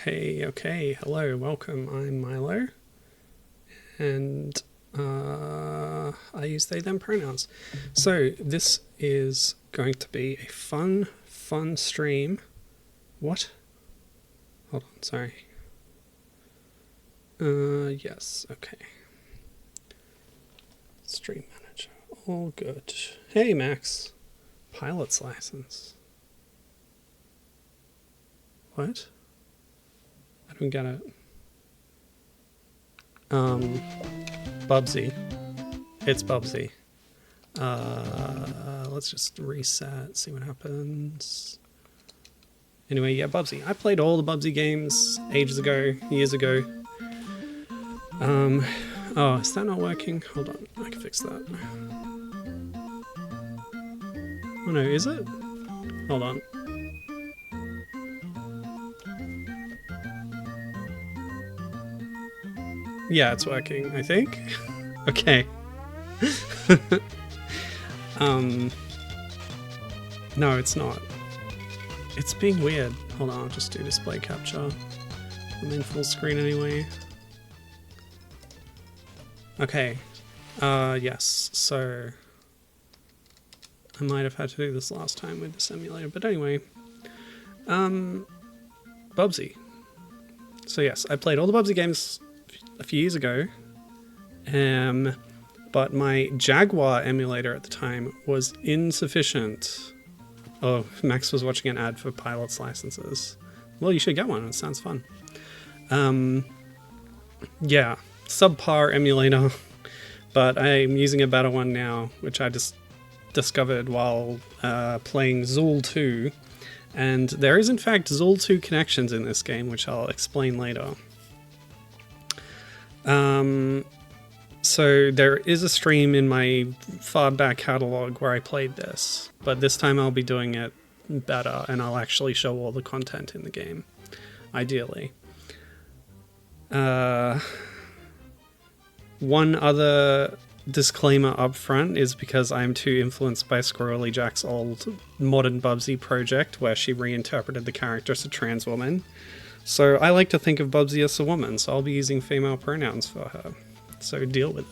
Hey, okay, hello, welcome. I'm Milo, and I use they them pronouns. So this is going to be a fun stream. What? Hold on, sorry. Yes, okay. Stream manager, all good. Hey, Max, pilot's license. What? I don't get it. Bubsy. It's Bubsy. Let's just reset, see what happens. Anyway, yeah, Bubsy. I played all the Bubsy games ages ago, years ago. Oh, is that not working? Hold on, I can fix that. Oh no, is it? Hold on. Yeah, it's working, I think. Okay. No, it's not. It's being weird. Hold on, I'll just do display capture. I'm in full screen anyway. Okay. Yes, so I might have had to do this last time with this emulator, but anyway. Bubsy. So yes, I played all the Bubsy games a few years ago. But my Jaguar emulator at the time was insufficient. Oh, Max was watching an ad for pilot's licenses. Well, you should get one, it sounds fun. Yeah, subpar emulator, but I'm using a better one now, which I just discovered while playing Zool 2. And there is in fact Zool 2 connections in this game, which I'll explain later. So there is a stream in my far back catalog where I played this, but this time I'll be doing it better and I'll actually show all the content in the game, ideally. One other disclaimer up front is because I'm too influenced by Squirrely Jack's old modern Bubsy project where she reinterpreted the character as a trans woman. So I like to think of Bubsy as a woman, so I'll be using female pronouns for her. So deal with it.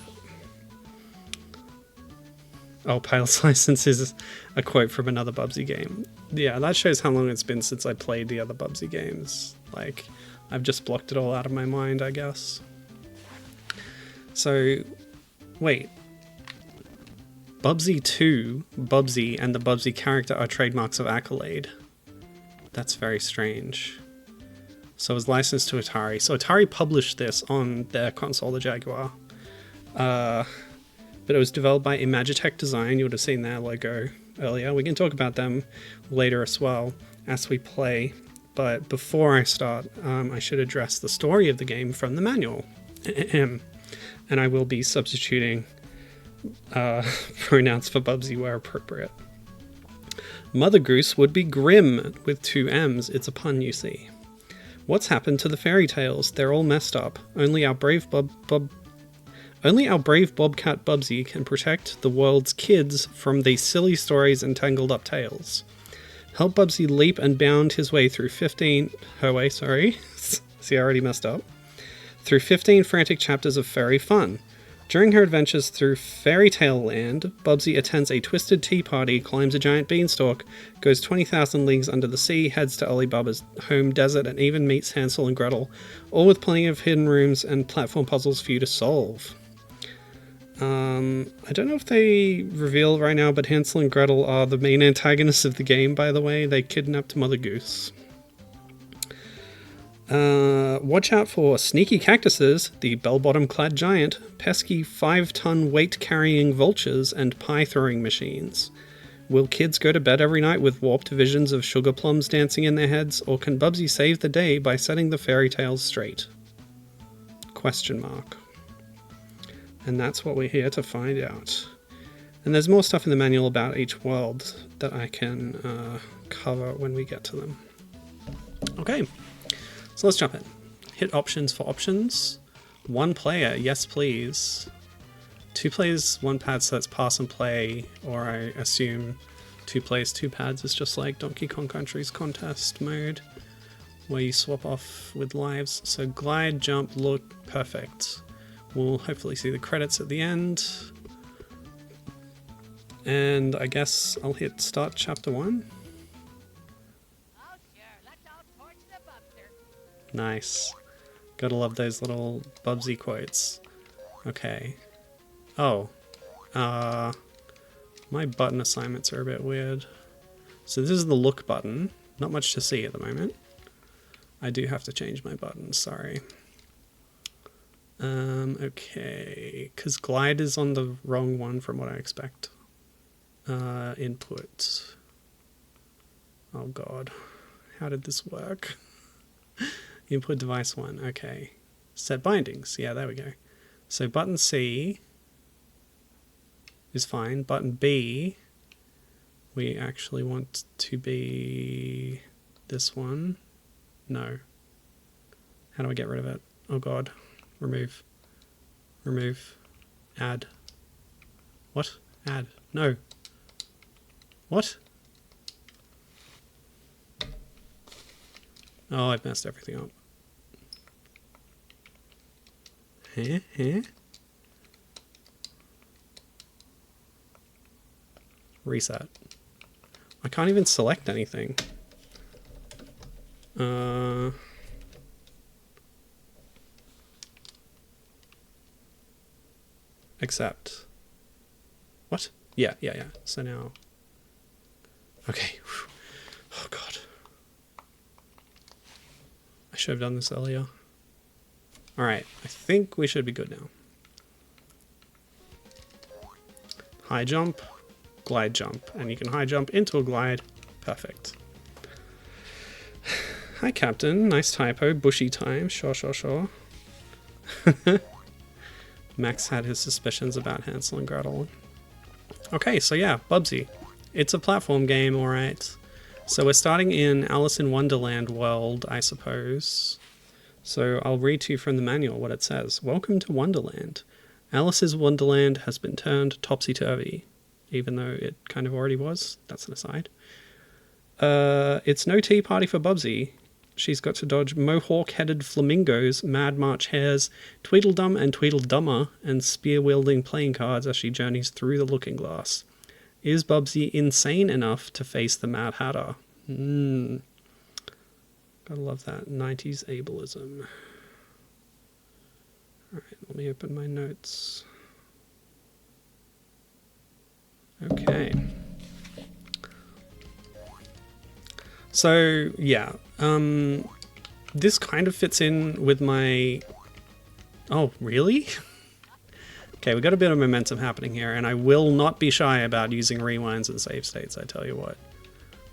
Oh, pilot's license is a quote from another Bubsy game. Yeah, that shows how long it's been since I played the other Bubsy games. Like, I've just blocked it all out of my mind, I guess. So, wait. Bubsy 2, Bubsy, and the Bubsy character are trademarks of Accolade. That's very strange. So it was licensed to Atari. So Atari published this on their console, the Jaguar. But it was developed by Imagitech Design. You would have seen their logo earlier. We can talk about them later as well as we play. But before I start, I should address the story of the game from the manual. And I will be substituting pronouns for Bubsy where appropriate. Mother Goose would be grim with 2 M's. It's a pun, you see. What's happened to the fairy tales? They're all messed up. Only our brave bobcat Bubsy can protect the world's kids from these silly stories and tangled up tales. Help Bubsy leap and bound his way through 15... Her way, sorry. See, I already messed up. Through 15 frantic chapters of fairy fun. During her adventures through Fairy Tale Land, Bubsy attends a twisted tea party, climbs a giant beanstalk, goes 20,000 leagues under the sea, heads to Alibaba's home desert, and even meets Hansel and Gretel, all with plenty of hidden rooms and platform puzzles for you to solve. I don't know if they reveal right now, but Hansel and Gretel are the main antagonists of the game, by the way. They kidnapped Mother Goose. Watch out for sneaky cactuses, the bell-bottom-clad giant, pesky 5-ton weight-carrying vultures, and pie-throwing machines. Will kids go to bed every night with warped visions of sugar plums dancing in their heads, or can Bubsy save the day by setting the fairy tales straight? Question mark. And that's what we're here to find out. And there's more stuff in the manual about each world that I can cover when we get to them. Okay. So let's jump in. Hit options for options. 1 player, yes please. 2 players, 1 pad, so that's pass and play, or I assume 2 players, 2 pads is just like Donkey Kong Country's contest mode. where you swap off with lives. So glide, jump, look, perfect. We'll hopefully see the credits at the end. And I guess I'll hit start chapter 1. Nice. Gotta love those little Bubsy quotes. Okay. Oh. My button assignments are a bit weird. So this is the look button. Not much to see at the moment. I do have to change my buttons, sorry. Okay. Because glide is on the wrong one from what I expect. Input. Oh god. How did this work? Input device 1, okay. Set bindings, yeah, there we go. So button C is fine. Button B, we actually want to be this one. No. How do I get rid of it? Oh god. Remove. Remove. Add. What? Add. No. What? Oh, I've messed everything up. Huh? Reset. I can't even select anything. Accept. What? Yeah. So now... Okay. Whew. Oh god. I should have done this earlier. Alright, I think we should be good now. High jump, glide jump, and you can high jump into a glide. Perfect. Hi Captain, nice typo, bushy time, sure. Max had his suspicions about Hansel and Gretel. Okay, so yeah, Bubsy. It's a platform game, alright. So we're starting in Alice in Wonderland world, I suppose. So I'll read to you from the manual what it says. Welcome to Wonderland. Alice's Wonderland has been turned topsy-turvy. Even though it kind of already was. That's an aside. It's no tea party for Bubsy. She's got to dodge mohawk-headed flamingos, Mad March hares, Tweedledum and Tweedledummer, and spear-wielding playing cards as she journeys through the looking glass. Is Bubsy insane enough to face the Mad Hatter? Gotta love that 90s ableism. Alright, let me open my notes. Okay. So, yeah. This kind of fits in with my... Oh, really? Okay, we got a bit of momentum happening here, and I will not be shy about using rewinds and save states, I tell you what.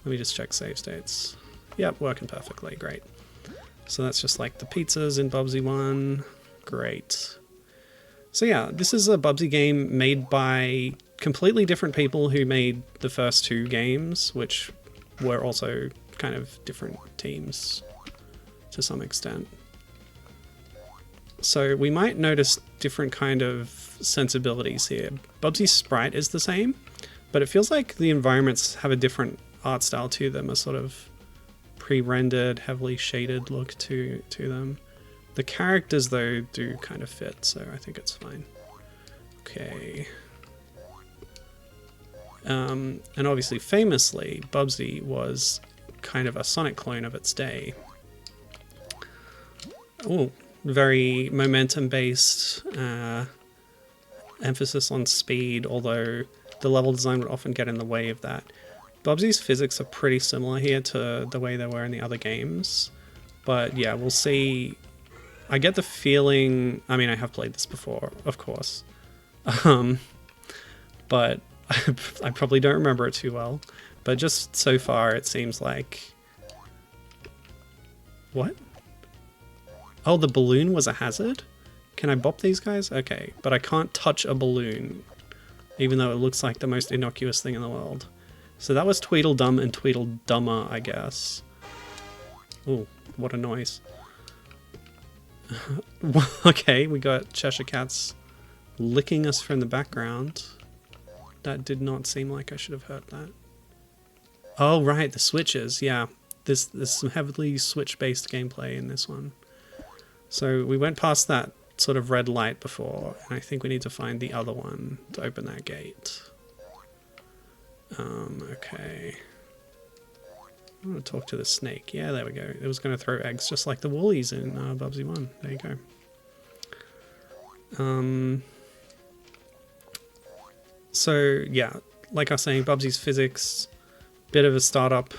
Let me just check save states. Yep, working perfectly, great. So that's just like the pizzas in Bubsy 1. Great. So yeah, this is a Bubsy game made by completely different people who made the first 2 games, which were also kind of different teams to some extent. So we might notice different kind of sensibilities here. Bubsy's sprite is the same, but it feels like the environments have a different art style to them, a sort of pre-rendered, heavily shaded look to them. The characters, though, do kind of fit, so I think it's fine. Okay. And obviously, famously, Bubsy was kind of a Sonic clone of its day. Oh, very momentum-based, emphasis on speed, although the level design would often get in the way of that. Bubsy's physics are pretty similar here to the way they were in the other games. But yeah, we'll see. I get the feeling... I mean, I have played this before, of course. But I probably don't remember it too well. But just so far, it seems like... What? Oh, the balloon was a hazard? Can I bop these guys? Okay, but I can't touch a balloon. Even though it looks like the most innocuous thing in the world. So that was Tweedledum and Tweedledummer, I guess. Ooh, what a noise. Okay, we got Cheshire Cats licking us from the background. That did not seem like I should have heard that. Oh, right, the switches, yeah. there's some heavily Switch-based gameplay in this one. So we went past that sort of red light before, and I think we need to find the other one to open that gate. Okay. I'm going to talk to the snake. Yeah, there we go. It was going to throw eggs just like the Woolies in Bubsy 1. There you go. So, yeah, like I was saying, Bubsy's physics, bit of a startup,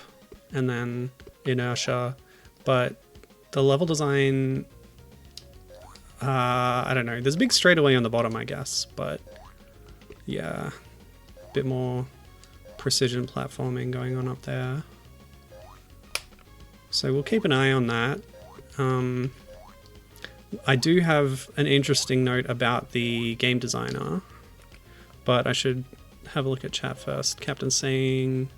and then inertia, but the level design, I don't know. There's a big straightaway on the bottom, I guess, but yeah, a bit more precision platforming going on up there. So we'll keep an eye on that. I do have an interesting note about the game designer, but I should have a look at chat first. Captain's saying,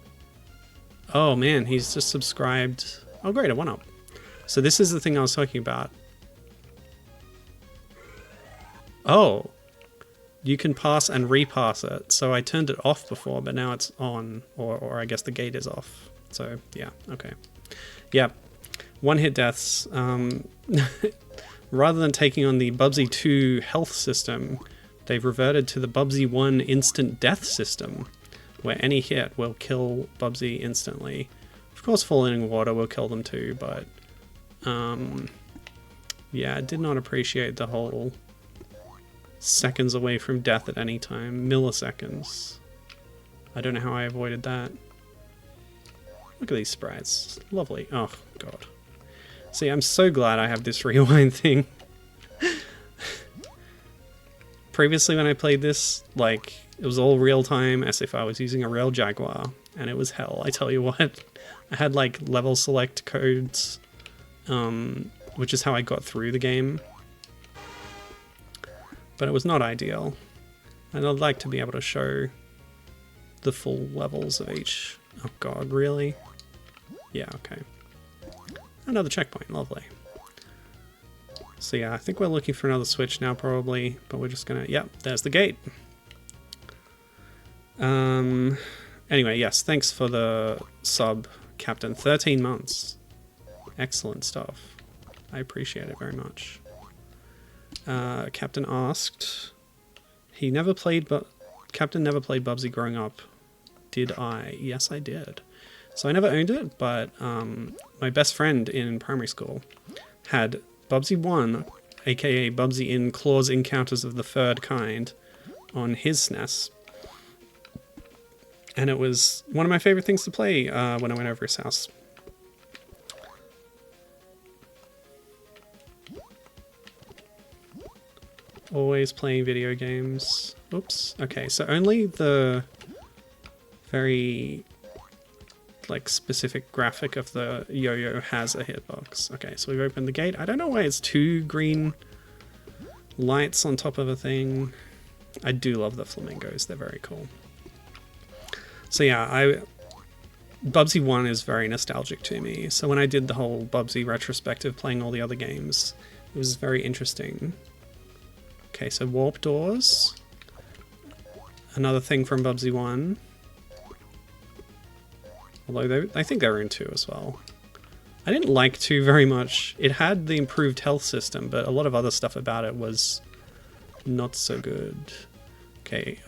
oh man, he's just subscribed. Oh great, a 1-up. So this is the thing I was talking about. Oh, you can pass and repass it. So I turned it off before, but now it's on, or I guess the gate is off. So yeah, okay. Yeah, one-hit deaths. Rather than taking on the Bubsy 2 health system, they've reverted to the Bubsy 1 instant death system, where any hit will kill Bubsy instantly. Of course, falling in water will kill them too, but yeah, I did not appreciate the whole seconds away from death at any time, milliseconds. I don't know how I avoided that. Look at these sprites. Lovely. Oh, God. See, I'm so glad I have this rewind thing. Previously when I played this, like, it was all real time as if I was using a real Jaguar, and it was hell, I tell you what. I had, like, level select codes, which is how I got through the game. But it was not ideal. And I'd like to be able to show the full levels of each. Oh God, really? Yeah, okay. Another checkpoint, lovely. So yeah, I think we're looking for another switch now probably, but we're just gonna, yep, there's the gate. Anyway, yes, thanks for the sub, Captain. 13 months. Excellent stuff. I appreciate it very much. Captain asked, Captain never played Bubsy growing up. Did I? Yes, I did. So I never owned it, but my best friend in primary school had Bubsy 1, aka Bubsy in Claw's Encounters of the Third Kind, on his SNES. And it was one of my favorite things to play when I went over his house. Always playing video games. Oops. Okay, so only the very like specific graphic of the yo-yo has a hitbox. Okay, so we've opened the gate. I don't know why it's 2 green lights on top of a thing. I do love the flamingos. They're very cool. So yeah, Bubsy 1 is very nostalgic to me. So when I did the whole Bubsy retrospective playing all the other games, it was very interesting. Okay, so warp doors. Another thing from Bubsy 1. Although I think they were in 2 as well. I didn't like 2 very much. It had the improved health system, but a lot of other stuff about it was not so good.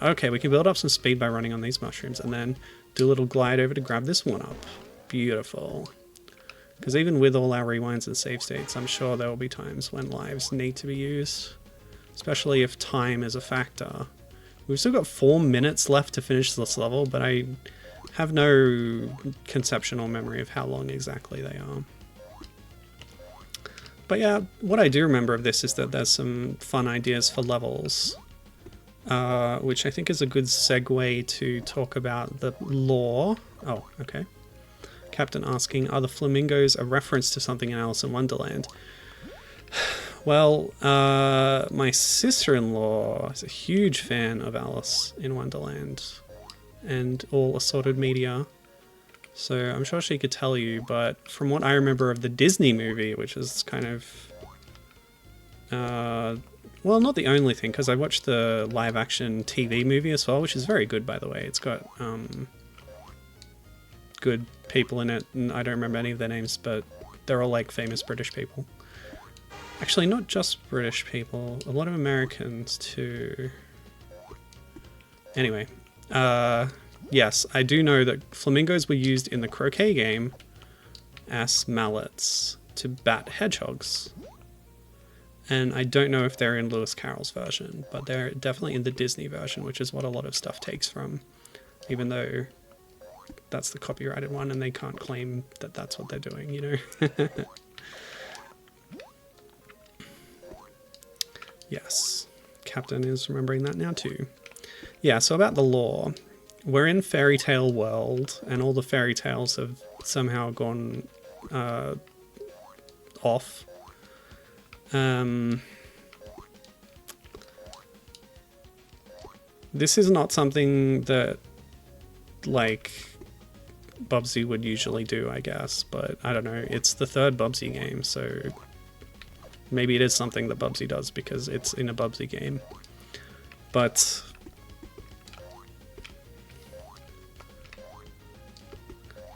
Okay, we can build up some speed by running on these mushrooms and then do a little glide over to grab this one up. Beautiful. Because even with all our rewinds and save states, I'm sure there will be times when lives need to be used. Especially if time is a factor. We've still got 4 minutes left to finish this level, but I have no conception or memory of how long exactly they are. But yeah, what I do remember of this is that there's some fun ideas for levels, which I think is a good segue to talk about the lore. Oh, okay. Captain asking, are the flamingos a reference to something in Alice in Wonderland? Well, my sister-in-law is a huge fan of Alice in Wonderland and all assorted media, so I'm sure she could tell you, but from what I remember of the Disney movie, which is kind of, well, not the only thing, because I watched the live-action TV movie as well, which is very good, by the way. It's got good people in it, and I don't remember any of their names, but they're all like famous British people. Actually, not just British people, a lot of Americans too. Anyway, yes, I do know that flamingos were used in the croquet game as mallets to bat hedgehogs. And I don't know if they're in Lewis Carroll's version, but they're definitely in the Disney version, which is what a lot of stuff takes from, even though that's the copyrighted one and they can't claim that that's what they're doing, you know? Yes, Captain is remembering that now too. Yeah, so about the lore. We're in fairy tale world, and all the fairy tales have somehow gone off. This is not something that, like, Bubsy would usually do, I guess, but I don't know. It's the third Bubsy game, so maybe it is something that Bubsy does because it's in a Bubsy game. But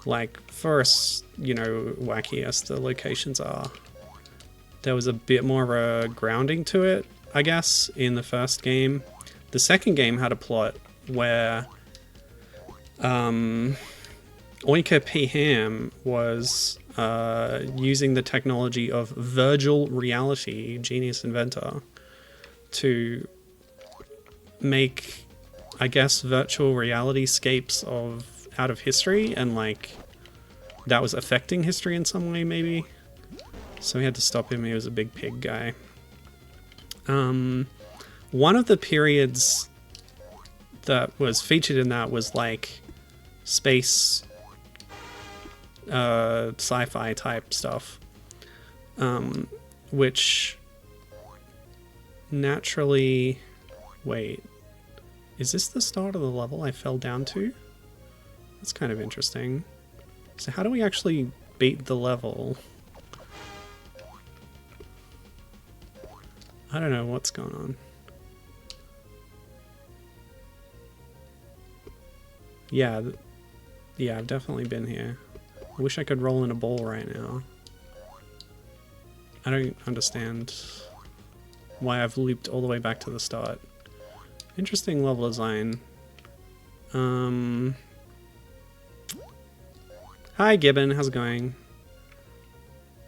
like, first, you know, wacky as the locations are, there was a bit more of a grounding to it, I guess, in the first game. The second game had a plot where Oinker P. Ham was using the technology of virtual reality, genius inventor, to make, I guess, virtual reality scapes out of history, and like that was affecting history in some way, maybe. So we had to stop him. He was a big pig guy. One of the periods that was featured in that was like space sci-fi type stuff, which naturally... Wait, is this the start of the level I fell down to? That's kind of interesting. So how do we actually beat the level? I don't know what's going on. Yeah, yeah, I've definitely been here. I wish I could roll in a ball right now. I don't understand why I've looped all the way back to the start. Interesting level design. Hi Gibbon, how's it going?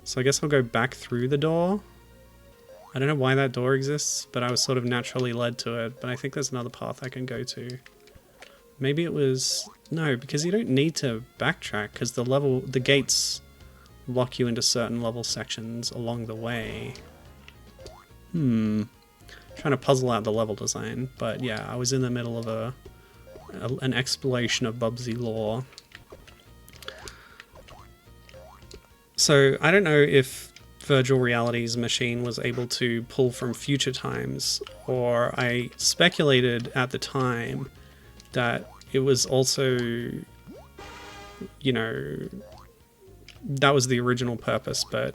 So I guess I'll go back through the door. I don't know why that door exists, but I was sort of naturally led to it, but I think there's another path I can go to. Maybe it was... No, because you don't need to backtrack, because the gates lock you into certain level sections along the way. Trying to puzzle out the level design, but yeah, I was in the middle of an exploration of Bubsy lore. So I don't know if Virtual Reality's machine was able to pull from future times, or I speculated at the time that it was also, you know, that was the original purpose, but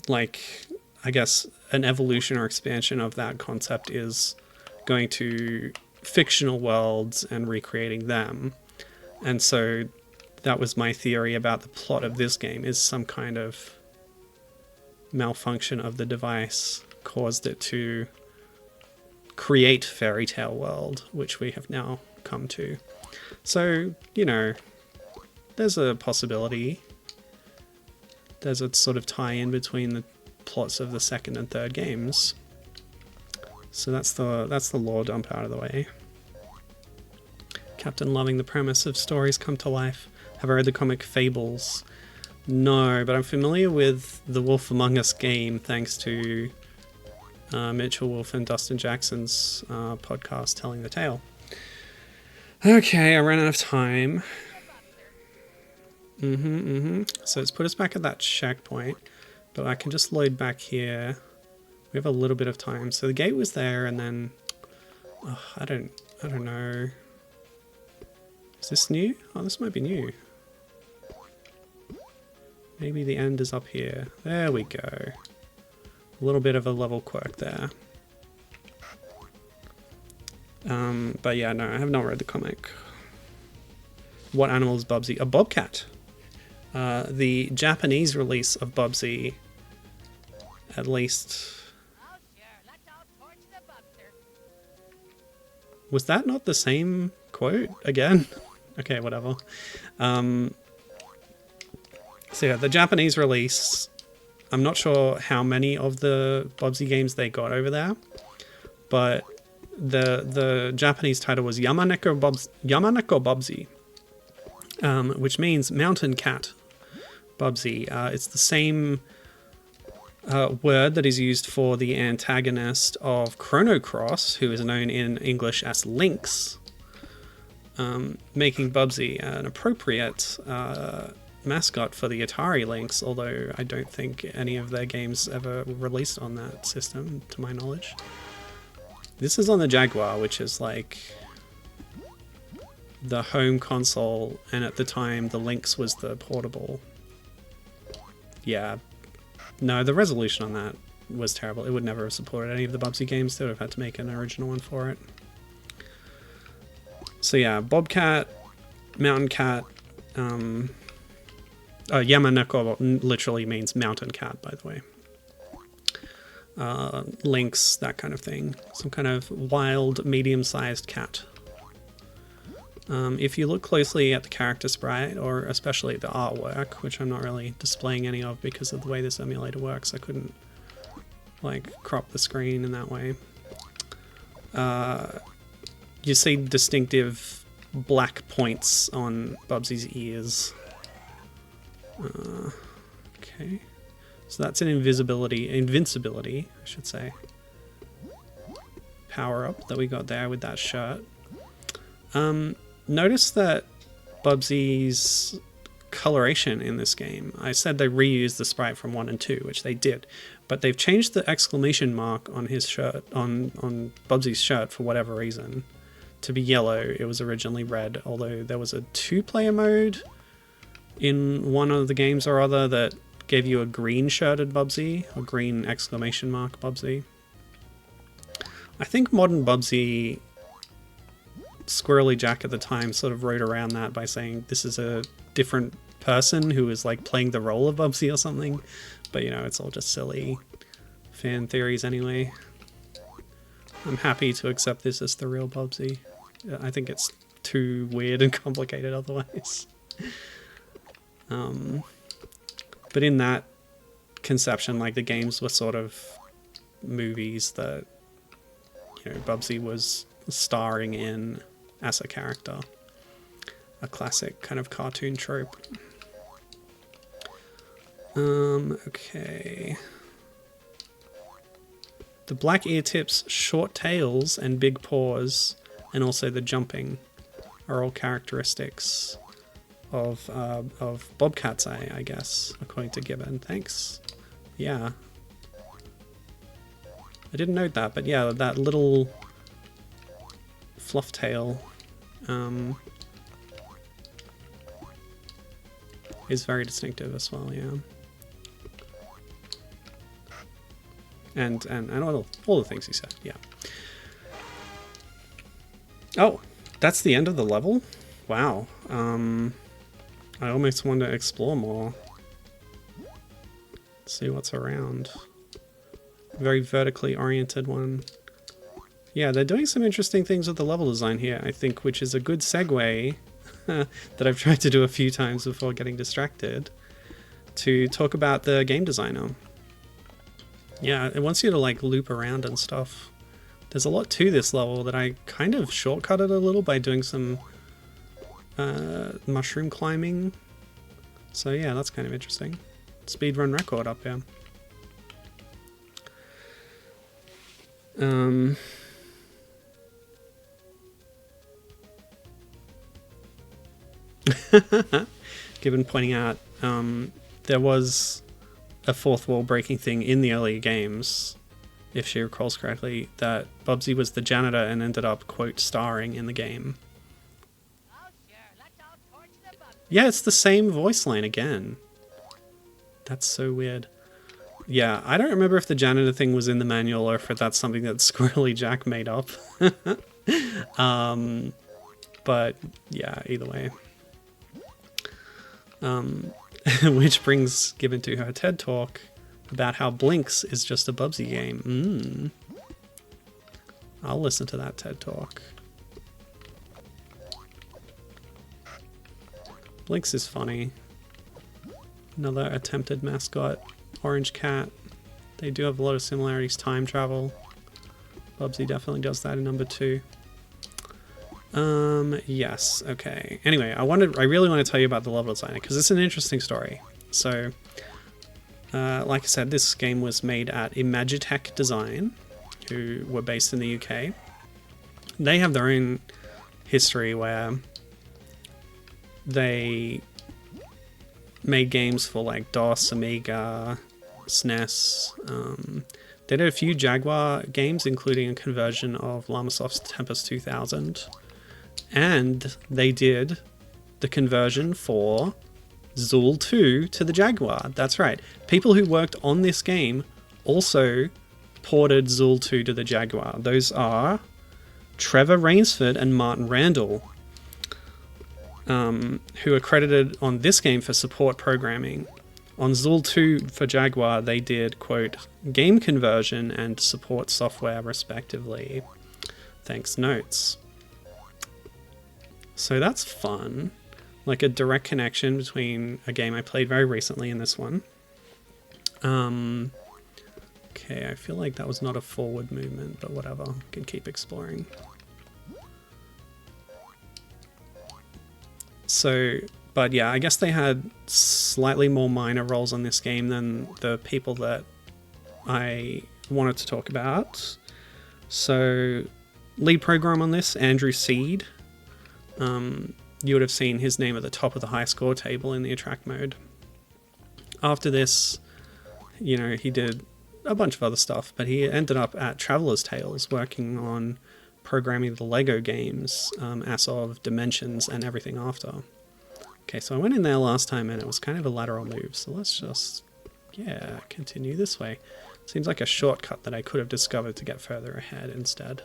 like, I guess an evolution or expansion of that concept is going to fictional worlds and recreating them. And so that was my theory about the plot of this game, is some kind of malfunction of the device caused it to create Fairy Tale World, which we have now come to. So, you know, there's a possibility. There's a sort of tie-in between the plots of the second and third games. So that's the lore dump out of the way. Captain loving the premise of stories come to life. Have I read the comic Fables? No, but I'm familiar with the Wolf Among Us game thanks to Mitchell Wolf and Dustin Jackson's podcast Telling the Tale. Okay, I ran out of time. So it's put us back at that checkpoint, but I can just load back here. We have a little bit of time. So the gate was there, and then I don't know. Is this new? Oh, this might be new. Maybe the end is up here. There we go. A little bit of a level quirk there. But yeah, no, I have not read the comic. What animal is Bubsy? A bobcat. The Japanese release of Bubsy, at least... Was that not the same quote again? Okay, whatever. So yeah, the Japanese release, I'm not sure how many of the Bubsy games they got over there, but the Japanese title was Yamaneko Bubsy, which means mountain cat Bubsy. It's the same word that is used for the antagonist of Chrono Cross, who is known in English as Lynx, making Bubsy an appropriate mascot for the Atari Lynx, although I don't think any of their games ever released on that system, to my knowledge. This is on the Jaguar, which is like the home console, and at the time the Lynx was the portable. Yeah. No, the resolution on that was terrible. It would never have supported any of the Bubsy games. They would have had to make an original one for it. So yeah, Bobcat, Mountain Cat, Yamaneko literally means mountain cat, by the way. Lynx, that kind of thing. Some kind of wild, medium-sized cat. If you look closely at the character sprite, or especially the artwork, which I'm not really displaying any of because of the way this emulator works, I couldn't like crop the screen in that way. You see distinctive black points on Bubsy's ears. Okay, so that's an invincibility, I should say, power up that we got there with that shirt. Notice that Bubsy's coloration in this game, I said they reused the sprite from 1 and 2, which they did, but they've changed the exclamation mark on his shirt, on Bubsy's shirt for whatever reason, to be yellow. It was originally red, although there was a 2-player mode in one of the games or other that gave you a green shirted Bubsy, or green exclamation mark Bubsy. I think modern Bubsy, Squirrely Jack at the time sort of wrote around that by saying this is a different person who is like playing the role of Bubsy or something, but you know, it's all just silly fan theories anyway. I'm happy to accept this as the real Bubsy. I think it's too weird and complicated otherwise. But in that conception, like, the games were sort of movies that, you know, Bubsy was starring in as a character. A classic kind of cartoon trope. Okay. The black ear tips, short tails, and big paws, and also the jumping are all characteristics of bobcats, I guess, according to Gibbon. Thanks. Yeah. I didn't note that, but yeah, that little fluff tail is very distinctive as well, yeah. And all the things he said, yeah. Oh, that's the end of the level? Wow. I almost want to explore more. See what's around. Very vertically oriented one. Yeah, they're doing some interesting things with the level design here, I think, which is a good segue that I've tried to do a few times before getting distracted, to talk about the game designer. Yeah, it wants you to like loop around and stuff. There's a lot to this level that I kind of shortcutted a little by doing some mushroom climbing. So yeah, that's kind of interesting. Speedrun record up here. Given pointing out, there was a fourth wall breaking thing in the earlier games, if she recalls correctly, that Bubsy was the janitor and ended up, quote, starring in the game. Yeah, it's the same voice line again. That's so weird. Yeah, I don't remember if the janitor thing was in the manual or if that's something that Squirrely Jack made up. But yeah, either way. Which brings Gibbon to her TED talk about how Blinks is just a Bubsy game. I'll listen to that TED talk. Blinks is funny. Another attempted mascot, Orange Cat. They do have a lot of similarities. Time travel. Bubsy definitely does that in number 2. Yes, okay. Anyway, I really want to tell you about the level designer because it's an interesting story. So, like I said, this game was made at Imagitech Design, who were based in the UK. They have their own history where they made games for like DOS, Amiga, SNES. They did a few Jaguar games, including a conversion of Llamasoft's Tempest 2000. And they did the conversion for Zool 2 to the Jaguar. That's right. People who worked on this game also ported Zool 2 to the Jaguar. Those are Trevor Rainsford and Martin Randall, who are credited on this game for support programming. On Zool 2 for Jaguar, they did, quote, game conversion and support software, respectively. Thanks, notes. So that's fun. Like a direct connection between a game I played very recently and this one. Okay, I feel like that was not a forward movement, but whatever. I can keep exploring. So, but yeah, I guess they had slightly more minor roles on this game than the people that I wanted to talk about. So, lead programmer on this, Andrew Seed. You would have seen his name at the top of the high score table in the attract mode. After this, you know, he did a bunch of other stuff, but he ended up at Traveller's Tales working on programming the Lego games, as of Dimensions and everything after. Okay, so I went in there last time and it was kind of a lateral move, so let's just, yeah, continue this way. Seems like a shortcut that I could have discovered to get further ahead instead.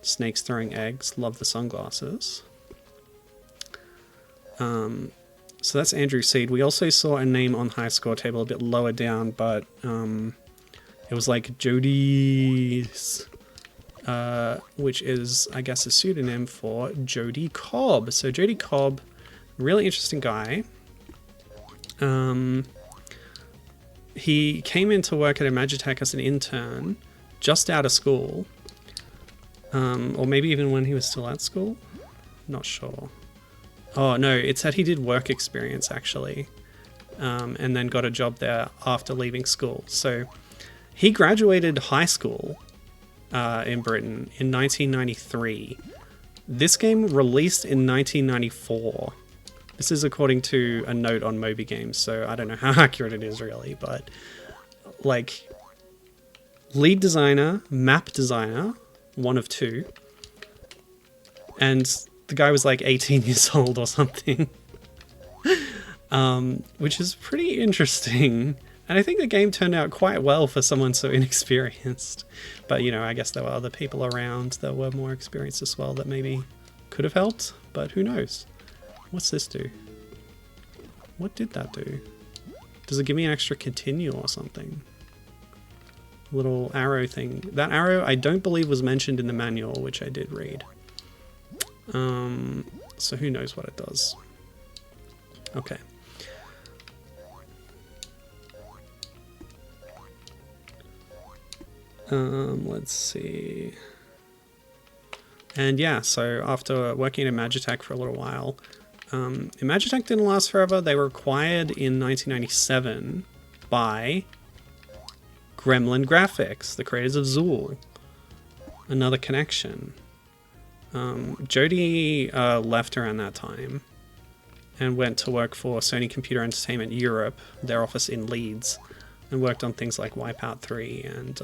Snakes throwing eggs, love the sunglasses. So that's Andrew Seed. We also saw a name on high score table a bit lower down, but it was like Jody's, which is, I guess, a pseudonym for Jody Cobb. So Jody Cobb, really interesting guy. He came into work at Imagitech as an intern, just out of school. Or maybe even when he was still at school? Not sure. Oh, no, it said he did work experience, actually. And then got a job there after leaving school. So he graduated high school in Britain in 1993. This game released in 1994. This is according to a note on Moby Games, so I don't know how accurate it is really, but like lead designer, map designer, one of 2, and the guy was like 18 years old or something, which is pretty interesting. And I think the game turned out quite well for someone so inexperienced. But, you know, I guess there were other people around that were more experienced as well that maybe could have helped, but who knows. What's this do? What did that do? Does it give me an extra continue or something? Little arrow thing. That arrow I don't believe was mentioned in the manual, which I did read. So who knows what it does. Okay. Let's see. And yeah, so after working at Imagitech for a little while, Imagitech didn't last forever. They were acquired in 1997 by Gremlin Graphics, the creators of Zool. Another connection. Jody left around that time and went to work for Sony Computer Entertainment Europe, their office in Leeds, and worked on things like Wipeout 3 and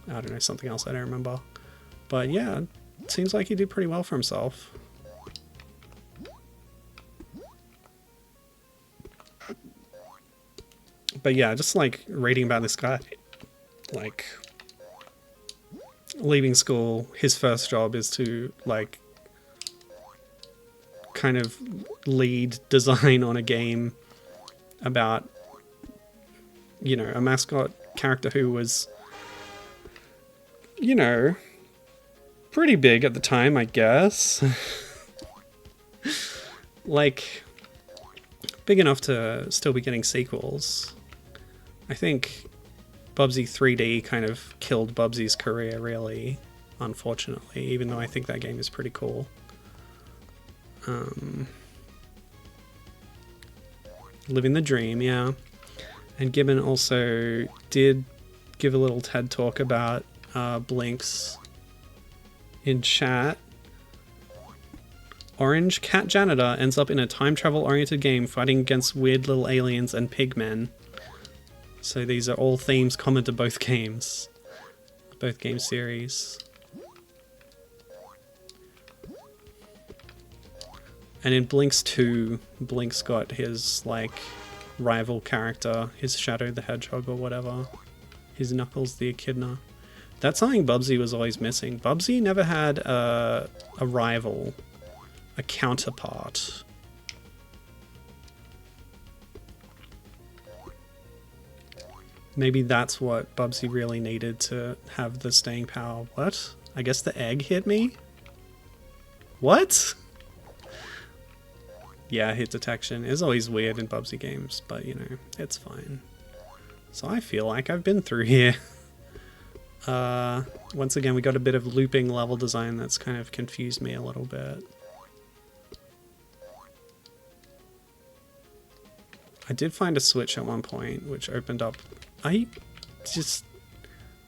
I don't know, something else I don't remember. But yeah, it seems like he did pretty well for himself. But yeah, just like reading about this guy, like leaving school, his first job is to, like, kind of lead design on a game about, you know, a mascot character who was, you know, pretty big at the time, I guess. Like, big enough to still be getting sequels. I think Bubsy 3D kind of killed Bubsy's career, really, unfortunately, even though I think that game is pretty cool. Living the dream, yeah. And Gibbon also did give a little TED talk about Blinks in chat. Orange Cat Janitor ends up in a time travel oriented game fighting against weird little aliens and pigmen. So these are all themes common to both games. Both game series. And in Blinks 2, Blinks got his, like, rival character, his Shadow the Hedgehog or whatever. His Knuckles the Echidna. That's something Bubsy was always missing. Bubsy never had a rival, a counterpart. Maybe that's what Bubsy really needed to have the staying power. What? I guess the egg hit me? What? Yeah, hit detection is always weird in Bubsy games, but you know, it's fine. So I feel like I've been through here. Once again, we got a bit of looping level design that's kind of confused me a little bit. I did find a switch at one point, which opened up...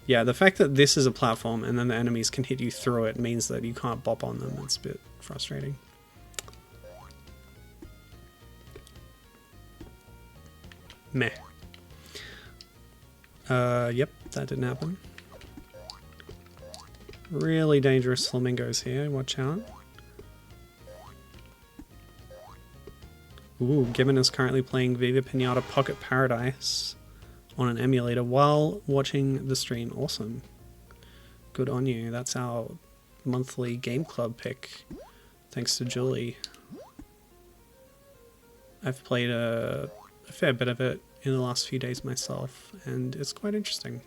Yeah, the fact that this is a platform and then the enemies can hit you through it means that you can't bop on them. It's a bit frustrating. Meh. Yep, that didn't happen. Really dangerous flamingos here, watch out. Ooh, Gibbon is currently playing Viva Pinata Pocket Paradise on an emulator while watching the stream. Awesome. Good on you. That's our monthly game club pick. Thanks to Julie. I've played a fair bit of it in the last few days myself, and it's quite interesting.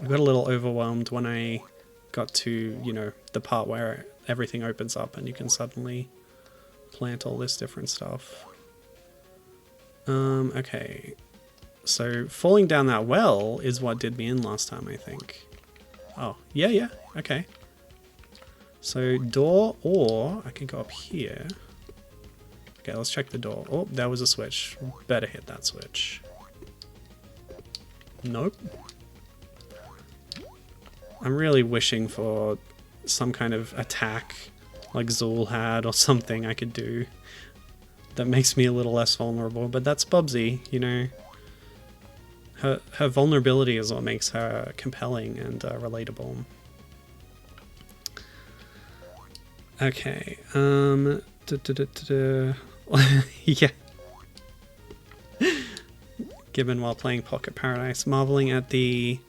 I got a little overwhelmed when I got to, you know, the part where everything opens up and you can suddenly plant all this different stuff. Okay. So falling down that well is what did me in last time, I think. Oh, yeah, okay. So door, or I can go up here. Okay, let's check the door. Oh, there was a switch. Better hit that switch. Nope. I'm really wishing for some kind of attack like Zool had or something I could do that makes me a little less vulnerable, but that's Bubsy, you know. Her vulnerability is what makes her compelling and relatable. Okay, yeah. Gibbon while playing Pocket Paradise, marveling at the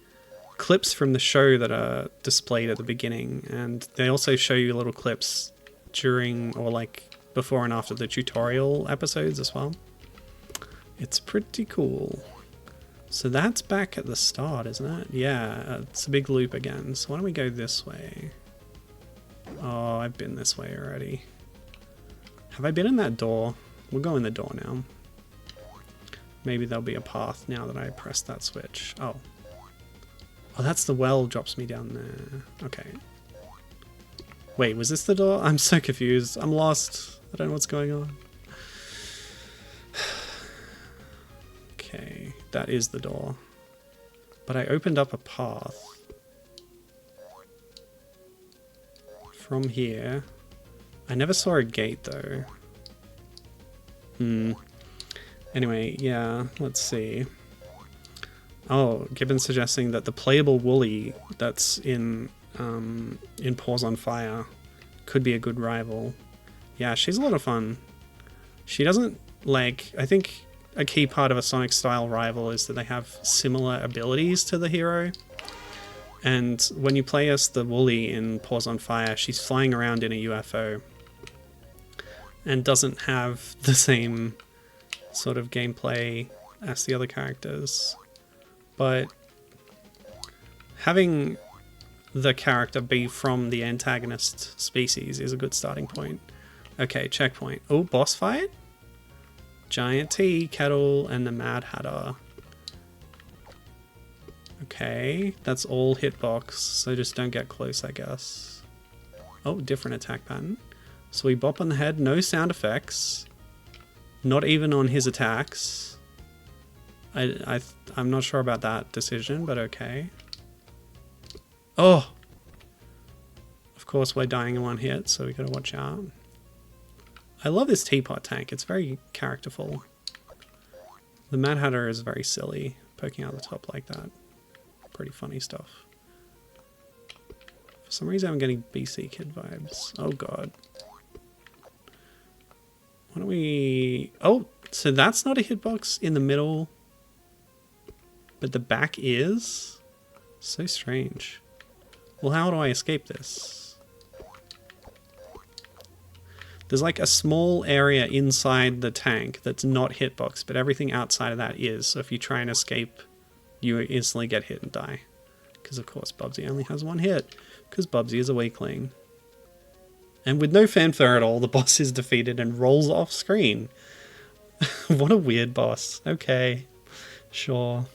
clips from the show that are displayed at the beginning, and they also show you little clips during or like before and after the tutorial episodes as well. It's pretty cool. So that's back at the start, isn't it? Yeah, it's a big loop again. So why don't we go this way? Oh, I've been this way already. Have I been in that door? We'll go in the door now. Maybe there'll be a path now that I press that switch. Oh. Oh, that's the well drops me down there. Okay. Wait, was this the door? I'm so confused. I'm lost. I don't know what's going on. Okay, that is the door. But I opened up a path from here. I never saw a gate though. Anyway, yeah, let's see. Oh, Gibbon's suggesting that the playable Woolly that's in Paws on Fire could be a good rival. Yeah, she's a lot of fun. She doesn't, like, I think a key part of a Sonic-style rival is that they have similar abilities to the hero. And when you play as the Woolly in Paws on Fire, she's flying around in a UFO and doesn't have the same sort of gameplay as the other characters. But having the character be from the antagonist species is a good starting point. Okay, checkpoint. Oh, boss fight? Giant T, Kettle, and the Mad Hatter. Okay, that's all hitbox, so just don't get close, I guess. Oh, different attack pattern. So we bop on the head, no sound effects. Not even on his attacks. I'm not sure about that decision, but okay. Oh! Of course we're dying in one hit, so we gotta watch out. I love this teapot tank, it's very characterful. The Mad Hatter is very silly, poking out the top like that. Pretty funny stuff. For some reason I'm getting BC Kid vibes. Oh god. Why don't we... Oh, so that's not a hitbox in the middle, but the back is? So strange. Well, how do I escape this? There's like a small area inside the tank that's not hitbox, but everything outside of that is. So if you try and escape, you instantly get hit and die. Because of course Bubsy only has one hit, because Bubsy is a weakling. And with no fanfare at all, the boss is defeated and rolls off screen. What a weird boss. Okay, sure.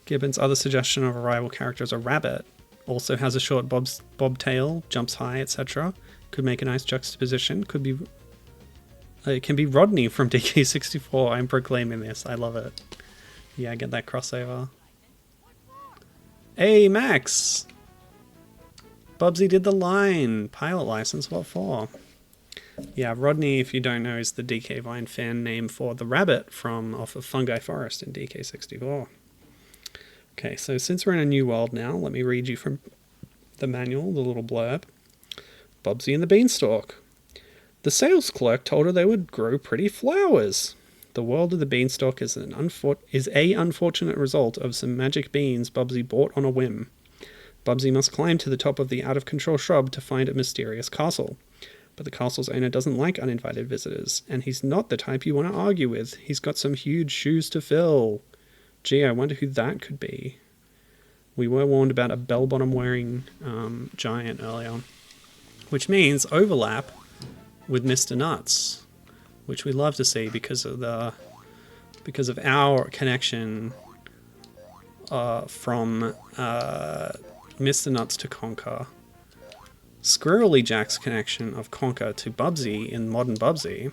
Gibbon's other suggestion of a rival character is a rabbit. Also has a short bobtail, jumps high, etc. Could make a nice juxtaposition. Could be... it can be Rodney from DK64. I'm proclaiming this. I love it. Yeah, get that crossover. Hey, Max! Bubsy did the line. Pilot license, what for? Yeah, Rodney, if you don't know, is the DK Vine fan name for the rabbit from off of Fungi Forest in DK64. Okay, so since we're in a new world now, let me read you from the manual, the little blurb. Bubsy and the Beanstalk. The sales clerk told her they would grow pretty flowers. The world of the Beanstalk is a unfortunate result of some magic beans Bubsy bought on a whim. Bubsy must climb to the top of the out-of-control shrub to find a mysterious castle. But the castle's owner doesn't like uninvited visitors, and he's not the type you want to argue with. He's got some huge shoes to fill. Gee, I wonder who that could be. We were warned about a bell-bottom wearing giant earlier, which means overlap with Mr. Nuts, which we love to see because of our connection from Mr. Nuts to Conker. Squirrely Jack's connection of Conker to Bubsy in Modern Bubsy.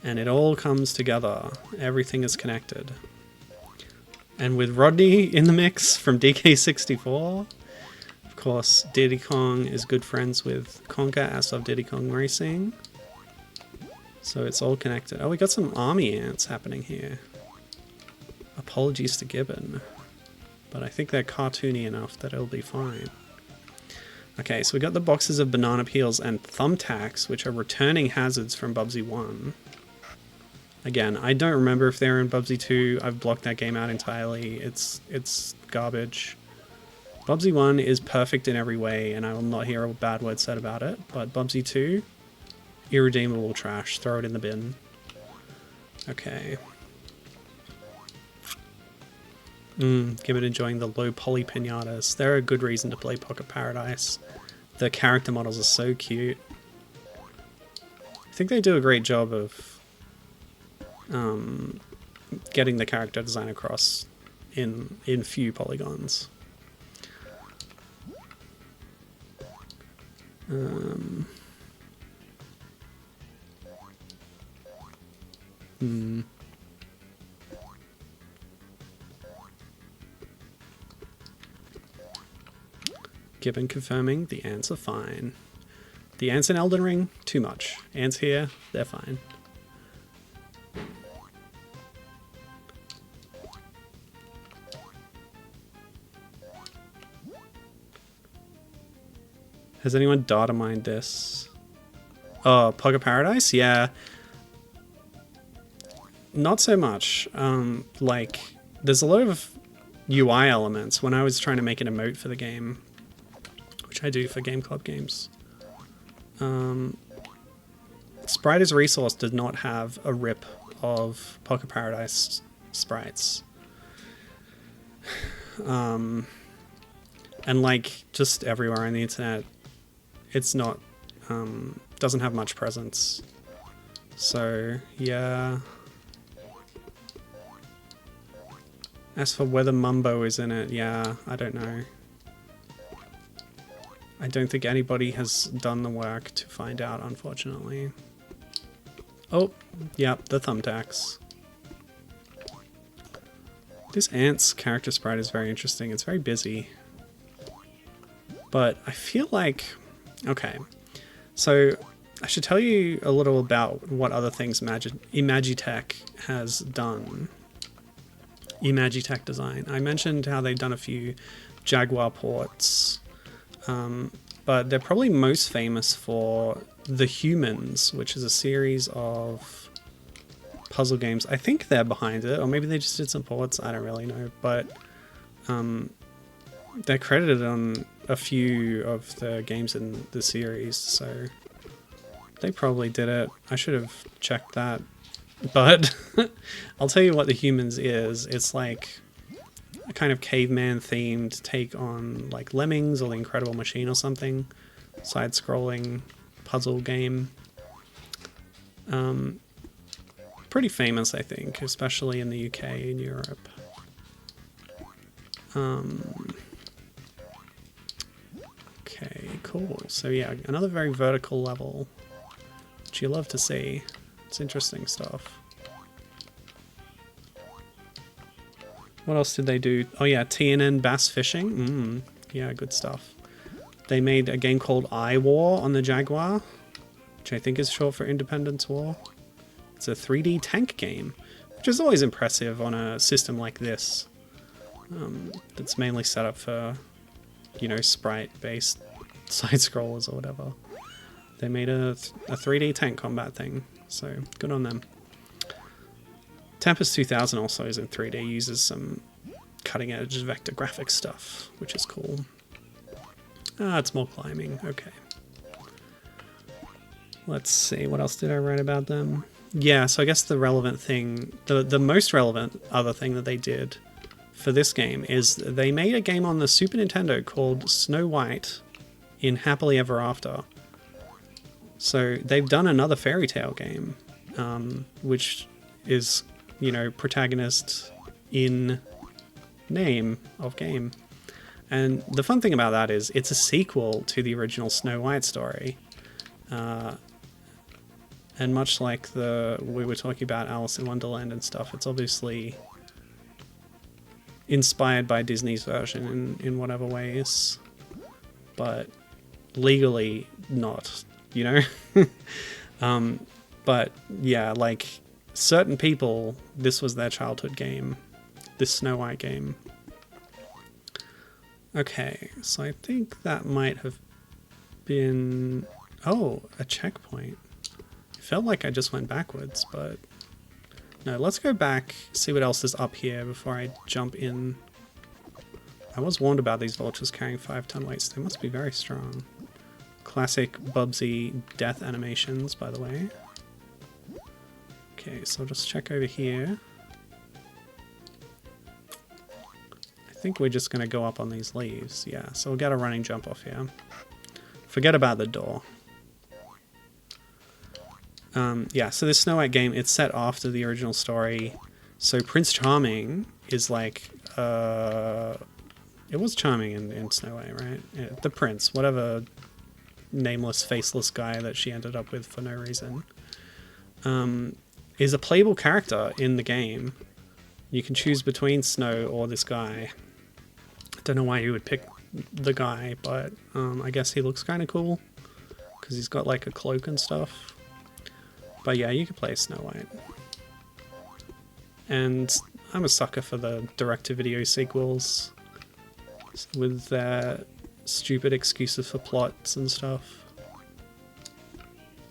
And it all comes together. Everything is connected. And with Rodney in the mix from DK64, of course, Diddy Kong is good friends with Conker, as of Diddy Kong Racing. So it's all connected. Oh, we got some army ants happening here. Apologies to Gibbon. But I think they're cartoony enough that it'll be fine. Okay, so we got the boxes of banana peels and thumbtacks, which are returning hazards from Bubsy 1. Again, I don't remember if they're in Bubsy 2. I've blocked that game out entirely. It's garbage. Bubsy 1 is perfect in every way, and I will not hear a bad word said about it. But Bubsy 2, irredeemable trash. Throw it in the bin. Okay. Gibbon enjoying the low poly pinatas. They're a good reason to play Pocket Paradise. The character models are so cute. I think they do a great job of getting the character design across in few polygons. Gibbon confirming the ants are fine. The ants in Elden Ring, too much. Ants here, they're fine. Has anyone data mined this? Oh, Pocket Paradise? Yeah. Not so much. Like, there's a lot of UI elements. When I was trying to make an emote for the game, which I do for Game Club games, Sprite as a resource did not have a rip of Pocket Paradise sprites. And like, just everywhere on the internet, it's not, doesn't have much presence. So, yeah. As for whether Mumbo is in it, yeah, I don't know. I don't think anybody has done the work to find out, unfortunately. Oh, yep, the thumbtacks. This Ant's character sprite is very interesting. It's very busy. But I feel like... Okay, so I should tell you a little about what other things Imagitech has done. Imagitech Design. I mentioned how they've done a few Jaguar ports, but they're probably most famous for The Humans, which is a series of puzzle games. I think they're behind it, or maybe they just did some ports, I don't really know, but they're credited on a few of the games in the series, so they probably did it. I should have checked that. But I'll tell you what The Humans is. It's like a kind of caveman themed take on like Lemmings or The Incredible Machine or something. Side-scrolling puzzle game. Pretty famous, I think, especially in the UK and Europe. Okay, cool. So yeah, another very vertical level, which you love to see. It's interesting stuff. What else did they do? Oh yeah, TNN Bass Fishing. Yeah, good stuff. They made a game called iWar on the Jaguar, which I think is short for Independence War. It's a 3D tank game, which is always impressive on a system like this. That's mainly set up for, you know, sprite-based side-scrollers or whatever. They made a 3D tank combat thing, so good on them. Tempest 2000 also is in 3D, uses some cutting-edge vector graphics stuff, which is cool. Ah, it's more climbing, okay. Let's see, what else did I write about them? Yeah, so I guess the relevant thing, the most relevant other thing that they did for this game is they made a game on the Super Nintendo called Snow White in Happily Ever After. So they've done another fairy tale game, which is, you know, protagonist in name of game. And the fun thing about that is it's a sequel to the original Snow White story. And much like we were talking about Alice in Wonderland and stuff, it's obviously inspired by Disney's version in whatever ways, but legally not, you know? But yeah, like certain people, this was their childhood game, this Snow White game. Okay, so I think that might have been... Oh, a checkpoint. It felt like I just went backwards, but... No, let's go back, see what else is up here before I jump in. I was warned about these vultures carrying 5-ton weights. They must be very strong. Classic Bubsy death animations, by the way. Okay, so I'll just check over here. I think we're just going to go up on these leaves. Yeah, so we'll get a running jump off here. Forget about the door. Yeah, so this Snow White game, it's set after the original story. So Prince Charming is like... it was Charming in Snow White, right? Yeah, the prince, whatever nameless, faceless guy that she ended up with for no reason, is a playable character in the game. You can choose between Snow or this guy. I don't know why you would pick the guy, but I guess he looks kind of cool because he's got like a cloak and stuff. But yeah, you could play Snow White. And I'm a sucker for the direct-to-video sequels with their stupid excuses for plots and stuff.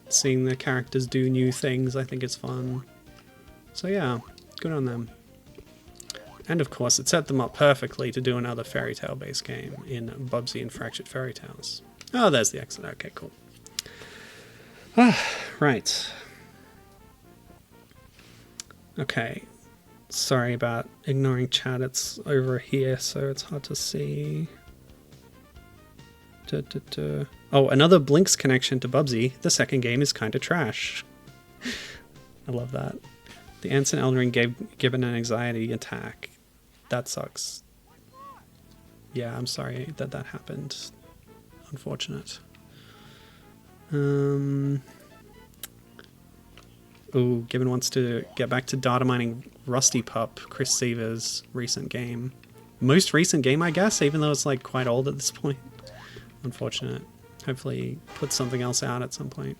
Seeing the characters do new things, I think it's fun. So yeah, good on them. And of course, it set them up perfectly to do another fairy tale based game in Bubsy and Fractured Fairy Tales. Oh, there's the exit. Okay, cool. Right. Okay. Sorry about ignoring chat. It's over here, so it's hard to see. Oh, another Blinks connection to Bubsy. The second game is kinda trash. I love that. The ants in Elden Ring given an anxiety attack. That sucks. Yeah, I'm sorry that happened. Unfortunate. Oh, Gibbon wants to get back to data mining Rusty Pup, Chris Seaver's recent game. Most recent game, I guess, even though it's like quite old at this point. Unfortunate. Hopefully put something else out at some point.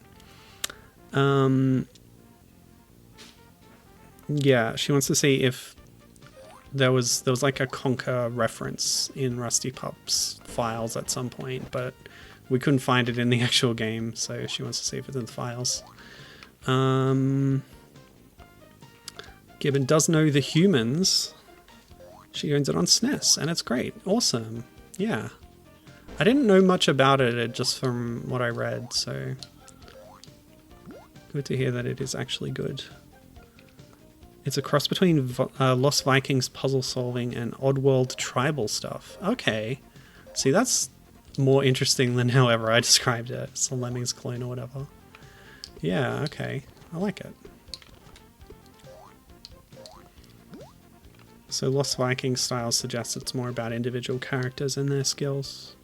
Yeah, she wants to see if there was like a Conker reference in Rusty Pup's files at some point, but we couldn't find it in the actual game, so she wants to see if it's in the files. Gibbon does know The Humans. She owns it on SNES, and it's great. Awesome. Yeah. I didn't know much about it just from what I read, so good to hear that it is actually good. It's a cross between Lost Vikings puzzle solving and Oddworld tribal stuff. Okay. See, that's more interesting than however I described it. It's a Lemmings clone or whatever. Yeah, okay. I like it. So Lost Vikings style suggests it's more about individual characters and their skills.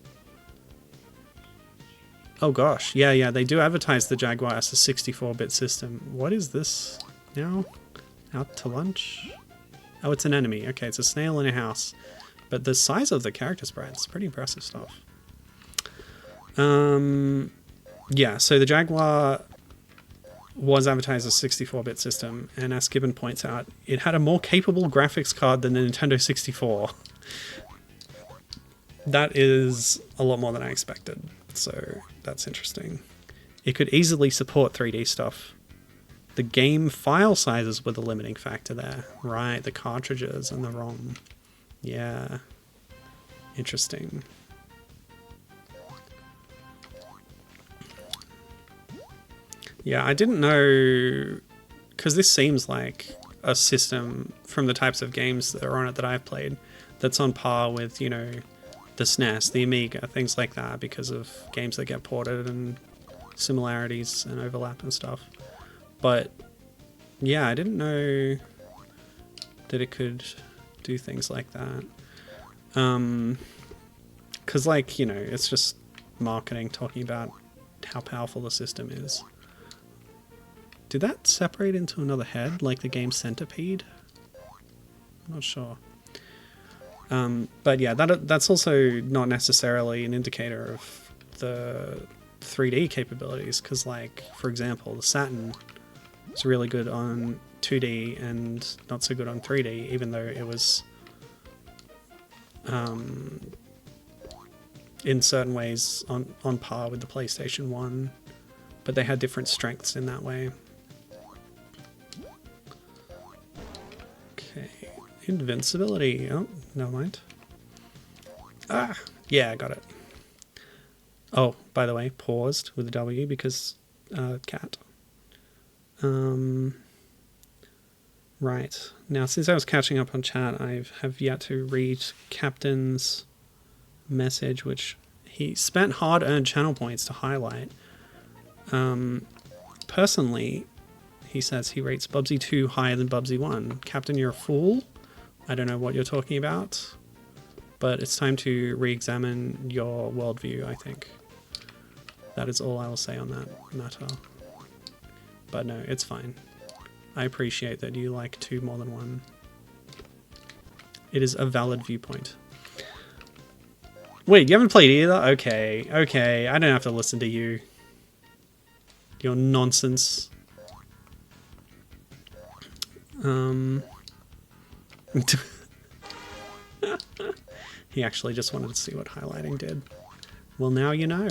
Oh gosh, yeah, they do advertise the Jaguar as a 64-bit system. What is this now? Out to lunch? Oh, it's an enemy. Okay, it's a snail in a house. But the size of the character sprites, pretty impressive stuff. Yeah, so the Jaguar was advertised as a 64-bit system, and as Gibbon points out, it had a more capable graphics card than the Nintendo 64. That is a lot more than I expected, so that's interesting. It could easily support 3D stuff. The game file sizes were the limiting factor there. Right, the cartridges and the ROM. Yeah. Interesting. Yeah, I didn't know... Because this seems like a system from the types of games that are on it that I've played that's on par with, you know, the SNES, the Amiga, things like that, because of games that get ported and similarities and overlap and stuff. But yeah, I didn't know that it could do things like that. Because, like, you know, it's just marketing talking about how powerful the system is. Did that separate into another head, like the game Centipede? I'm not sure. But yeah, that's also not necessarily an indicator of the 3D capabilities, because, like, for example, the Saturn is really good on 2D and not so good on 3D, even though it was in certain ways on par with the PlayStation 1, but they had different strengths in that way. Okay, invincibility. Oh, never mind. Ah, yeah, I got it. Oh, by the way, paused with a W because cat. Right. Now, since I was catching up on chat, I have yet to read Captain's message, which he spent hard-earned channel points to highlight. Personally, he says he rates Bubsy 2 higher than Bubsy 1. Captain, you're a fool. I don't know what you're talking about, but it's time to re-examine your worldview, I think. That is all I will say on that matter. But no, it's fine. I appreciate that you like 2 more than 1. It is a valid viewpoint. Wait, you haven't played either? Okay, I don't have to listen to you. Your nonsense. He actually just wanted to see what highlighting did. Well, now you know.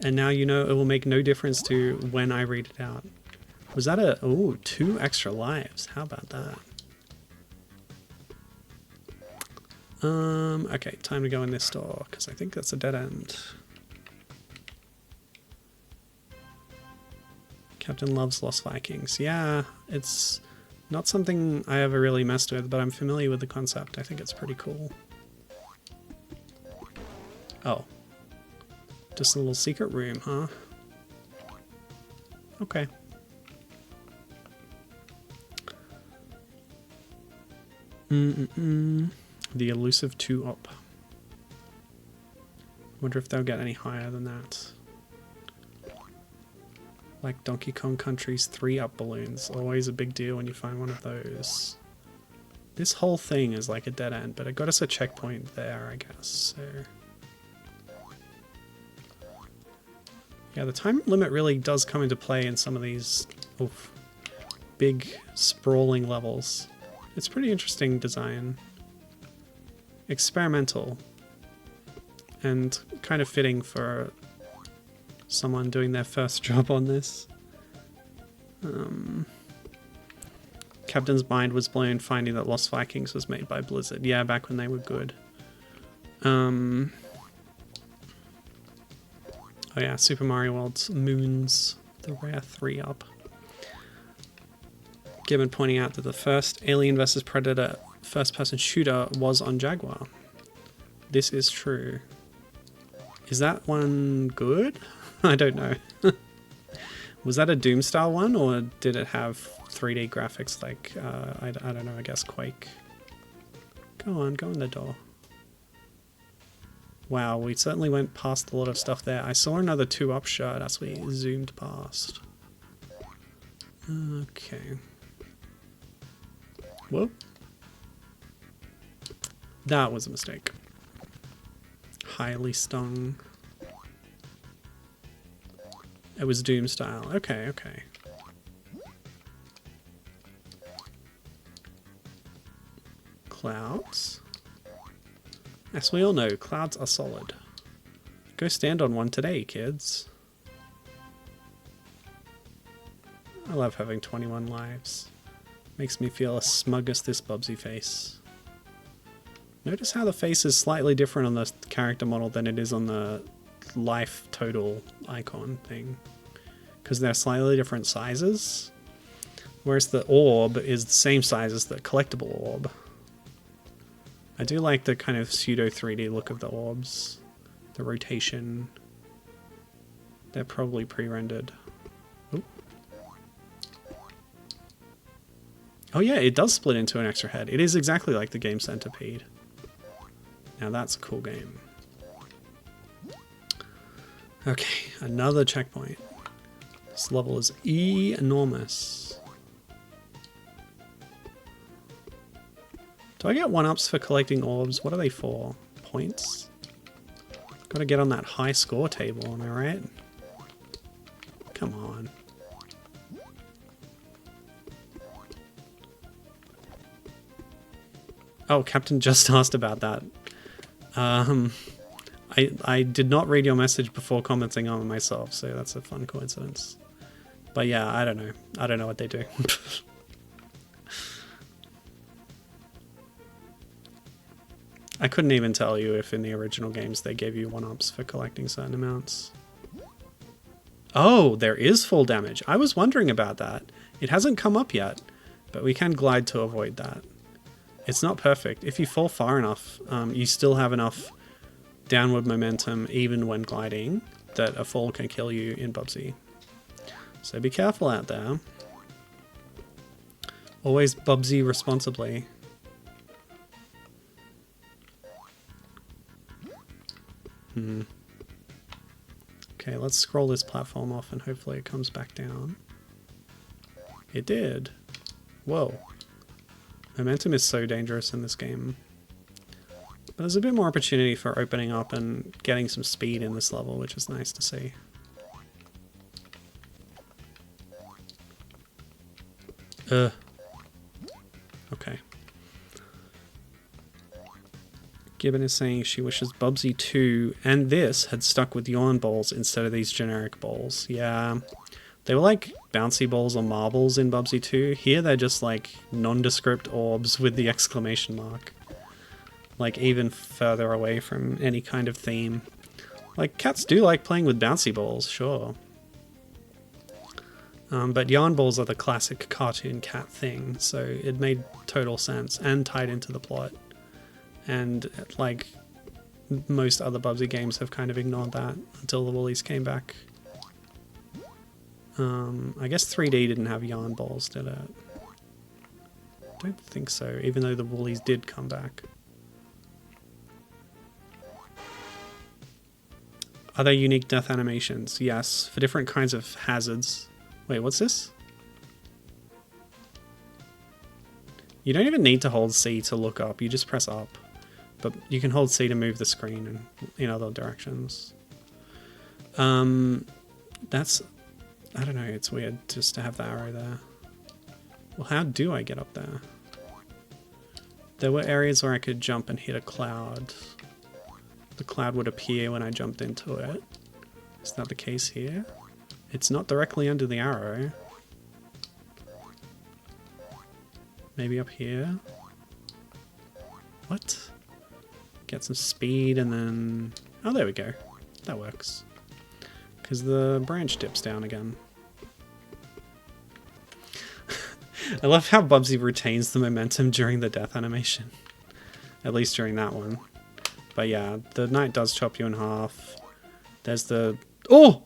And now you know it will make no difference to when I read it out. Was that a... Ooh, 2 extra lives. How about that? Okay, time to go in this door, because I think that's a dead end. Captain loves Lost Vikings. Yeah, it's not something I ever really messed with, but I'm familiar with the concept. I think it's pretty cool. Oh. Just a little secret room, huh? Okay. The elusive 2-up. Wonder if they'll get any higher than that. Like Donkey Kong Country's 3-up balloons. Always a big deal when you find one of those. This whole thing is like a dead end, but it got us a checkpoint there, I guess. So yeah, the time limit really does come into play in some of these big sprawling levels. It's pretty interesting design. Experimental. And kind of fitting for someone doing their first job on this. Captain's mind was blown finding that Lost Vikings was made by Blizzard. Yeah, back when they were good. Oh yeah, Super Mario World's Moons, the rare 3-up. Gibbon pointing out that the first Alien vs Predator first-person shooter was on Jaguar. This is true. Is that one good? I don't know. Was that a Doom-style one, or did it have 3D graphics like, I don't know, I guess Quake? Go on, go in the door. Wow, we certainly went past a lot of stuff there. I saw another 2-up shot as we zoomed past. Okay. Whoop. That was a mistake. Highly stung. It was Doom style. Okay, okay. Clouds. As we all know, clouds are solid. Go stand on one today, kids. I love having 21 lives. Makes me feel as smug as this Bubsy face. Notice how the face is slightly different on the character model than it is on the life total icon thing. Because they're slightly different sizes. Whereas the orb is the same size as the collectible orb. I do like the kind of pseudo 3D look of the orbs. The rotation. They're probably pre-rendered. Oh yeah, it does split into an extra head. It is exactly like the game Centipede. Now that's a cool game. Okay, another checkpoint. This level is enormous. Do I get 1-ups for collecting orbs? What are they for? Points? Gotta get on that high score table, am I right? Come on. Oh, Captain just asked about that. I did not read your message before commenting on it myself, so that's a fun coincidence. But yeah, I don't know. I don't know what they do. I couldn't even tell you if in the original games they gave you 1-ups for collecting certain amounts. Oh, there is full damage. I was wondering about that. It hasn't come up yet, but we can glide to avoid that. It's not perfect. If you fall far enough, you still have enough downward momentum even when gliding that a fall can kill you in Bubsy. So be careful out there. Always Bubsy responsibly. Okay, let's scroll this platform off and hopefully it comes back down. It did. Whoa. Momentum is so dangerous in this game. But there's a bit more opportunity for opening up and getting some speed in this level, which is nice to see. Okay. Gibbon is saying she wishes Bubsy 2 and this had stuck with yawn balls instead of these generic balls. Yeah, They were like bouncy balls or marbles in Bubsy 2. Here they're just like nondescript orbs with the exclamation mark. Like even further away from any kind of theme. Like cats do like playing with bouncy balls, sure. But yarn balls are the classic cartoon cat thing, so it made total sense and tied into the plot. And like most other Bubsy games have kind of ignored that until the Woolies came back. I guess 3D didn't have yarn balls, did it? I don't think so, even though the Woolies did come back. Are there unique death animations? Yes, for different kinds of hazards. Wait, what's this? You don't even need to hold C to look up, you just press up. But you can hold C to move the screen in other directions. That's... I don't know, it's weird just to have the arrow there. Well, how do I get up there? There were areas where I could jump and hit a cloud. The cloud would appear when I jumped into it. Is that the case here? It's not directly under the arrow. Maybe up here? What? Get some speed and then... Oh, there we go. That works. Because the branch dips down again. I love how Bubsy retains the momentum during the death animation. At least during that one. But yeah, the knight does chop you in half. There's the... Oh!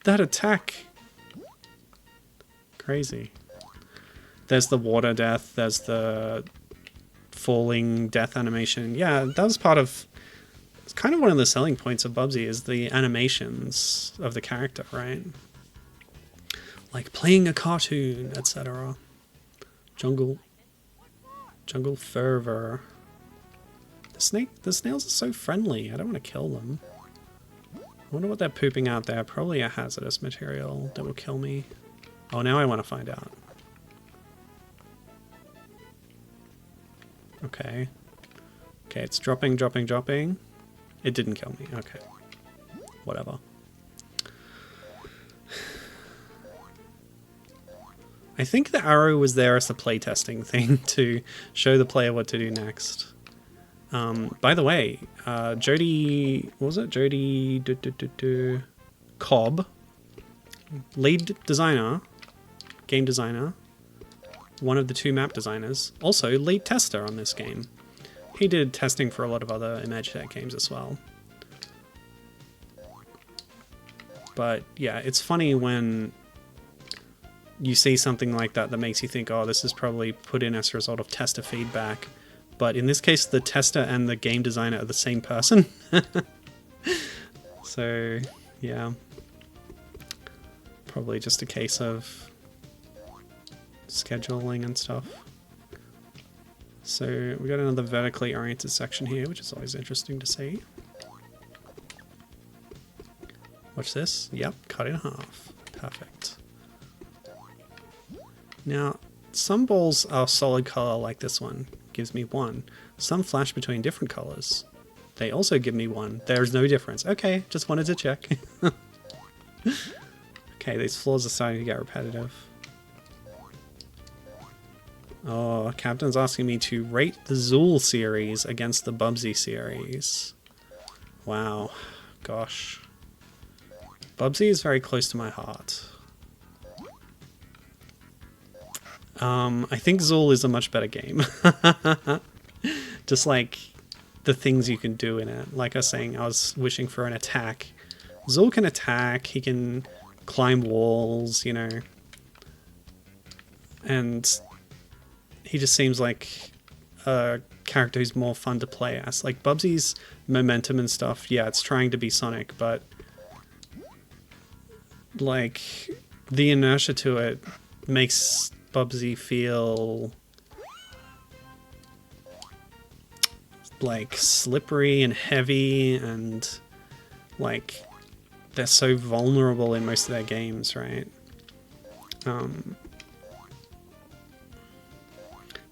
That attack! Crazy. There's the water death. There's the falling death animation. Yeah, that was part of... It's kind of one of the selling points of Bubsy is the animations of the character, right? Like playing a cartoon, etc. Jungle fervor. The snails are so friendly. I don't want to kill them. I wonder what they're pooping out there. Probably a hazardous material that will kill me. Oh, now I want to find out. Okay. Okay, it's dropping. It didn't kill me. Okay. Whatever. I think the arrow was there as a playtesting thing to show the player what to do next. By the way, Jody... What was it? Jody... Cobb. Lead designer. Game designer. One of the two map designers. Also, lead tester on this game. He did testing for a lot of other Imagineer games as well. But yeah, it's funny when you see something like that that makes you think, oh, this is probably put in as a result of tester feedback. But in this case, the tester and the game designer are the same person. So, yeah. Probably just a case of scheduling and stuff. So we got another vertically oriented section here, which is always interesting to see. Watch this. Yep, cut in half. Perfect. Now, some balls are solid color like this one. Gives me 1. Some flash between different colors. They also give me 1. There's no difference. Okay, just wanted to check. Okay, these floors are starting to get repetitive. Oh, Captain's asking me to rate the Zool series against the Bubsy series. Wow. Gosh. Bubsy is very close to my heart. I think Zool is a much better game. Just like the things you can do in it. Like I was saying, I was wishing for an attack. Zool can attack, he can climb walls, you know. And he just seems like a character who's more fun to play as. Like Bubsy's momentum and stuff, yeah, it's trying to be Sonic, but like the inertia to it makes Bubsy feel like slippery and heavy, and like they're so vulnerable in most of their games, right?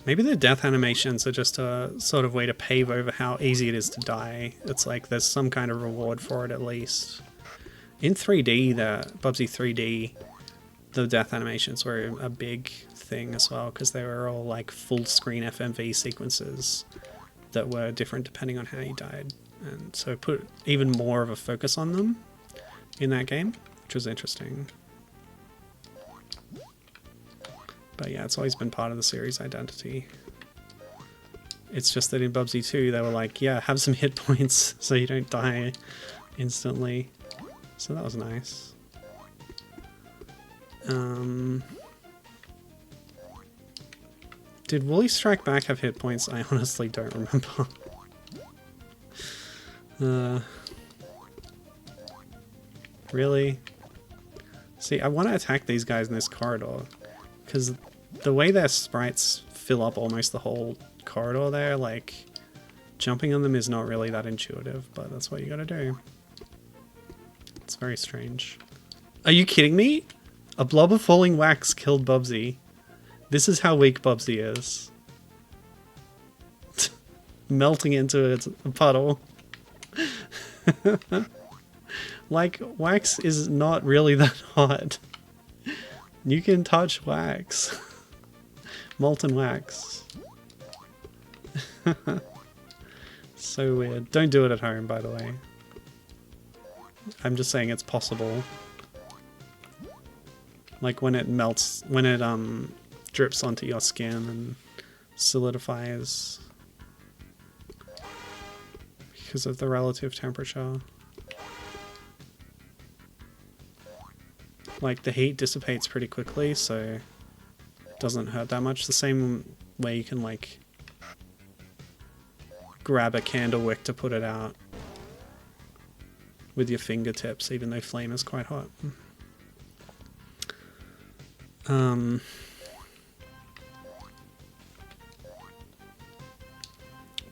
Maybe the death animations are just a sort of way to pave over how easy it is to die. It's like there's some kind of reward for it at least. In 3D, the Bubsy 3D, the death animations were a big thing as well, because they were all like full screen FMV sequences that were different depending on how you died. And so it put even more of a focus on them in that game, which was interesting. But yeah, it's always been part of the series identity. It's just that in Bubsy 2, they were like, yeah, have some hit points so you don't die instantly. So that was nice. Did Woolly Strike Back have hit points? I honestly don't remember. Really? See, I want to attack these guys in this corridor, because the way their sprites fill up almost the whole corridor there, like, jumping on them is not really that intuitive, but that's what you gotta do. It's very strange. Are you kidding me? A blob of falling wax killed Bubsy. This is how weak Bubsy is. Melting into a puddle. Like, wax is not really that hot. You can touch wax. Molten wax. So weird. Don't do it at home, by the way. I'm just saying it's possible. Like when it melts, when it drips onto your skin and solidifies because of the relative temperature. Like the heat dissipates pretty quickly, so it doesn't hurt that much. The same way you can like grab a candle wick to put it out with your fingertips, even though flame is quite hot.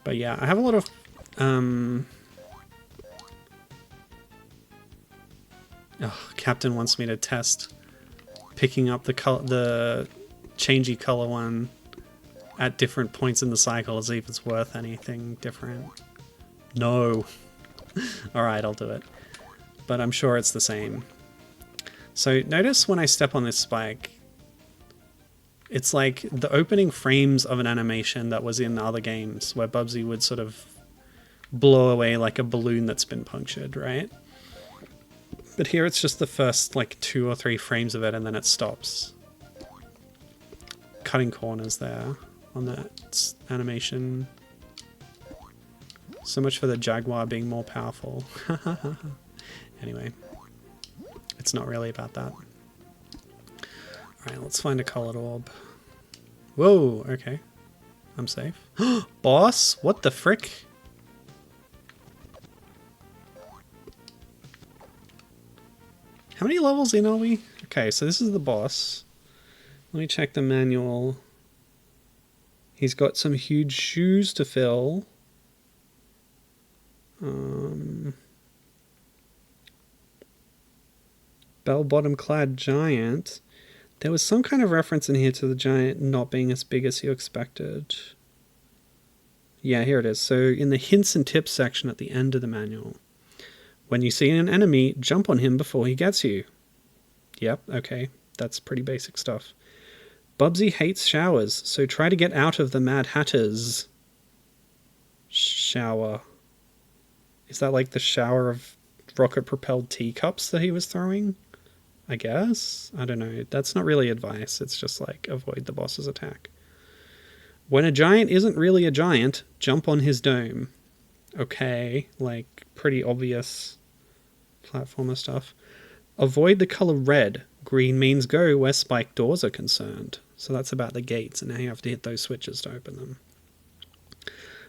But yeah, I have a lot of Captain wants me to test picking up the changey color one at different points in the cycle to see if it's worth anything different. No. Alright, I'll do it. But I'm sure it's the same. So notice when I step on this spike, it's like the opening frames of an animation that was in other games where Bubsy would sort of blow away like a balloon that's been punctured, right? But here it's just the first like 2 or 3 frames of it and then it stops. Cutting corners there on that animation. So much for the Jaguar being more powerful. Anyway, it's not really about that. Alright, let's find a colored orb. Whoa, okay. I'm safe. Boss? What the frick? How many levels in are we? Okay, so this is the boss. Let me check the manual. He's got some huge shoes to fill. Bell-bottom clad giant. There was some kind of reference in here to the giant not being as big as you expected. Yeah, here it is. So in the hints and tips section at the end of the manual. When you see an enemy, jump on him before he gets you. Yep, okay. That's pretty basic stuff. Bubsy hates showers, so try to get out of the Mad Hatter's shower. Is that like the shower of rocket-propelled teacups that he was throwing? I guess? I don't know. That's not really advice. It's just like, avoid the boss's attack. When a giant isn't really a giant, jump on his dome. Okay, like, pretty obvious platformer stuff. Avoid the color red. Green means go where spiked doors are concerned. So that's about the gates, and now you have to hit those switches to open them.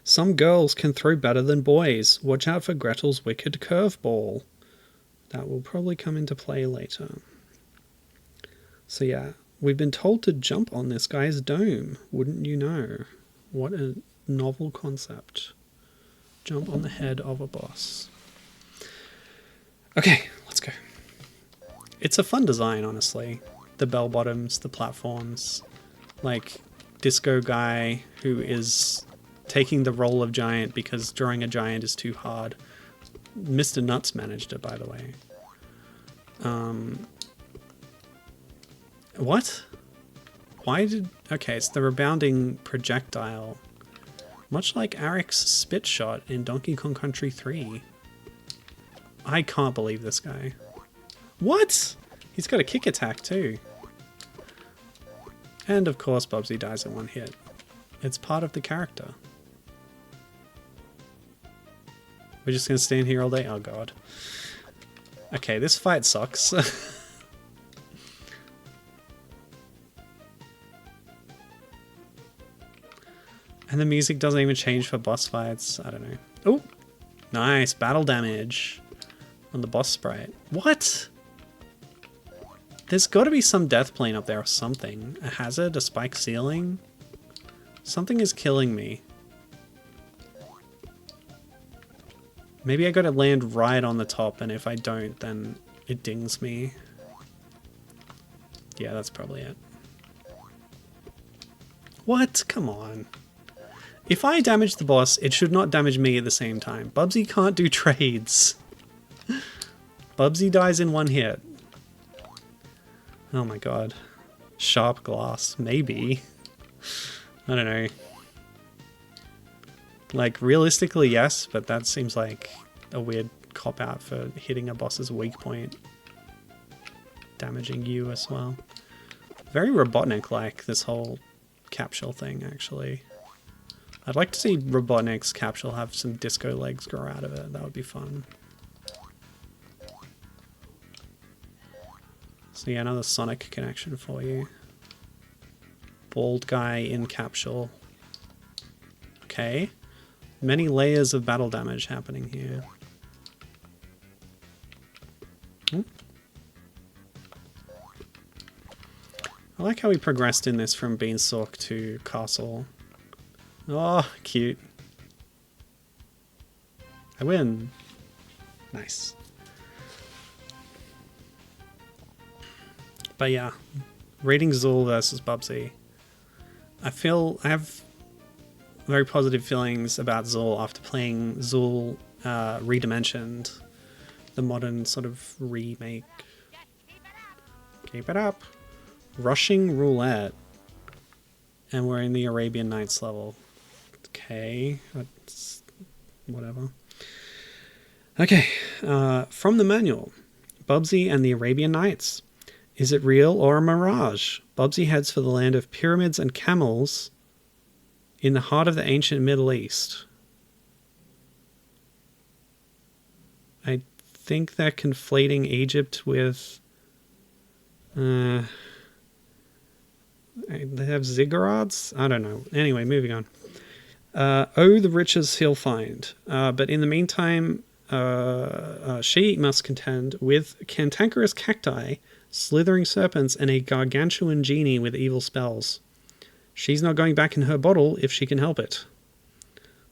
Some girls can throw better than boys. Watch out for Gretel's wicked curveball. That will probably come into play later. So yeah, we've been told to jump on this guy's dome. Wouldn't you know? What a novel concept. Jump on the head of a boss. Okay, let's go. It's a fun design, honestly. The bell bottoms, the platforms. Like, Disco Guy, who is taking the role of giant because drawing a giant is too hard. Mr. Nuts managed it, by the way. What? Why did... Okay, it's the rebounding projectile. Much like Aric's spit shot in Donkey Kong Country 3. I can't believe this guy. What? He's got a kick attack too. And of course Bubsy dies in one hit. It's part of the character. We're just gonna stand here all day? Oh god. Okay, this fight sucks. And the music doesn't even change for boss fights. I don't know. Oh! Nice! Battle damage on the boss sprite. What? There's got to be some death plane up there or something. A hazard? A spike ceiling? Something is killing me. Maybe I gotta land right on the top, and if I don't, then it dings me. Yeah, that's probably it. What? Come on. If I damage the boss, it should not damage me at the same time. Bubsy can't do trades. Bubsy dies in one hit. Oh my god. Sharp glass. Maybe. I don't know. Like, realistically, yes, but that seems like a weird cop-out for hitting a boss's weak point. Damaging you as well. Very Robotnik-like, this whole capsule thing, actually. I'd like to see Robotnik's capsule have some disco legs grow out of it. That would be fun. So yeah, another Sonic connection for you. Bald guy in capsule. Okay. Many layers of battle damage happening here. Ooh. I like how we progressed in this from Beanstalk to Castle. Oh, cute. I win. Nice. But yeah, rating Zool versus Bubsy. I have very positive feelings about Zool after playing Zool Redimensioned, the modern sort of remake. Keep it up. Rushing Roulette. And we're in the Arabian Nights level. Okay, that's whatever. Okay, from the manual. Bubsy and the Arabian Nights. Is it real or a mirage? Bubsy heads for the land of pyramids and camels in the heart of the ancient Middle East. I think they're conflating Egypt with... they have ziggurats? I don't know. Anyway, moving on. Oh, the riches he'll find. But in the meantime, she must contend with cantankerous cacti, slithering serpents, and a gargantuan genie with evil spells. She's not going back in her bottle if she can help it.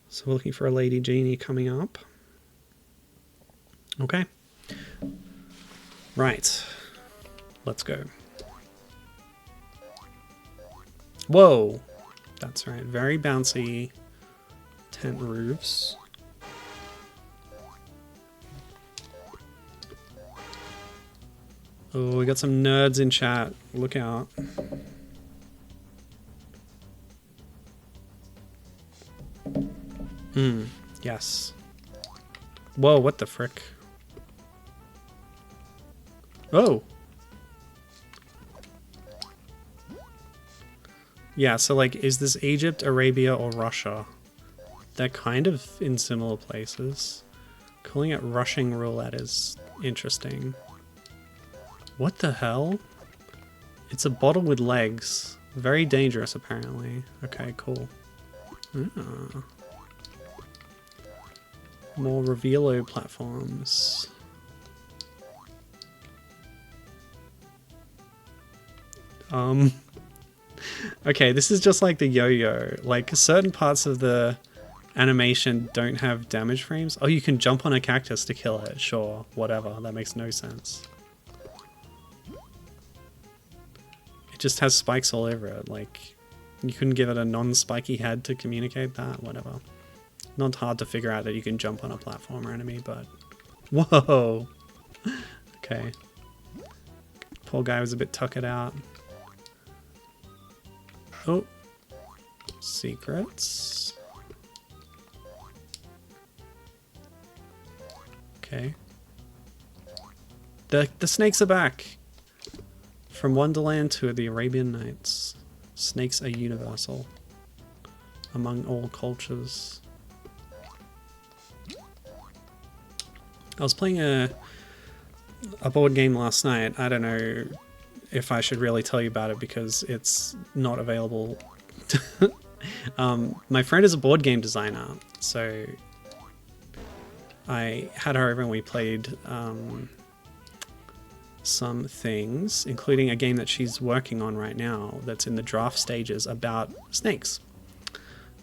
So we're looking for a lady genie coming up. Okay. Right. Let's go. Whoa! That's right. Very bouncy tent roofs. Oh, we got some nerds in chat. Look out. Yes. Whoa, what the frick? Oh! Yeah, so like, is this Egypt, Arabia, or Russia? They're kind of in similar places. Calling it rushing roulette is interesting. What the hell? It's a bottle with legs. Very dangerous, apparently. Okay, cool. Ah. More Revelo platforms. Okay, this is just like the yo-yo. Like, certain parts of the animation don't have damage frames. Oh, you can jump on a cactus to kill it. Sure, whatever. That makes no sense. It just has spikes all over it. Like, you couldn't give it a non-spiky head to communicate that? Whatever. Not hard to figure out that you can jump on a platformer enemy, but... Whoa! Okay. Poor guy was a bit tuckered out. Oh. Secrets. Okay. The snakes are back! From Wonderland to the Arabian Nights. Snakes are universal. Among all cultures. I was playing a board game last night. I don't know if I should really tell you about it because it's not available. My friend is a board game designer, so I had her over and we played some things, including a game that she's working on right now that's in the draft stages about snakes.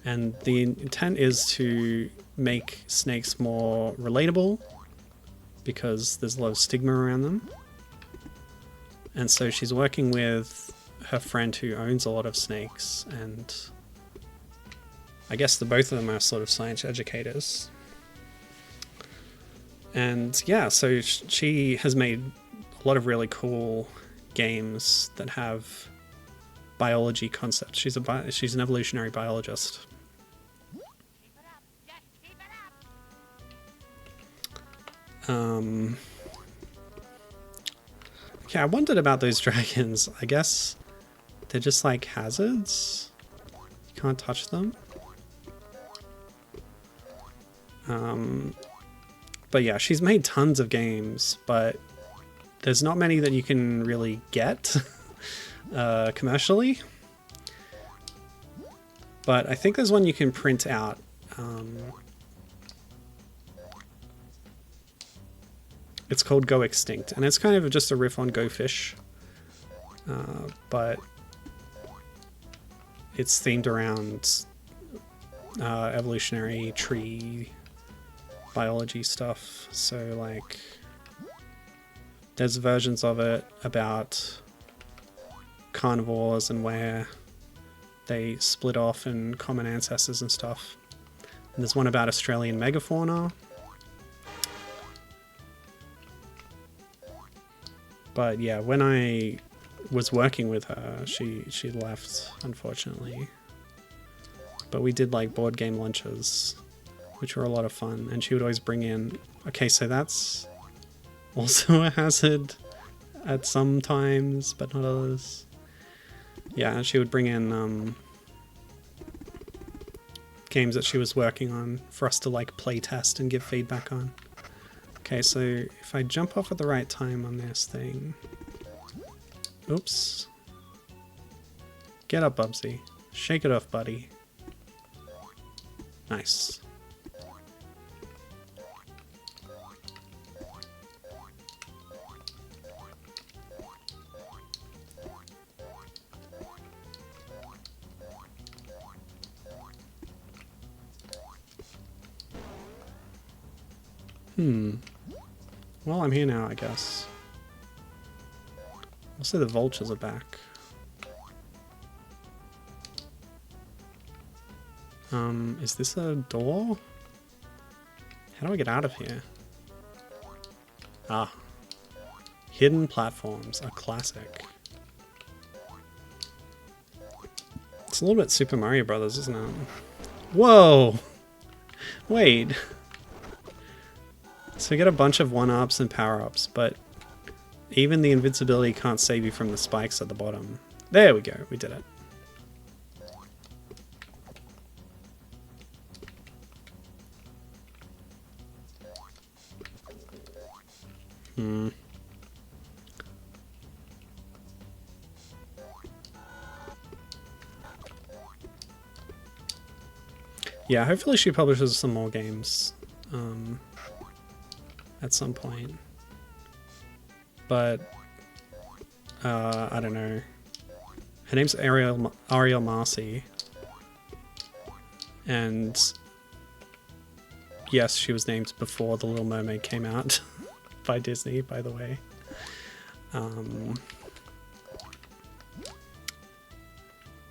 And the intent is to make snakes more relatable because there's a lot of stigma around them. And so she's working with her friend who owns a lot of snakes, and I guess the both of them are sort of science educators. And yeah, so she has made a lot of really cool games that have biology concepts. She's an evolutionary biologist. Okay, I wondered about those dragons. I guess they're just like hazards. You can't touch them. But yeah, she's made tons of games, but there's not many that you can really get commercially. But I think there's one you can print out. It's called Go Extinct, and it's kind of just a riff on Go Fish, but it's themed around evolutionary tree biology stuff. So like there's versions of it about carnivores and where they split off and common ancestors and stuff. And there's one about Australian megafauna. But yeah, when I was working with her, she left, unfortunately. But we did like board game lunches, which were a lot of fun. And she would always bring in... Okay, so that's also a hazard at some times, but not others. Yeah, and she would bring in games that she was working on for us to like play test and give feedback on. Okay, so if I jump off at the right time on this thing... Oops. Get up, Bubsy. Shake it off, buddy. Nice. Well, I'm here now, I guess. Also, the vultures are back. Is this a door? How do I get out of here? Ah. Hidden platforms, a classic. It's a little bit Super Mario Brothers, isn't it? Whoa! Wait. So we get a bunch of 1-ups and power-ups, but even the invincibility can't save you from the spikes at the bottom. There we go, we did it. Yeah, hopefully she publishes some more games at some point. But I don't know. Her name's Ariel Marcy, and yes, she was named before The Little Mermaid came out by Disney, by the way.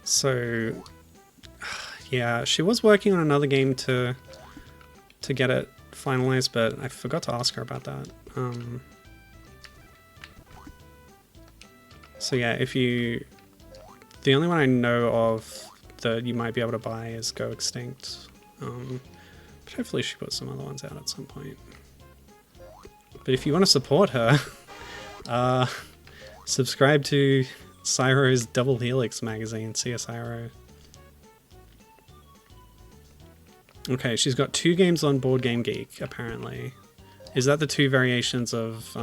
So yeah, she was working on another game to get it finalized, but I forgot to ask her about that. So yeah, if you... The only one I know of that you might be able to buy is Go Extinct. But hopefully she puts some other ones out at some point. But if you want to support her, subscribe to Cyro's Double Helix magazine, CSIRO. Okay, she's got 2 games on Board Game Geek, apparently. Is that the 2 variations of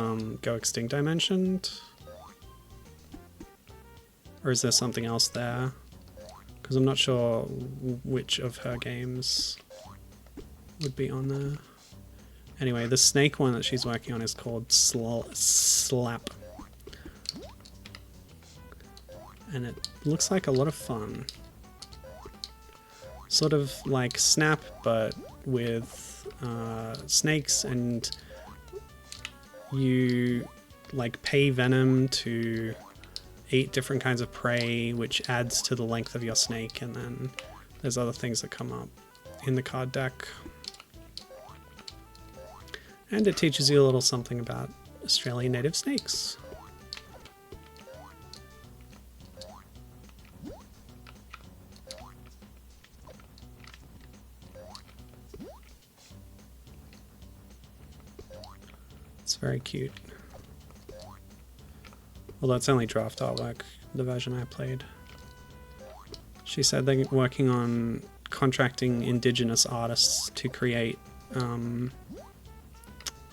Go Extinct I mentioned? Or is there something else there? Because I'm not sure which of her games would be on there. Anyway, the snake one that she's working on is called Slap. And it looks like a lot of fun. Sort of like Snap, but with snakes, and you like pay venom to eat different kinds of prey, which adds to the length of your snake, and then there's other things that come up in the card deck. And it teaches you a little something about Australian native snakes. It's very cute. Although it's only draft artwork, the version I played. She said they're working on contracting indigenous artists to create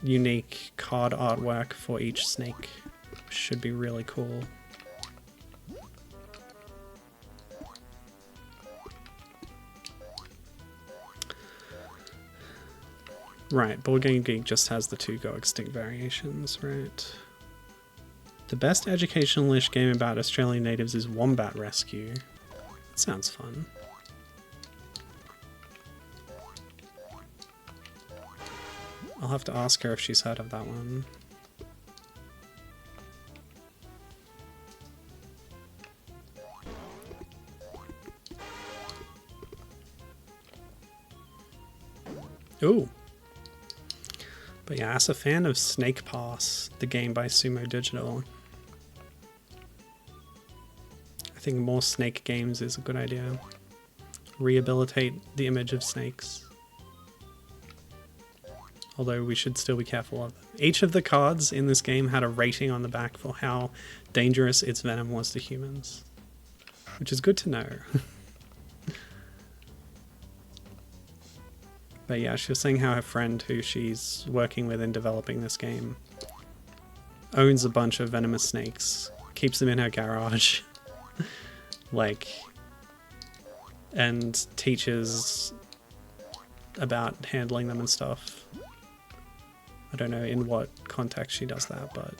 unique card artwork for each snake. Should be really cool. Right, Board Game Geek just has the 2 Go Extinct variations, right? The best educational-ish game about Australian natives is Wombat Rescue. That sounds fun. I'll have to ask her if she's heard of that one. Ooh. But yeah, as a fan of Snake Pass, the game by Sumo Digital, I think more snake games is a good idea. Rehabilitate the image of snakes. Although we should still be careful of them. Each of the cards in this game had a rating on the back for how dangerous its venom was to humans. Which is good to know. But yeah, she was saying how her friend who she's working with in developing this game owns a bunch of venomous snakes, keeps them in her garage, like, and teaches about handling them and stuff. I don't know in what context she does that, but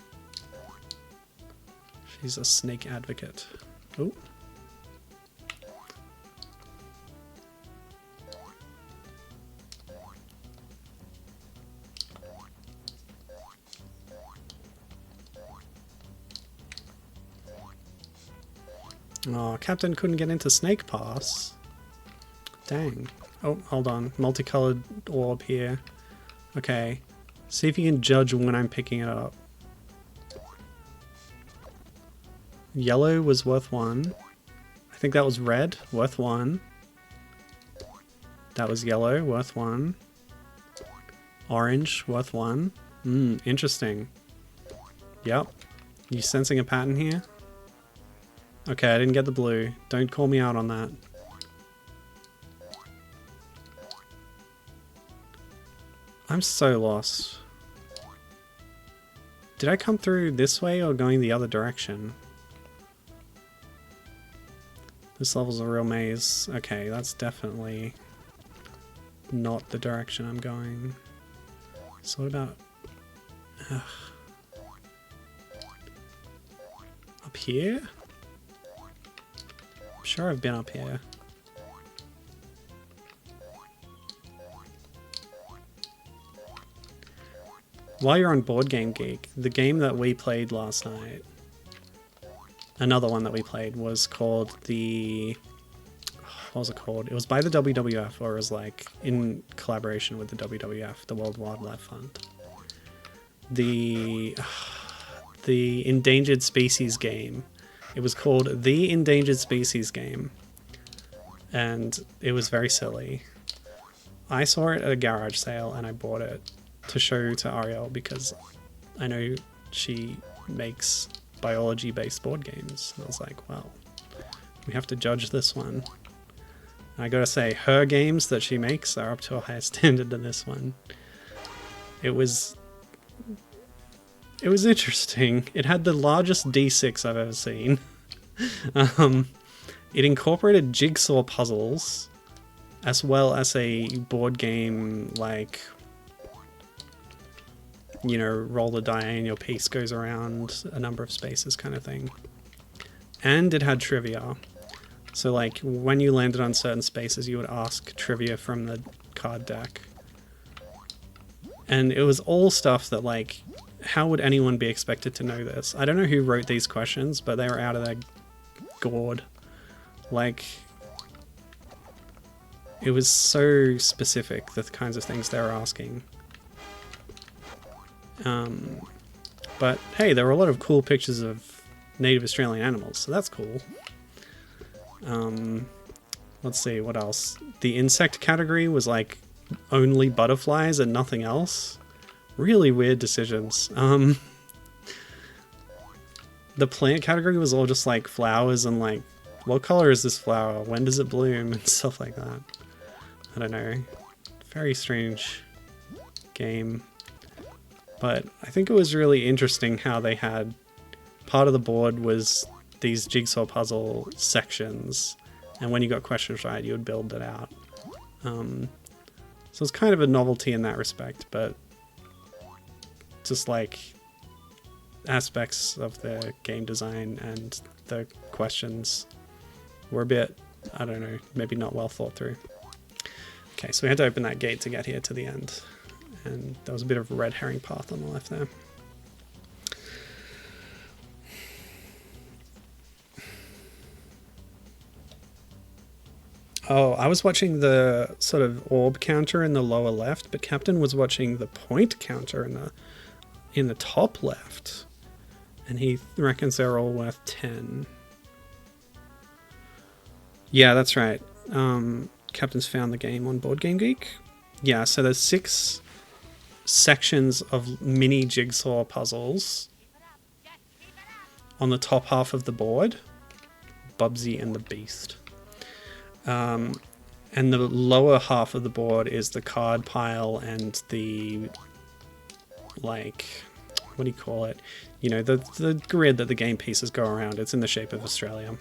she's a snake advocate. Oh. Oh, Captain couldn't get into Snake Pass. Dang. Oh, hold on. Multicolored orb here. Okay. See if you can judge when I'm picking it up. Yellow was worth 1. I think that was red, worth 1. That was yellow, worth 1. Orange, worth 1. Interesting. Yep. You sensing a pattern here? Okay, I didn't get the blue. Don't call me out on that. I'm so lost. Did I come through this way or going the other direction? This level's a real maze. Okay, that's definitely not the direction I'm going. So what about... Ugh. Up here? I'm sure I've been up here. While you're on Board Game Geek, the game that we played last night, another one that we played, was called the... What was it called? It was by the WWF, or it was like in collaboration with the WWF, the World Wildlife Fund. The Endangered Species game, It was called The Endangered Species Game, and it was very silly. I saw it at a garage sale and I bought it to show to Ariel because I know she makes biology-based board games. And I was like, well, we have to judge this one. And I gotta say, her games that she makes are up to a higher standard than this one. It was interesting. It had the largest D6 I've ever seen. It incorporated jigsaw puzzles as well as a board game, like, you know, roll the die and your piece goes around a number of spaces kind of thing. And it had trivia. So, like, when you landed on certain spaces, you would ask trivia from the card deck. And it was all stuff that, like, how would anyone be expected to know this? I don't know who wrote these questions, but they were out of their gourd. Like, it was so specific, the kinds of things they were asking. But hey, there were a lot of cool pictures of native Australian animals, so that's cool. Let's see, what else? The insect category was like only butterflies and nothing else. Really weird decisions. The plant category was all just like flowers and like, what color is this flower? When does it bloom? And stuff like that. I don't know. Very strange game. But I think it was really interesting how they had part of the board was these jigsaw puzzle sections, and when you got questions right, you would build it out. So it's kind of a novelty in that respect, but just like aspects of the game design and the questions were a bit, I don't know, maybe not well thought through. Okay, so we had to open that gate to get here to the end. And there was a bit of a red herring path on the left there. Oh, I was watching the sort of orb counter in the lower left, but Captain was watching the point counter in the top left. And he reckons they're all worth 10. Yeah, that's right. Captain's found the game on Board Game Geek. Yeah, so there's 6 sections of mini jigsaw puzzles on the top half of the board. Bubsy and the Beast. And the lower half of the board is the card pile and the, like, what do you call it? You know, the grid that the game pieces go around. It's in the shape of Australia.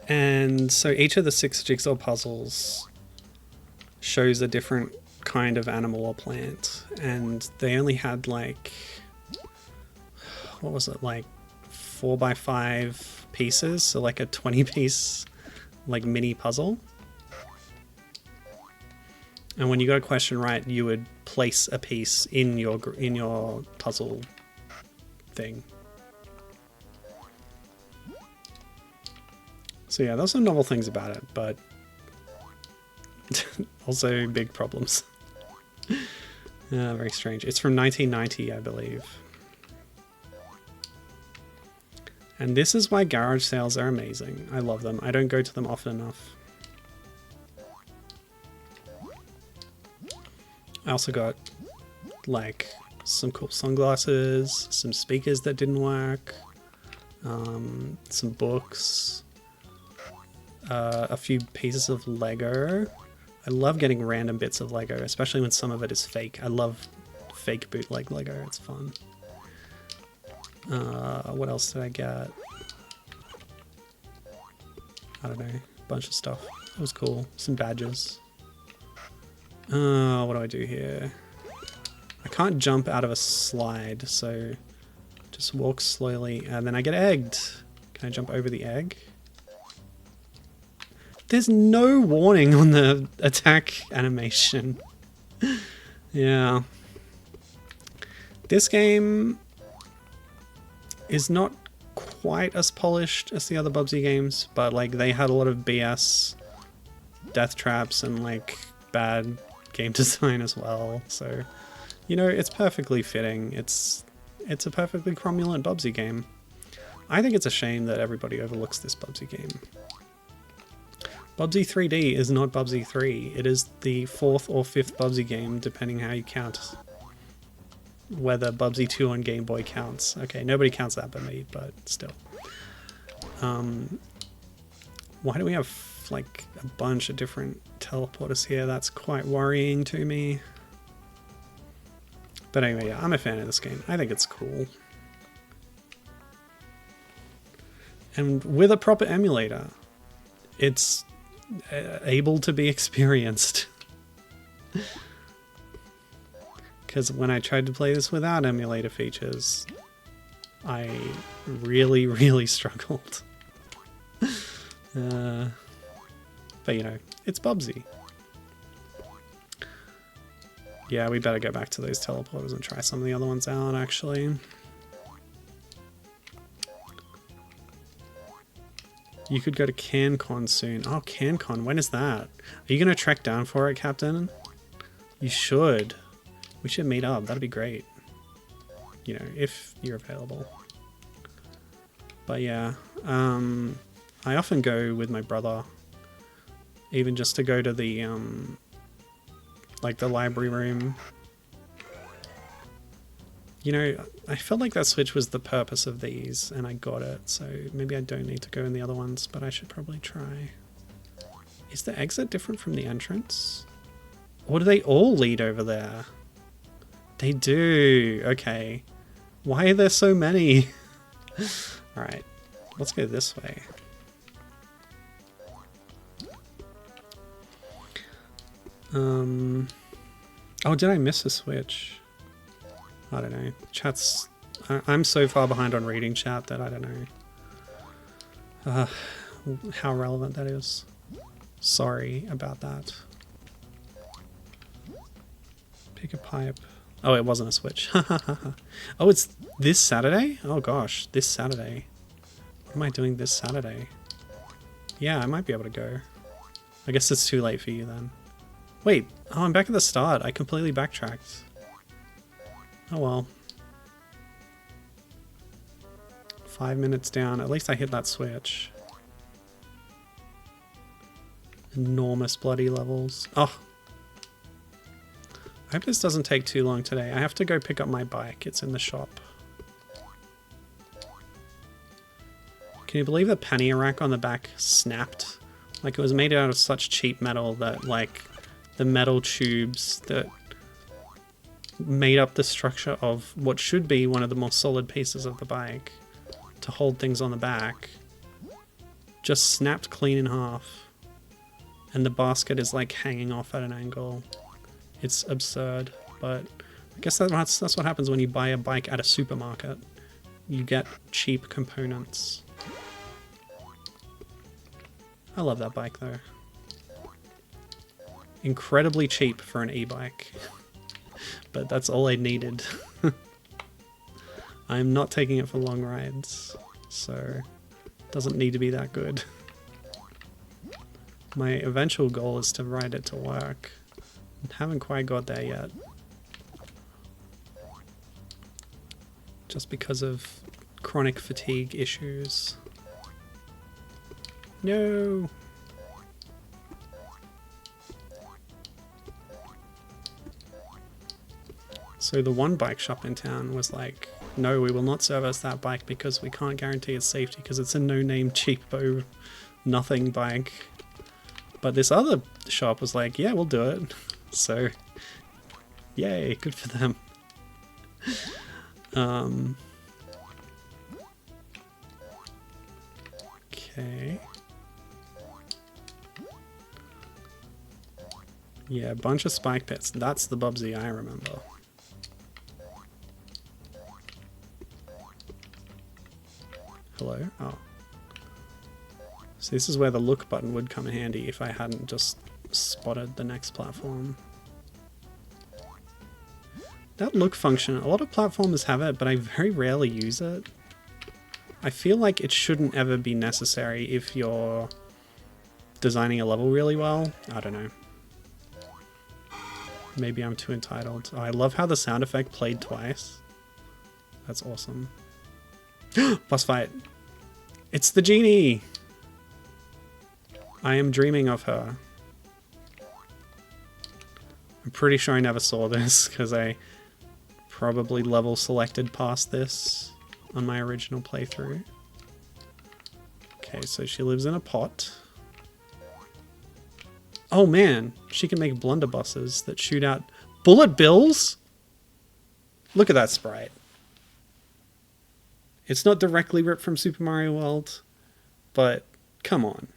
And so each of the 6 jigsaw puzzles shows a different kind of animal or plant, and they only had like, what was it, like 4x5 pieces, so like a 20-piece like mini puzzle. And when you got a question right, you would place a piece in your puzzle thing. So yeah, those are novel things about it, but also big problems. Very strange. It's from 1990, I believe. And this is why garage sales are amazing. I love them. I don't go to them often enough. I also got, like, some cool sunglasses, some speakers that didn't work, some books, a few pieces of Lego. I love getting random bits of Lego, especially when some of it is fake. I love fake bootleg Lego, it's fun. What else did I get? I don't know, a bunch of stuff. It was cool. Some badges. What do I do here? I can't jump out of a slide, so just walk slowly, and then I get egged. Can I jump over the egg? There's no warning on the attack animation. Yeah. This game is not quite as polished as the other Bubsy games, but like they had a lot of BS death traps and like bad game design as well, so You know, it's perfectly fitting. It's a perfectly cromulent Bubsy game. I think it's a shame that everybody overlooks this Bubsy game. Bubsy 3D is not Bubsy 3. It is the 4th or 5th Bubsy game, depending how you count whether Bubsy 2 on Game Boy counts. Okay, nobody counts that but me, but still. Why do we have like a bunch of different teleporters here? That's quite worrying to me. But anyway, yeah, I'm a fan of this game. I think it's cool. And with a proper emulator, it's able to be experienced. Because when I tried to play this without emulator features, I really, really struggled. But you know, it's Bubsy. Yeah, we better go back to those teleporters and try some of the other ones out, actually. You could go to CanCon soon. Oh, CanCon, when is that? Are you going to track down for it, Captain? You should. We should meet up, that'd be great. You know, if you're available. But yeah, I often go with my brother, even just to go to the, like the library room. You know, I felt like that Switch was the purpose of these, and I got it, so maybe I don't need to go in the other ones, but I should probably try. Is the exit different from the entrance? Or do they all lead over there? They do, okay. Why are there so many? Alright, let's go this way. Oh, did I miss a Switch? I don't know. Chat's... I'm so far behind on reading chat that I don't know how relevant that is. Sorry about that. Pick a pipe. Oh, it wasn't a Switch. Oh, it's this Saturday? Oh gosh, this Saturday. What am I doing this Saturday? Yeah, I might be able to go. I guess it's too late for you then. Wait, oh, I'm back at the start. I completely backtracked. Oh well. 5 minutes down. At least I hit that Switch. Enormous bloody levels. Oh. I hope this doesn't take too long today. I have to go pick up my bike. It's in the shop. Can you believe the pannier rack on the back snapped? Like, it was made out of such cheap metal that, like, the metal tubes that made up the structure of what should be one of the more solid pieces of the bike to hold things on the back just snapped clean in half. And the basket is, like, hanging off at an angle. It's absurd, but I guess that's what happens when you buy a bike at a supermarket. You get cheap components. I love that bike though. Incredibly cheap for an e-bike. But that's all I needed. I'm not taking it for long rides, so it doesn't need to be that good. My eventual goal is to ride it to work. Haven't quite got there yet. Just because of chronic fatigue issues. No! So the one bike shop in town was like, no, we will not service that bike because we can't guarantee its safety because it's a no-name cheapo nothing bike. But this other shop was like, yeah, we'll do it. So, yay, good for them. Okay. Yeah, a bunch of spike pits. That's the Bubsy I remember. Hello? Oh. So this is where the look button would come in handy if I hadn't just spotted the next platform. That look function, a lot of platformers have it, but I very rarely use it. I feel like it shouldn't ever be necessary if you're designing a level really well. I don't know. Maybe I'm too entitled. Oh, I love how the sound effect played twice. That's awesome. Boss fight. It's the genie! I am dreaming of her. I'm pretty sure I never saw this, because I probably level selected past this on my original playthrough. Okay, so she lives in a pot. Oh man, she can make blunderbusses that shoot out bullet bills? Look at that sprite. It's not directly ripped from Super Mario World, but come on.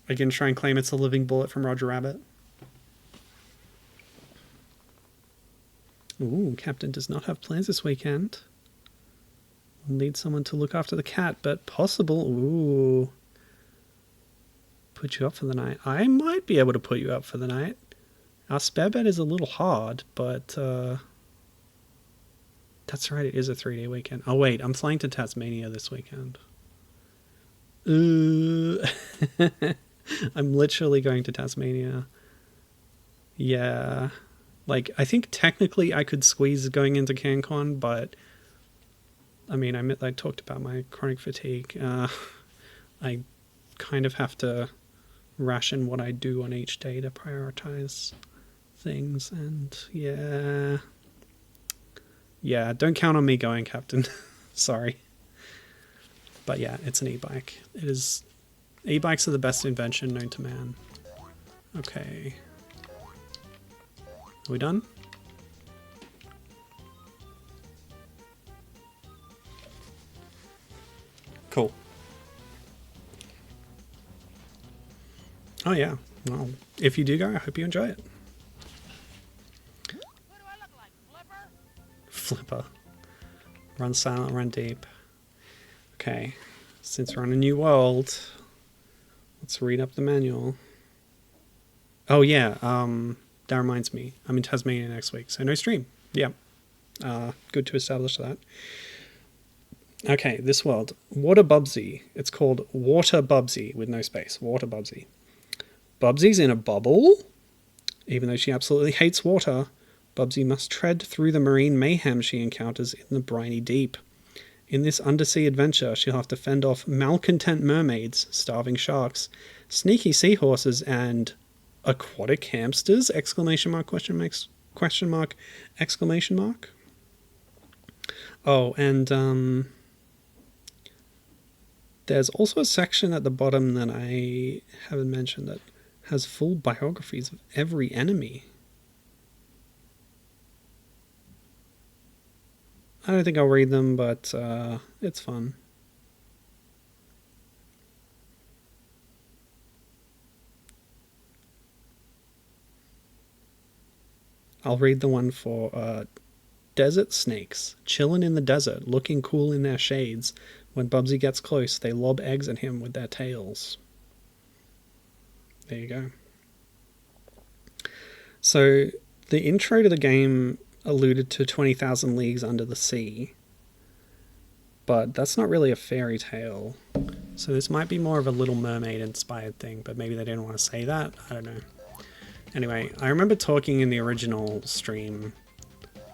I can try and claim it's a living bullet from Roger Rabbit. Ooh, Captain does not have plans this weekend. We'll need someone to look after the cat, but possible. Ooh. Put you up for the night. I might be able to put you up for the night. Our spare bed is a little hard, but that's right, it is a 3-day weekend. Oh wait, I'm flying to Tasmania this weekend. I'm literally going to Tasmania. Yeah. Like, I think technically I could squeeze going into CanCon, but I mean, I talked about my chronic fatigue. I kind of have to ration what I do on each day to prioritize things, and yeah, don't count on me going, Captain. Sorry. But yeah, it's an e-bike. It is. E-bikes are the best invention known to man. Okay. Are we done? Cool. Oh yeah. Well, if you do go, I hope you enjoy it. What do I look like, Flipper? Flipper. Run silent, run deep. Okay. Since we're on a new world, let's read up the manual. Oh yeah, that reminds me. I'm in Tasmania next week, so no stream. Yeah. Good to establish that. Okay, this world. Water Bubsy. It's called Water Bubsy with no space. Water Bubsy. Bubsy's in a bubble? Even though she absolutely hates water, Bubsy must tread through the marine mayhem she encounters in the briny deep. In this undersea adventure, she'll have to fend off malcontent mermaids, starving sharks, sneaky seahorses, and aquatic hamsters? Exclamation mark, question mark, exclamation mark. Oh, and there's also a section at the bottom that I haven't mentioned that has full biographies of every enemy. I don't think I'll read them, but it's fun. I'll read the one for desert snakes, chilling in the desert, looking cool in their shades. When Bubsy gets close, they lob eggs at him with their tails. There you go. So, the intro to the game alluded to 20,000 Leagues Under the Sea, but that's not really a fairy tale. So this might be more of a Little Mermaid inspired thing, but maybe they didn't want to say that. I don't know. Anyway, I remember talking in the original stream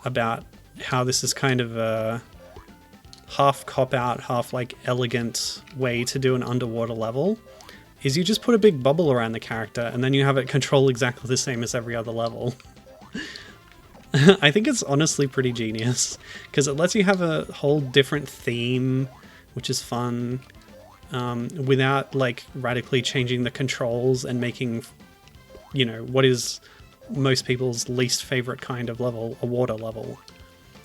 about how this is kind of a half cop-out, half like elegant way to do an underwater level, is you just put a big bubble around the character and then you have it control exactly the same as every other level. I think it's honestly pretty genius, because it lets you have a whole different theme, which is fun, without like radically changing the controls and making, you know, what is most people's least favorite kind of level a water level,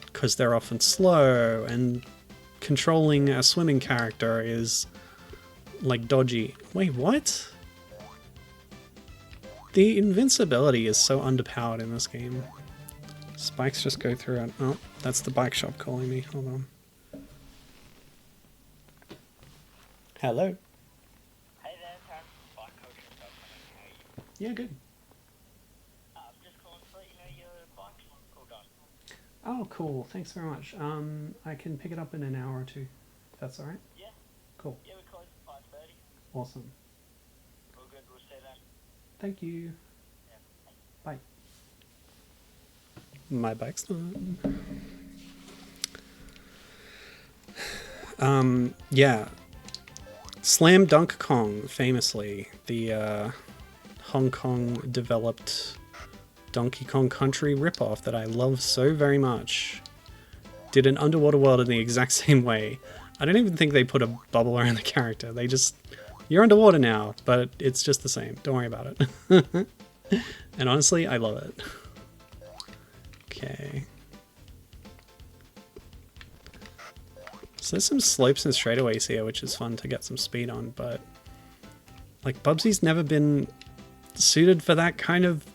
because they're often slow and controlling a swimming character is like dodgy. Wait, what? The invincibility is so underpowered in this game. Spikes just go through it. Oh, that's the bike shop calling me. Hold on. Hello. Hey there, Terrence. Bike coach and stuff. How are you? Yeah, good. I'm just calling to let you know your bike's all done. Oh, cool. Thanks very much. I can pick it up in an hour or two. If that's all right. Yeah. Cool. Yeah, we close at 5:30. Awesome. All good. We'll see you then. Thank you. Yeah. Bye. My bike's not. Yeah. Slam Dunk Kong, famously. The Hong Kong developed Donkey Kong Country ripoff that I love so very much. Did an underwater world in the exact same way. I don't even think they put a bubble around the character. They just... You're underwater now, but it's just the same. Don't worry about it. And honestly, I love it. Okay. So there's some slopes and straightaways here, which is fun to get some speed on, but... Like, Bubsy's never been suited for that kind of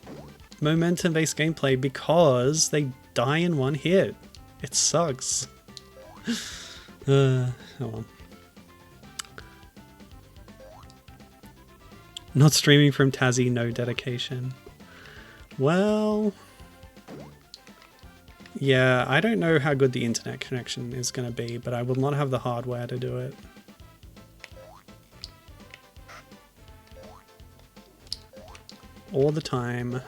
momentum-based gameplay because they die in one hit. It sucks. Oh well. Not streaming from Tassie, no dedication. Well... Yeah, I don't know how good the internet connection is going to be, but I will not have the hardware to do it. All the time.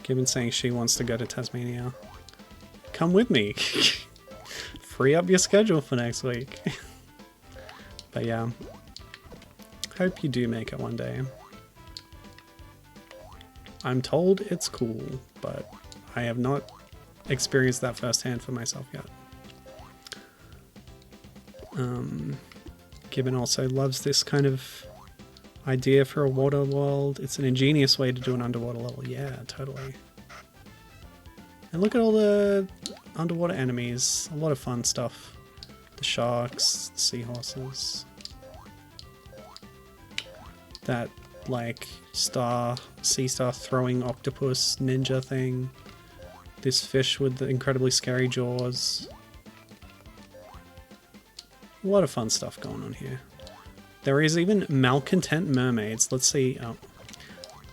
Gibbon saying she wants to go to Tasmania. Come with me. Free up your schedule for next week. But yeah. Hope you do make it one day. I'm told it's cool, but I have not experienced that firsthand for myself yet. Gibbon also loves this kind of idea for a water world. It's an ingenious way to do an underwater level. Yeah, totally. And look at all the underwater enemies. A lot of fun stuff. The sharks, the seahorses. That, like, sea star throwing octopus ninja thing. This fish with the incredibly scary jaws. A lot of fun stuff going on here. There is even malcontent mermaids. Let's see. Oh,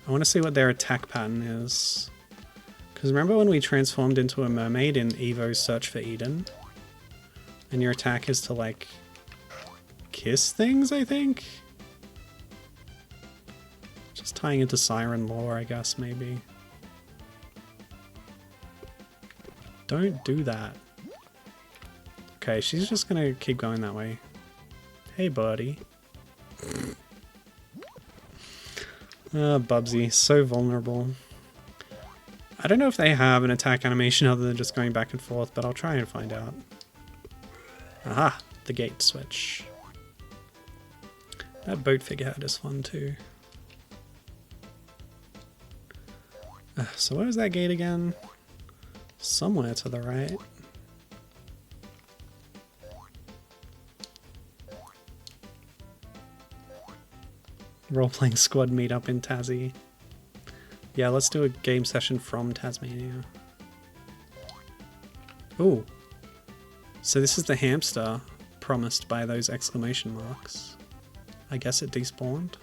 I want to see what their attack pattern is. Because remember when we transformed into a mermaid in Evo's Search for Eden? And your attack is to, like, kiss things, I think? Just tying into Siren lore, I guess, maybe. Don't do that. Okay, she's just gonna keep going that way. Hey, buddy. Bubsy, so vulnerable. I don't know if they have an attack animation other than just going back and forth, but I'll try and find out. Aha! The gate switch. That boat figurehead is fun too. So where is that gate again? Somewhere to the right. Role-playing squad meetup in Tassie. Yeah, let's do a game session from Tasmania. Ooh. So this is the hamster promised by those exclamation marks. I guess it despawned.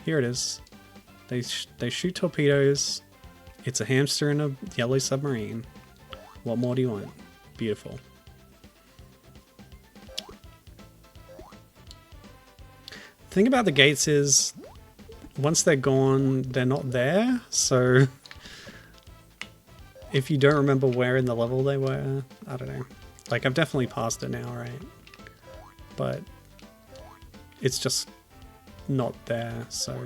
Here it is. They shoot torpedoes. It's a hamster in a yellow submarine. What more do you want? Beautiful. The thing about the gates is, once they're gone, they're not there. So, if you don't remember where in the level they were, I don't know. Like, I've definitely passed it now, right? But, it's just not there, so...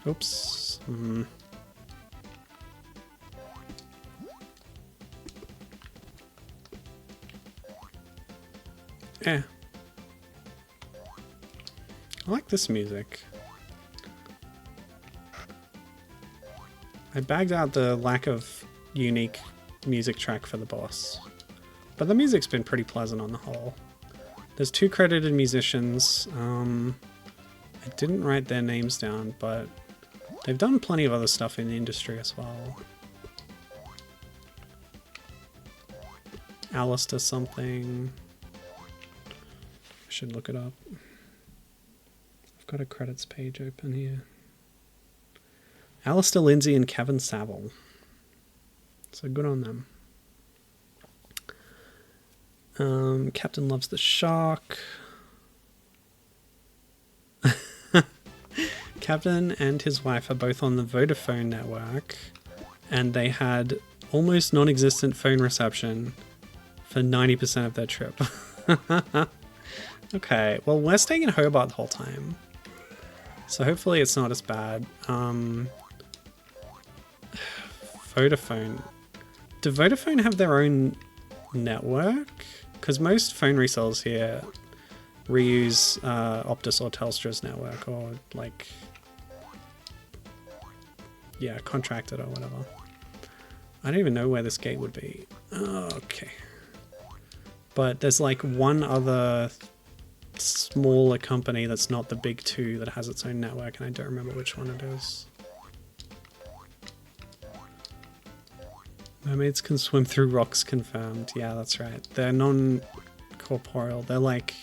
Oops. I like this music. I bagged out the lack of unique music track for the boss. But the music's been pretty pleasant on the whole. There's 2 credited musicians. I didn't write their names down, but they've done plenty of other stuff in the industry as well. Alistair something. I should look it up. I've got a credits page open here. Alistair Lindsay and Kevin Saville. So good on them. Captain Loves the Shark. Captain and his wife are both on the Vodafone network, and they had almost non-existent phone reception for 90% of their trip. Okay, well, we're staying in Hobart the whole time, so hopefully it's not as bad. Vodafone. Do Vodafone have their own network? Because most phone resellers here reuse Optus or Telstra's network, or like, yeah, contracted or whatever. I don't even know where this gate would be. Okay. But there's like one other smaller company that's not the big two that has its own network, and I don't remember which one it is. Mermaids can swim through rocks, confirmed. Yeah, that's right. They're non-corporeal. They're like,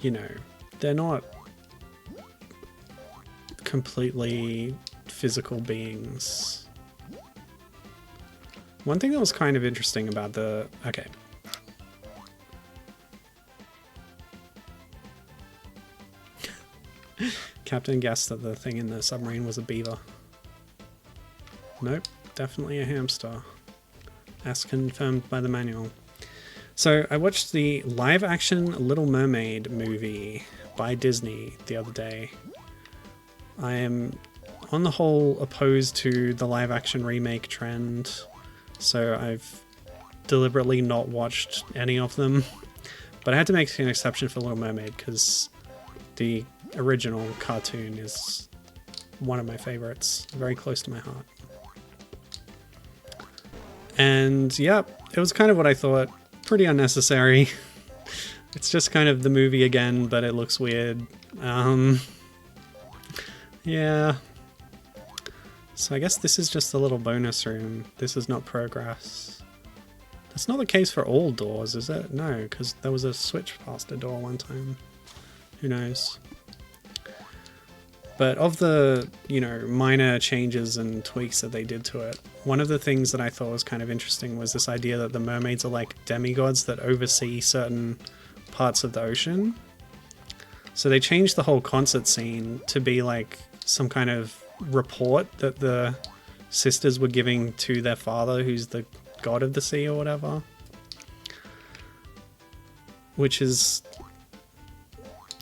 you know, they're not completely physical beings. One thing that was kind of interesting about the... Okay. Captain guessed that the thing in the submarine was a beaver. Nope, definitely a hamster, as confirmed by the manual. So I watched the live-action Little Mermaid movie by Disney the other day. I am, on the whole, opposed to the live-action remake trend, so I've deliberately not watched any of them. But I had to make an exception for Little Mermaid, because the original cartoon is one of my favorites, very close to my heart. And yeah, it was kind of what I thought. Pretty unnecessary. It's just kind of the movie again, but it looks weird. Yeah. So I guess this is just a little bonus room. This is not progress. That's not the case for all doors, is it? No, because there was a switch past a door one time. Who knows? But of the, you know, minor changes and tweaks that they did to it, one of the things that I thought was kind of interesting was this idea that the mermaids are like demigods that oversee certain parts of the ocean. So they changed the whole concert scene to be like some kind of report that the sisters were giving to their father, who's the god of the sea or whatever. Which is,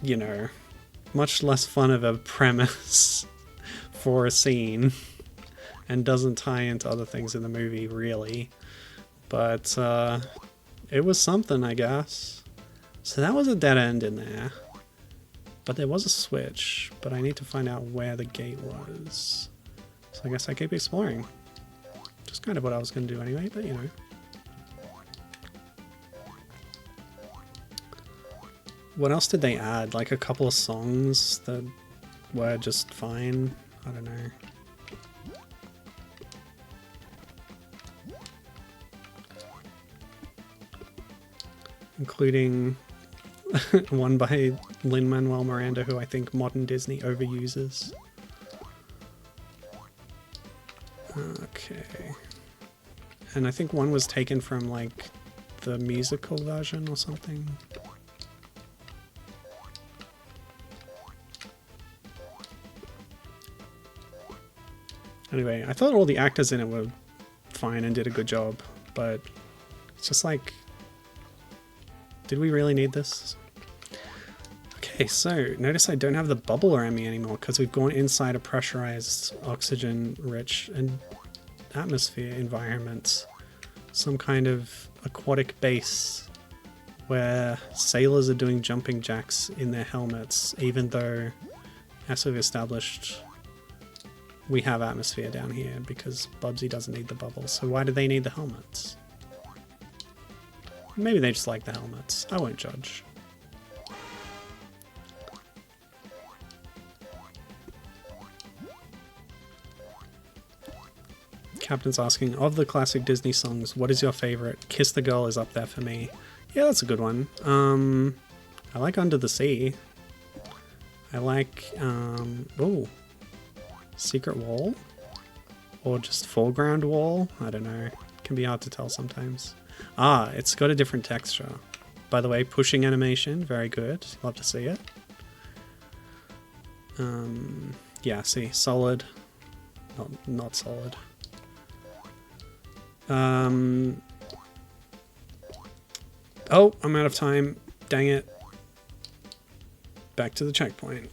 you know, much less fun of a premise for a scene, and doesn't tie into other things in the movie, really. But it was something, I guess. So that was a dead end in there. But there was a switch, but I need to find out where the gate was. So I guess I keep exploring. Just kind of what I was going to do anyway, but you know. What else did they add? Like a couple of songs that were just fine? I don't know. Including one by Lin-Manuel Miranda, who I think modern Disney overuses. Okay. And I think one was taken from like the musical version or something. Anyway, I thought all the actors in it were fine and did a good job, but it's just like, did we really need this? Okay, so notice I don't have the bubble around me anymore because we've gone inside a pressurized, oxygen-rich and atmosphere environment. Some kind of aquatic base where sailors are doing jumping jacks in their helmets, even though, as we've established, we have atmosphere down here because Bubsy doesn't need the bubbles. So why do they need the helmets? Maybe they just like the helmets. I won't judge. Captain's asking, of the classic Disney songs, what is your favorite? Kiss the Girl is up there for me. Yeah, that's a good one. I like Under the Sea. I like, oh, Secret Wall? Or just Foreground Wall? I don't know. It can be hard to tell sometimes. Ah, it's got a different texture. By the way, pushing animation, very good. Love to see it. Yeah, see, solid. Not solid. Oh, I'm out of time. Dang it. Back to the checkpoint.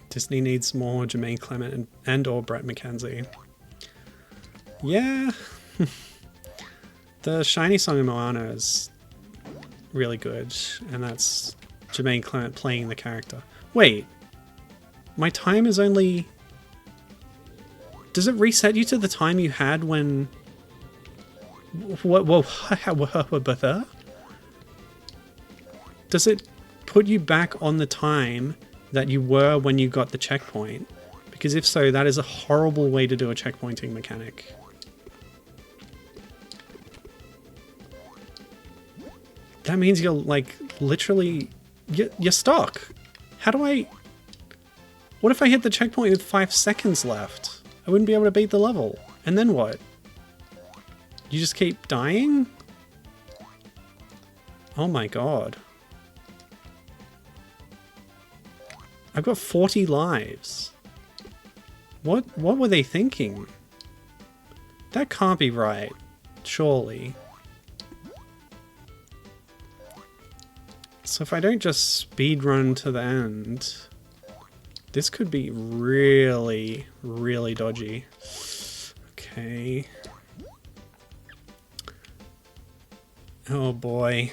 Disney needs more Jermaine Clement and or Brett McKenzie. Yeah. The Shiny song in Moana is really good, and that's Jermaine Clement playing the character. Wait. My time is only... Does it reset you to the time you had when... What? Does it put you back on the time that you were when you got the checkpoint? Because if so, that is a horrible way to do a checkpointing mechanic. That means you're, like, literally... You're stuck. How do I... What if I hit the checkpoint with 5 seconds left? I wouldn't be able to beat the level. And then what? You just keep dying? Oh my god. I've got 40 lives. What were they thinking? That can't be right. Surely. So if I don't just speed run to the end, this could be really, really dodgy. Okay. Oh boy.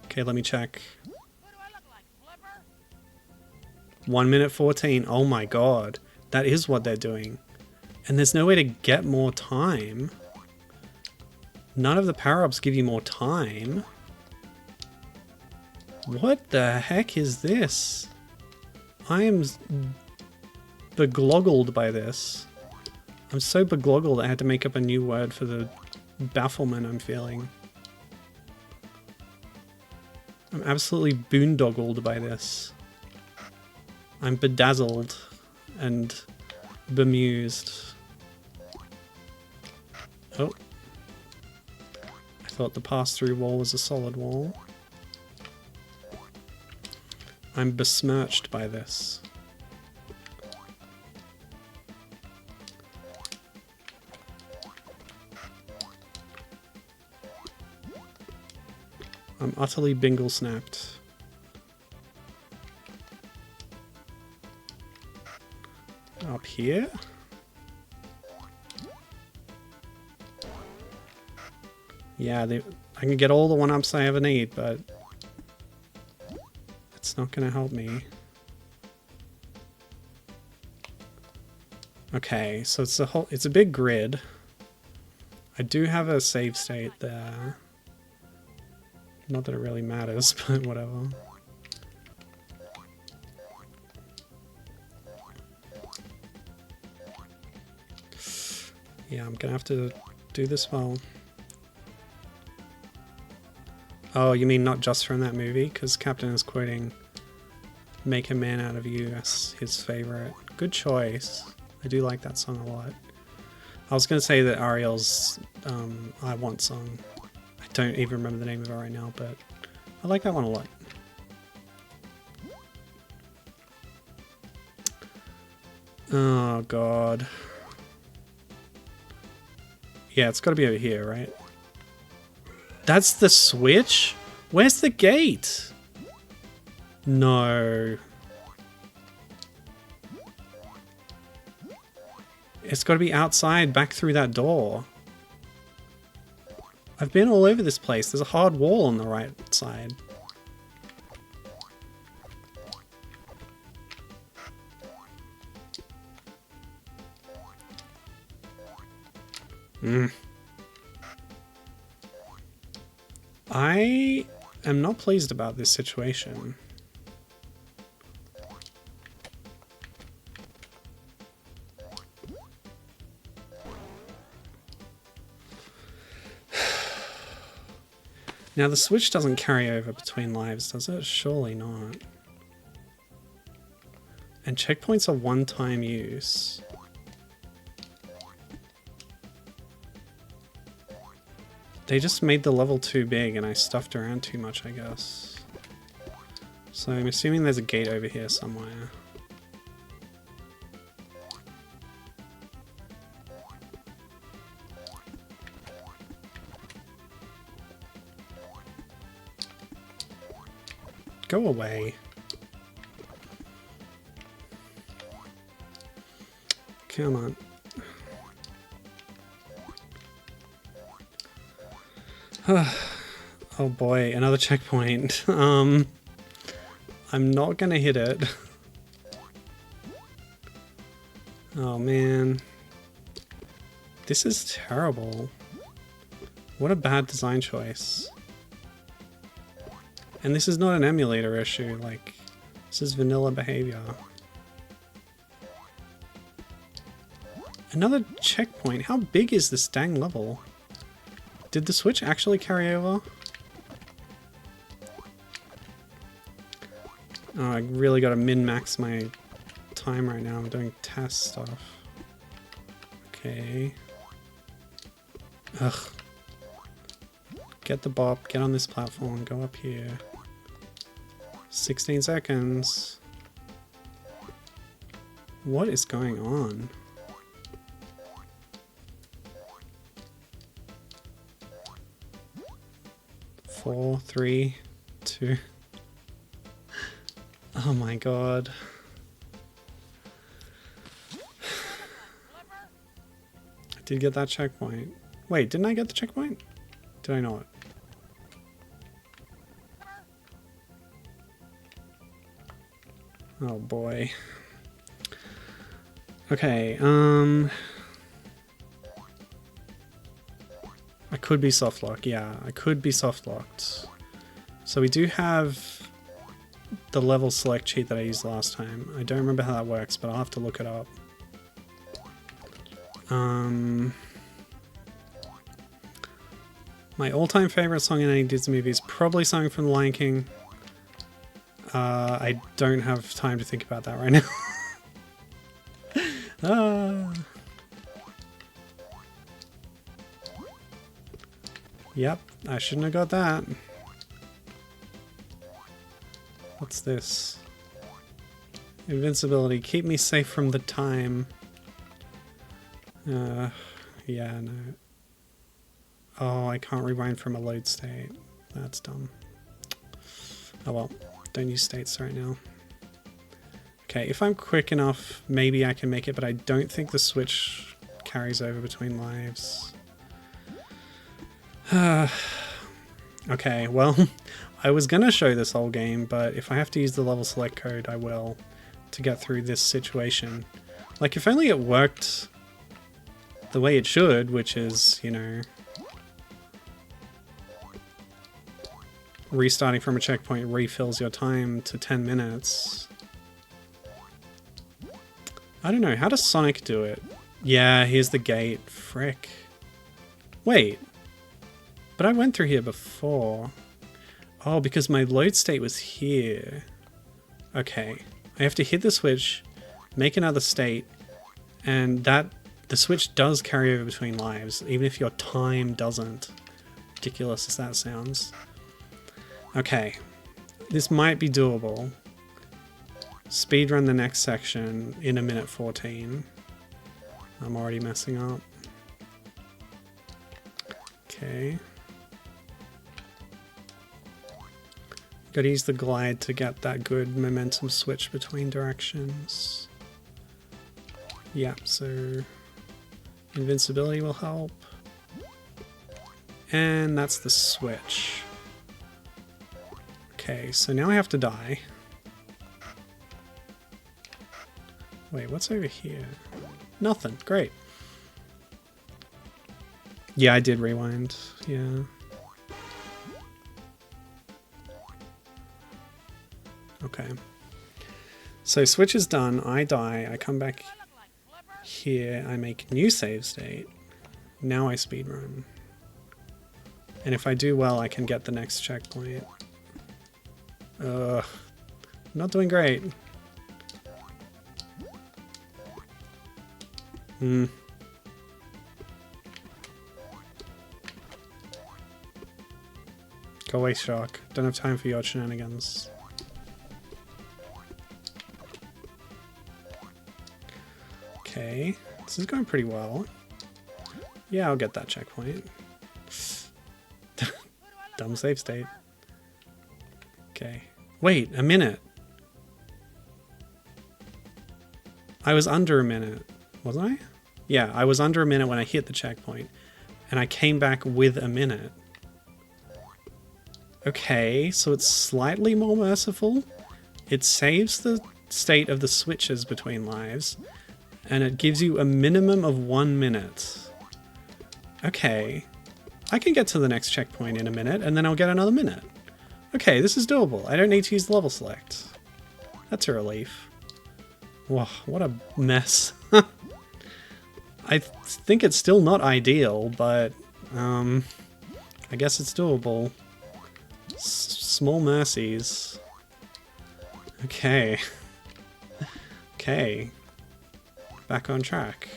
Okay, let me check. 1 minute 14. Oh my god. That is what they're doing. And there's no way to get more time. None of the power-ups give you more time. What the heck is this? I am begloggled by this. I'm so begloggled I had to make up a new word for the bafflement I'm feeling. I'm absolutely boondoggled by this. I'm bedazzled and bemused. Oh. I thought the pass-through wall was a solid wall. I'm besmirched by this. I'm utterly bingle snapped. Up here? Yeah, I can get all the one-ups I ever need, but it's not gonna help me. Okay, so it's a big grid. I do have a save state there. Not that it really matters, but whatever. Yeah, I'm gonna have to do this well. Oh, you mean not just from that movie? Because Captain is quoting Make a Man Out of You as his favorite. Good choice. I do like that song a lot. I was going to say that Ariel's I Want song. I don't even remember the name of it right now, but I like that one a lot. Oh, God. Yeah, it's got to be over here, right? That's the switch? Where's the gate? No. It's got to be outside, back through that door. I've been all over this place. There's a hard wall on the right side. I am not pleased about this situation. Now the switch doesn't carry over between lives, does it? Surely not. And checkpoints are one-time use. They just made the level too big and I stuffed around too much, I guess. So I'm assuming there's a gate over here somewhere. Go away. Come on. Oh boy, another checkpoint. I'm not gonna hit it. Oh man. This is terrible. What a bad design choice. And this is not an emulator issue, like, this is vanilla behavior. Another checkpoint. How big is this dang level? Did the Switch actually carry over? Oh, I really gotta min-max my time right now. I'm doing test stuff. Okay. Ugh. Get the bop, get on this platform, go up here. 16 seconds. What is going on? Four, 3, 2. Oh my god. I did get that checkpoint. Wait, didn't I get the checkpoint? Did I not? Oh boy. Okay, I could be soft locked. Yeah, I could be soft locked. So we do have the level select cheat that I used last time. I don't remember how that works, but I'll have to look it up. My all-time favorite song in any Disney movie is probably something from The Lion King. I don't have time to think about that right now. Yep, I shouldn't have got that. What's this? Invincibility. Keep me safe from the time. Yeah, no. Oh, I can't rewind from a load state. That's dumb. Oh well, don't use states right now. Okay, if I'm quick enough, maybe I can make it, but I don't think the Switch carries over between lives. Okay, well, I was gonna show this whole game, but if I have to use the level select code, I will, to get through this situation. Like, if only it worked the way it should, which is, you know, restarting from a checkpoint refills your time to 10 minutes. I don't know, how does Sonic do it? Yeah, here's the gate. Frick. Wait. But I went through here before. Oh, because my load state was here. Okay. I have to hit the switch, make another state, and that the switch does carry over between lives, even if your time doesn't. Ridiculous as that sounds. Okay. This might be doable. Speedrun the next section in 1:14. I'm already messing up. Okay. Gotta use the glide to get that good momentum switch between directions. Yeah, so invincibility will help. And that's the switch. Okay, so now I have to die. Wait, what's over here? Nothing. Great. Yeah, I did rewind. Yeah. Okay. So switch is done. I die. I come back here. I make new save state. Now I speedrun. And if I do well, I can get the next checkpoint. Ugh. Not doing great. Go away, Shark. Don't have time for your shenanigans. Okay, this is going pretty well. Yeah, I'll get that checkpoint. Dumb save state. Okay. Wait, a minute. I was under a minute, wasn't I? Yeah, I was under a minute when I hit the checkpoint, and I came back with a minute. Okay, so it's slightly more merciful. It saves the state of the switches between lives, and it gives you a minimum of 1 minute. Okay, I can get to the next checkpoint in a minute, and then I'll get another minute. Okay, this is doable. I don't need to use the level select. That's a relief. Whoa, what a mess. I think it's still not ideal, but I guess it's doable. Small mercies. Okay. Okay. Back on track.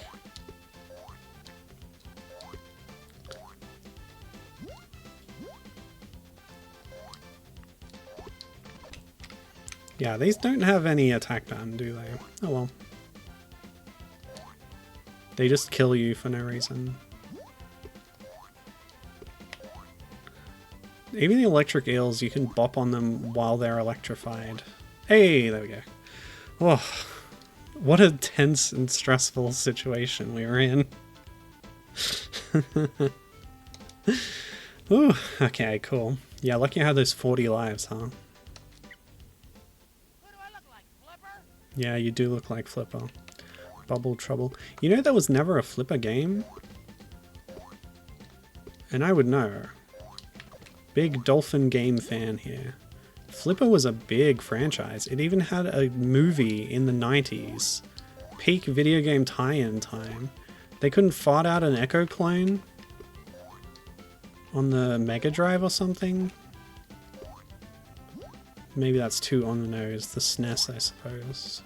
Yeah, these don't have any attack pattern, do they? Oh well. They just kill you for no reason. Even the electric eels, you can bop on them while they're electrified. Hey, there we go. Oh, what a tense and stressful situation we were in. Ooh, okay, cool. Yeah, lucky I had those 40 lives, huh? Yeah, you do look like Flipper. Bubble Trouble. You know there was never a Flipper game? And I would know. Big Dolphin game fan here. Flipper was a big franchise. It even had a movie in the 90s. Peak video game tie-in time. They couldn't fart out an Echo clone? On the Mega Drive or something? Maybe that's too on the nose. The SNES, I suppose.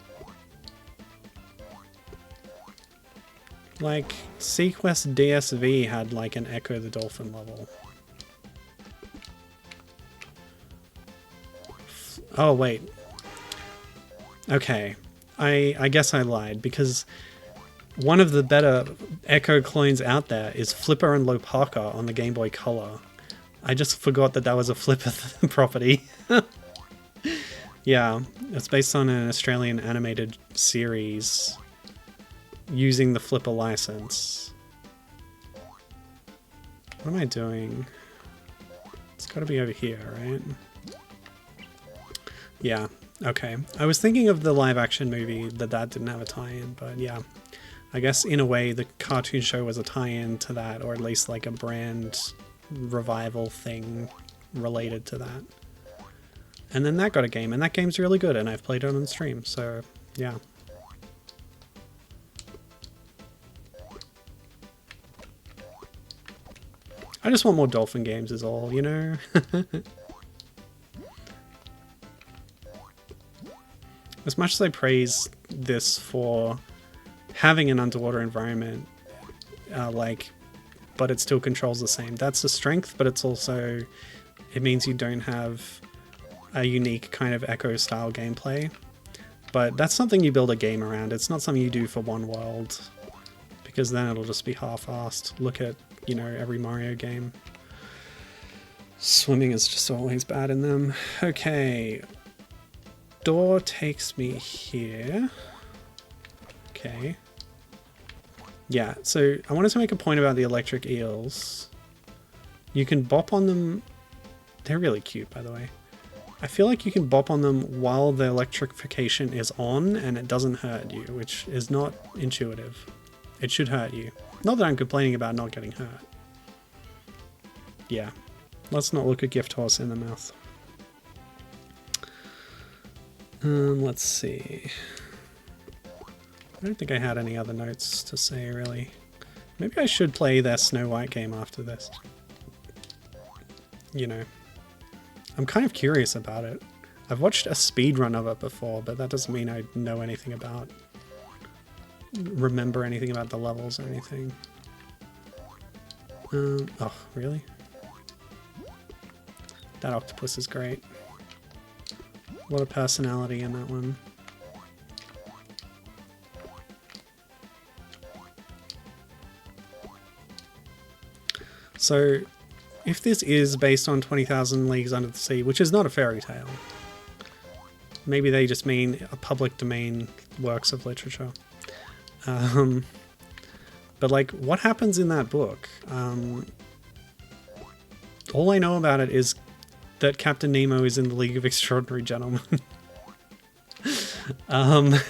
Like, Sequest DSV had like an Echo the Dolphin level. Oh, wait. Okay. I guess I lied, because one of the better Echo clones out there is Flipper and Lopaka on the Game Boy Color. I just forgot that that was a Flipper property. Yeah, it's based on an Australian animated series using the Flipper license. What am I doing? It's gotta be over here, right? Yeah, okay. I was thinking of the live action movie that didn't have a tie-in, but yeah. I guess in a way the cartoon show was a tie-in to that, or at least like a brand revival thing related to that. And then that got a game, and that game's really good, and I've played it on stream, so yeah. I just want more dolphin games is all, you know? As much as I praise this for having an underwater environment, but it still controls the same. That's a strength, but it's also, it means you don't have a unique kind of Echo style gameplay. But that's something you build a game around. It's not something you do for one world, because then it'll just be half-assed. Look at, you know, every Mario game. Swimming is just always bad in them. Okay. Door takes me here. Okay. Yeah, so I wanted to make a point about the electric eels. You can bop on them. They're really cute, by the way. I feel like you can bop on them while the electrification is on and it doesn't hurt you, which is not intuitive. It should hurt you. Not that I'm complaining about not getting hurt. Yeah. Let's not look a gift horse in the mouth. Let's see. I don't think I had any other notes to say, really. Maybe I should play their Snow White game after this. You know. I'm kind of curious about it. I've watched a speedrun of it before, but that doesn't mean I know anything about... remember anything about the levels or anything. Oh, really? That octopus is great. What a personality in that one. So, if this is based on 20,000 Leagues Under the Sea, which is not a fairy tale, maybe they just mean a public domain works of literature. But like, what happens in that book? All I know about it is that Captain Nemo is in the League of Extraordinary Gentlemen. And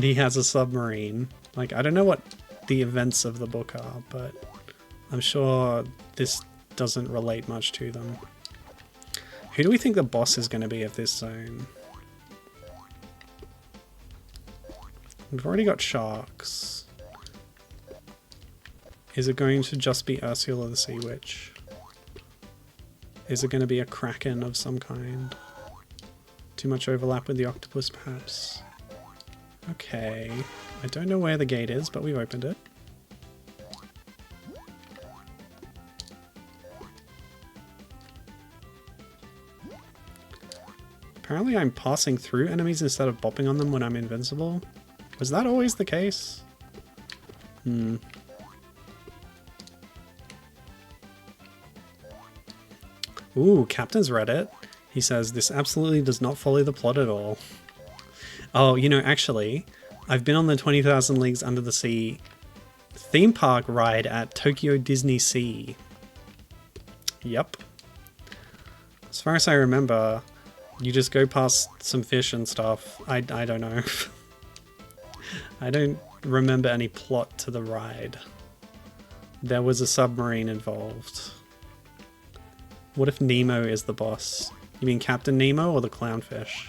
he has a submarine. Like, I don't know what the events of the book are, but I'm sure this doesn't relate much to them. Who do we think the boss is going to be of this zone? We've already got sharks. Is it going to just be Ursula the Sea Witch? Is it going to be a kraken of some kind? Too much overlap with the octopus, perhaps? Okay. I don't know where the gate is, but we've opened it. Apparently I'm passing through enemies instead of bopping on them when I'm invincible. Was that always the case? Ooh, Captain's read it. He says, this absolutely does not follow the plot at all. Oh, you know, actually, I've been on the 20,000 Leagues Under the Sea theme park ride at Tokyo Disney Sea. Yep. As far as I remember, you just go past some fish and stuff. I don't know. I don't remember any plot to the ride. There was a submarine involved. What if Nemo is the boss? You mean Captain Nemo or the clownfish?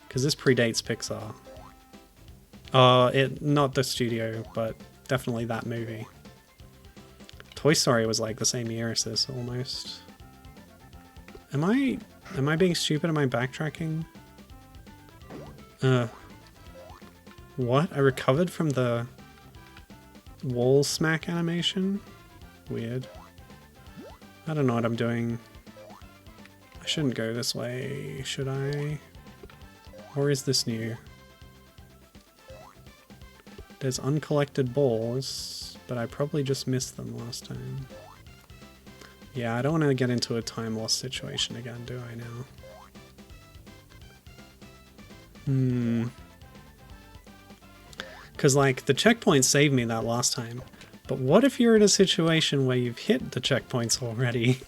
Because this predates Pixar. Not the studio, but definitely that movie. Toy Story was like the same year as this, almost. Am I being stupid? Am I backtracking? What? I recovered from the wall smack animation? Weird. I don't know what I'm doing. I shouldn't go this way, should I? Or is this new? There's uncollected balls, but I probably just missed them last time. Yeah, I don't want to get into a time loss situation again, do I now? Because, like, the checkpoint saved me that last time. But what if you're in a situation where you've hit the checkpoints already?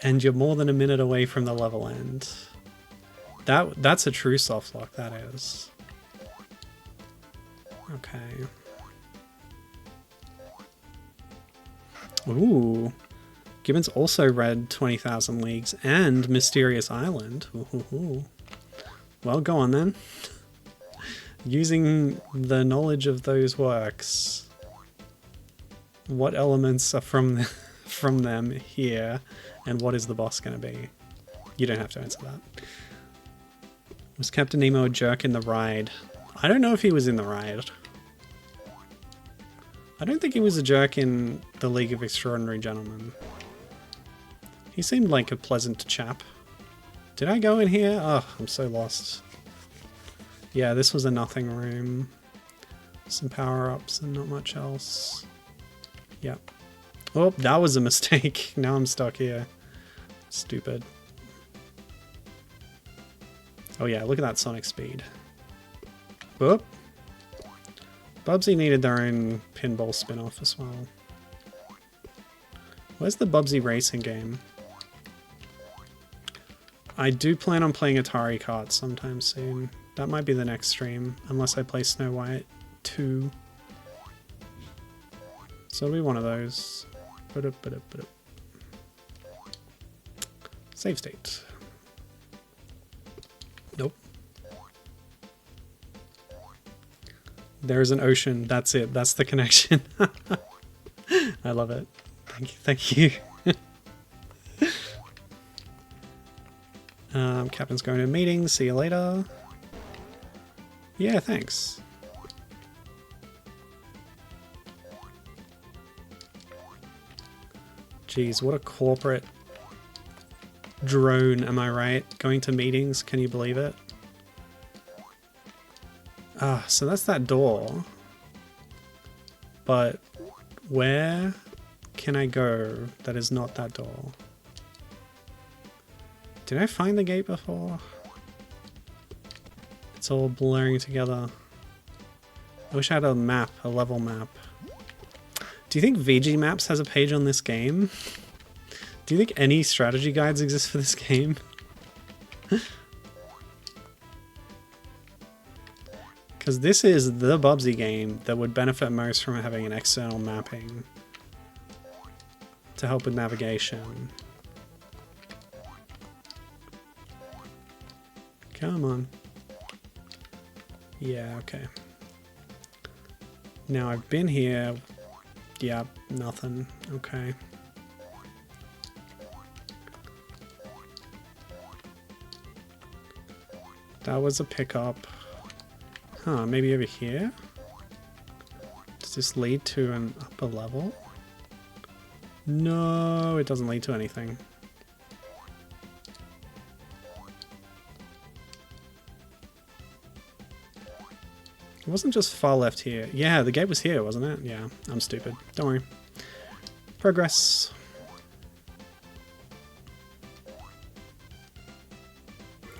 And you're more than a minute away from the level end? That's a true soft lock, that is. Okay. Ooh. Gibbons also read 20,000 Leagues and Mysterious Island. Ooh. Well, go on then. Using the knowledge of those works, what elements are from them here, and what is the boss going to be? You don't have to answer that. Was Captain Nemo a jerk in the ride? I don't know if he was in the ride. I don't think he was a jerk in the League of Extraordinary Gentlemen. He seemed like a pleasant chap. Did I go in here? Oh, I'm so lost. Yeah, this was a nothing room. Some power-ups and not much else. Yep. Oh, that was a mistake. Now I'm stuck here. Stupid. Oh yeah, look at that sonic speed. Whoop. Bubsy needed their own pinball spin-off as well. Where's the Bubsy racing game? I do plan on playing Atari Kart sometime soon. That might be the next stream, unless I play Snow White 2. So it'll be one of those. Save state. Nope. There's an ocean. That's it. That's the connection. I love it. Thank you. Captain's going to a meeting. See you later. Yeah, thanks. Jeez, what a corporate drone, am I right? Going to meetings, can you believe it? Ah, so that's that door. But Where can I go that is not that door? Did I find the gate before? It's all blurring together. I wish I had a map, a level map. Do you think VG Maps has a page on this game? Do you think any strategy guides exist for this game? Because this is the Bubsy game that would benefit most from having an external mapping to help with navigation. Come on. Yeah, okay. Now I've been here. Yeah, nothing. Okay. That was a pickup. Huh, maybe over here? Does this lead to an upper level? No, it doesn't lead to anything. It wasn't just far left here. Yeah, the gate was here, wasn't it? Yeah, I'm stupid. Don't worry. Progress.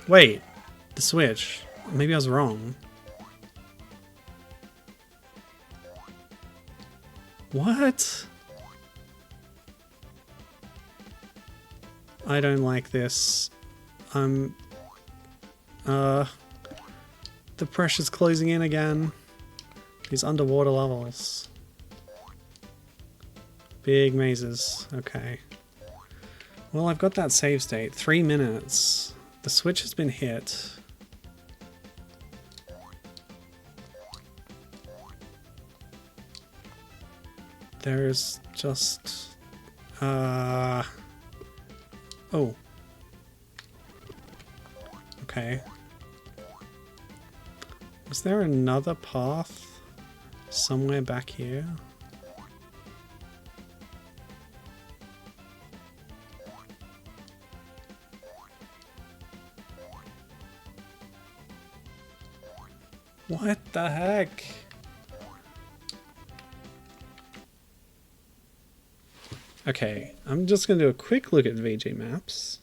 Wait, the switch. Maybe I was wrong. What? I don't like this. The pressure's closing in again. These underwater levels. Big mazes. Okay. Well, I've got that save state. 3 minutes. The switch has been hit. There's just... Oh. Okay. Was there another path somewhere back here? What the heck? Okay, I'm just gonna do a quick look at VG Maps.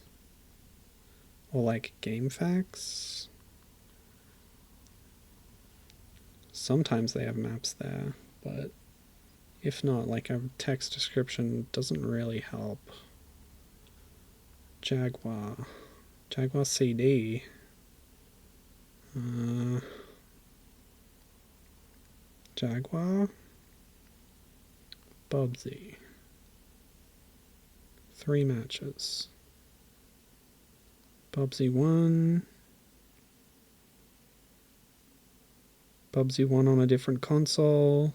Or like game facts. Sometimes they have maps there, but if not, like a text description doesn't really help. Jaguar. Jaguar CD. Jaguar. Bubsy. 3 matches. Bubsy 1. Bubsy 1 on a different console.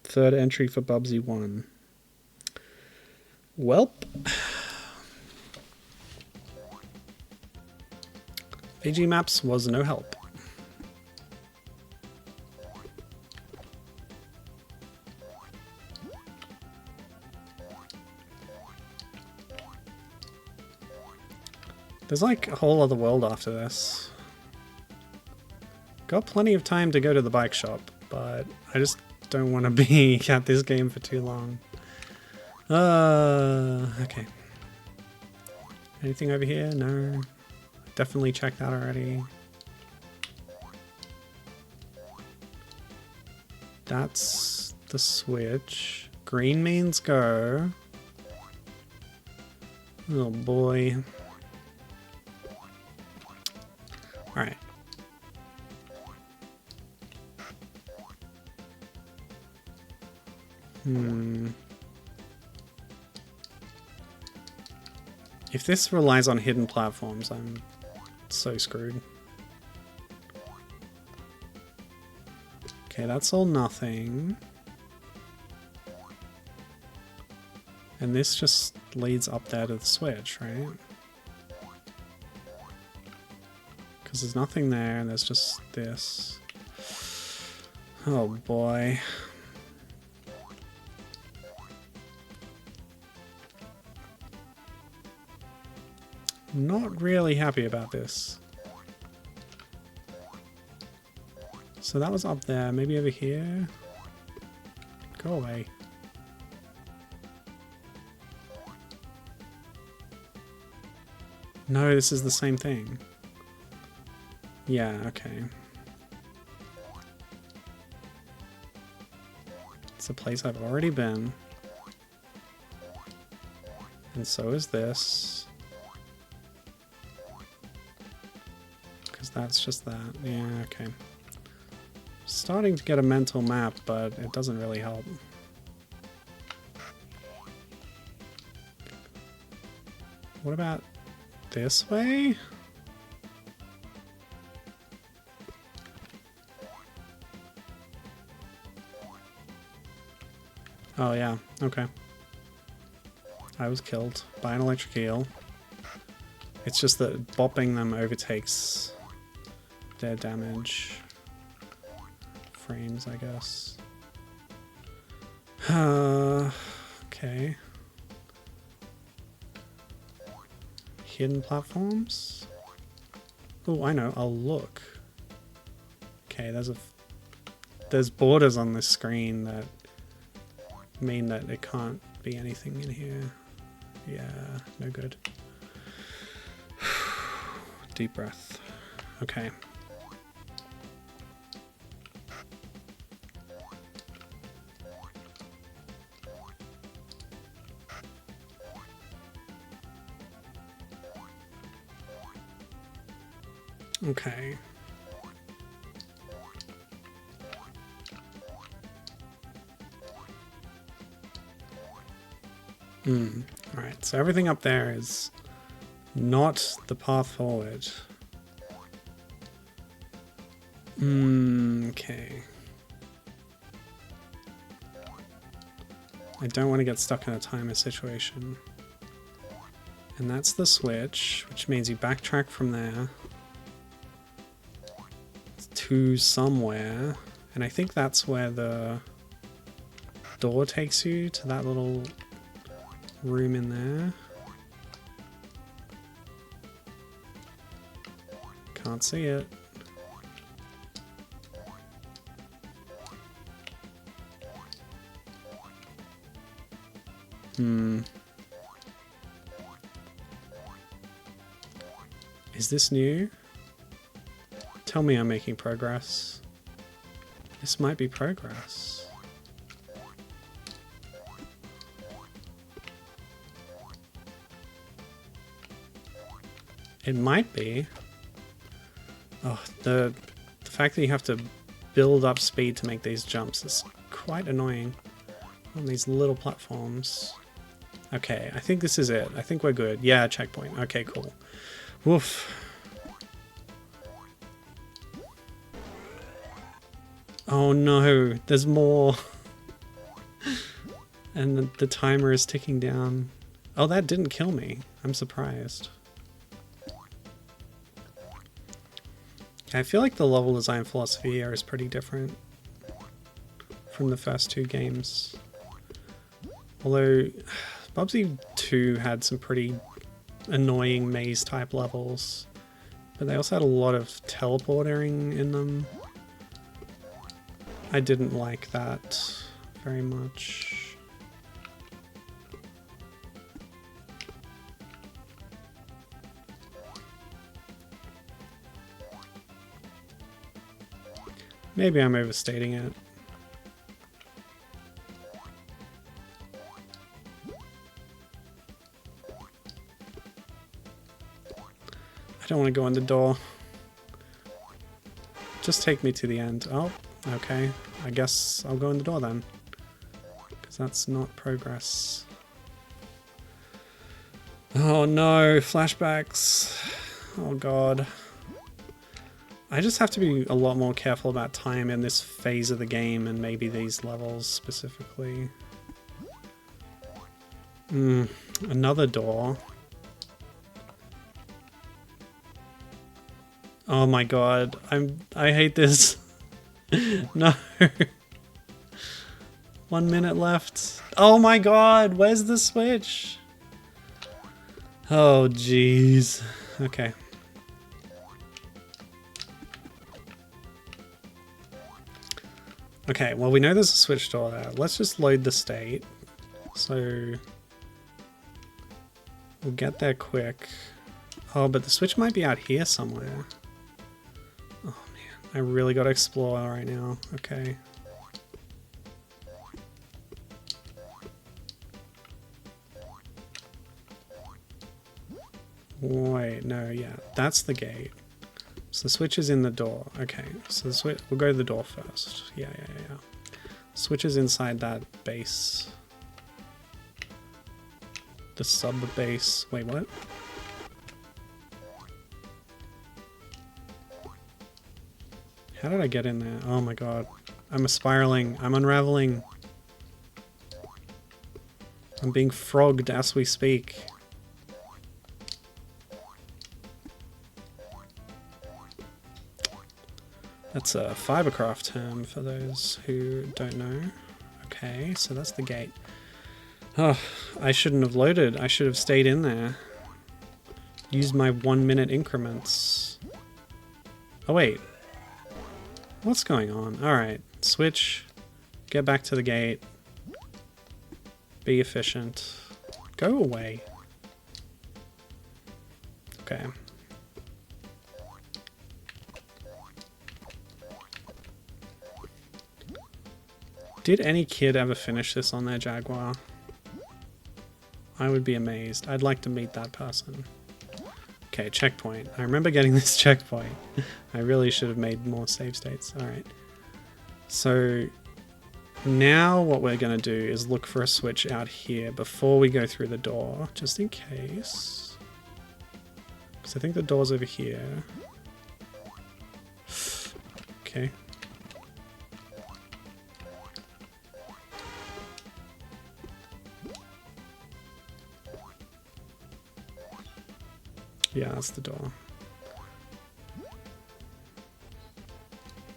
3rd entry for Bubsy 1. Welp. VG Maps was no help. There's like a whole other world after this. Got plenty of time to go to the bike shop, but I just don't want to be at this game for too long. Okay. Anything over here? No. Definitely checked that already. That's the switch. Green means go. Oh boy. Alright. If this relies on hidden platforms, I'm so screwed. Okay, that's all nothing. And this just leads up there to the switch, right? Because there's nothing there, and there's just this. Oh boy. Not really happy about this. So that was up there, maybe over here? Go away. No, this is the same thing. Yeah, okay. It's a place I've already been. And so is this. Because that's just that. Yeah, okay. Starting to get a mental map, but it doesn't really help. What about this way? Oh yeah, okay. I was killed by an electric eel. It's just that bopping them overtakes their damage. Frames, I guess. Okay. Hidden platforms? Oh, I know. I'll look. Okay, there's borders on this screen that mean that it can't be anything in here. Yeah, no good. Deep breath. Okay. Okay. Alright, so everything up there is not the path forward. Okay. I don't want to get stuck in a timer situation. And that's the switch, which means you backtrack from there to somewhere. And I think that's where the door takes you, to that little room in there. Can't see it. Is this new? Tell me I'm making progress. This might be progress. It might be. Oh, the fact that you have to build up speed to make these jumps is quite annoying on these little platforms. Okay, I think this is it. I think we're good. Yeah, checkpoint. Okay, cool. Woof. Oh no, there's more. And the timer is ticking down. Oh, that didn't kill me. I'm surprised. I feel like the level design philosophy here is pretty different from the first two games. Although Bubsy 2 had some pretty annoying maze type levels, but they also had a lot of teleporting in them. I didn't like that very much. Maybe I'm overstating it. I don't want to go in the door. Just take me to the end. Oh, okay. I guess I'll go in the door then. Because that's not progress. Oh no, flashbacks. Oh god. I just have to be a lot more careful about time in this phase of the game and maybe these levels specifically. Another door. Oh my god, I hate this. No. 1 minute left. Oh my god, where's the switch? Oh jeez. Okay. Okay, well we know there's a switch door there. Let's just load the state. So we'll get there quick. Oh, but the switch might be out here somewhere. Oh man, I really gotta explore right now. Okay. Wait, no, yeah, that's the gate. So the switch is in the door. Okay, so the switch, we'll go to the door first. Yeah. Switch is inside that base. The sub base. Wait, what? How did I get in there? Oh my god. I'm spiraling. I'm unraveling. I'm being frogged as we speak. That's a fibercraft term for those who don't know. Okay, so that's the gate. Oh, I shouldn't have loaded. I should have stayed in there. Used my 1 minute increments. Oh wait. What's going on? Alright, switch. Get back to the gate. Be efficient. Go away. Okay. Did any kid ever finish this on their Jaguar? I would be amazed. I'd like to meet that person. Okay, checkpoint. I remember getting this checkpoint. I really should have made more save states. Alright. So now what we're going to do is look for a switch out here before we go through the door, just in case. Because I think the door's over here. Okay. Yeah, that's the door.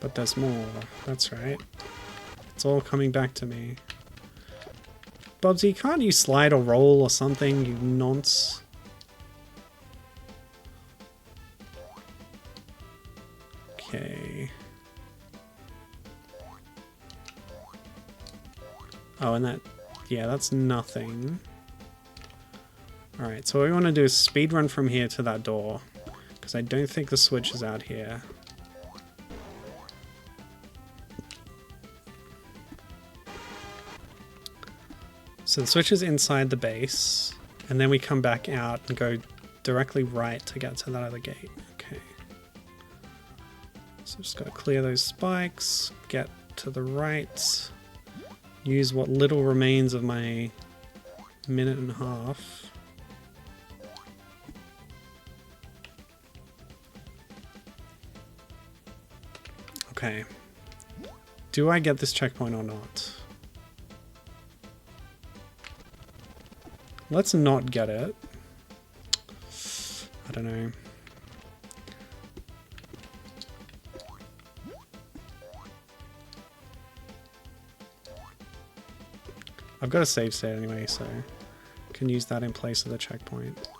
But there's more. That's right. It's all coming back to me. Bubsy, can't you slide or roll or something, you nonce? Okay. Oh, and that... yeah, that's nothing. Alright, so what we want to do is speed run from here to that door. Because I don't think the switch is out here. So the switch is inside the base. And then we come back out and go directly right to get to that other gate. Okay. So just gotta clear those spikes. Get to the right. Use what little remains of my minute and a half. Okay. Do I get this checkpoint or not? Let's not get it. I don't know. I've got a save state anyway, so I can use that in place of the checkpoint.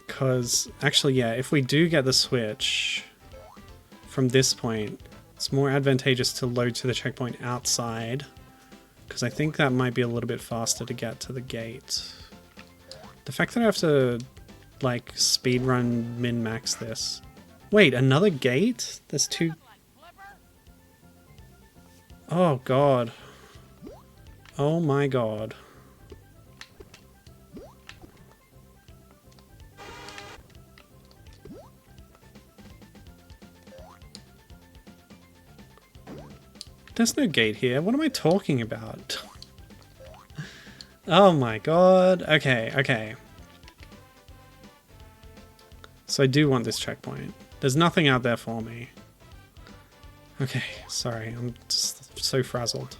Because, actually, yeah, if we do get the switch from this point, it's more advantageous to load to the checkpoint outside, because I think that might be a little bit faster to get to the gate. The fact that I have to, like, speedrun min-max this. Wait, another gate? There's two... oh god. Oh my god. There's no gate here. What am I talking about? Oh my god. Okay, okay. So I do want this checkpoint. There's nothing out there for me. Okay, sorry. I'm just so frazzled.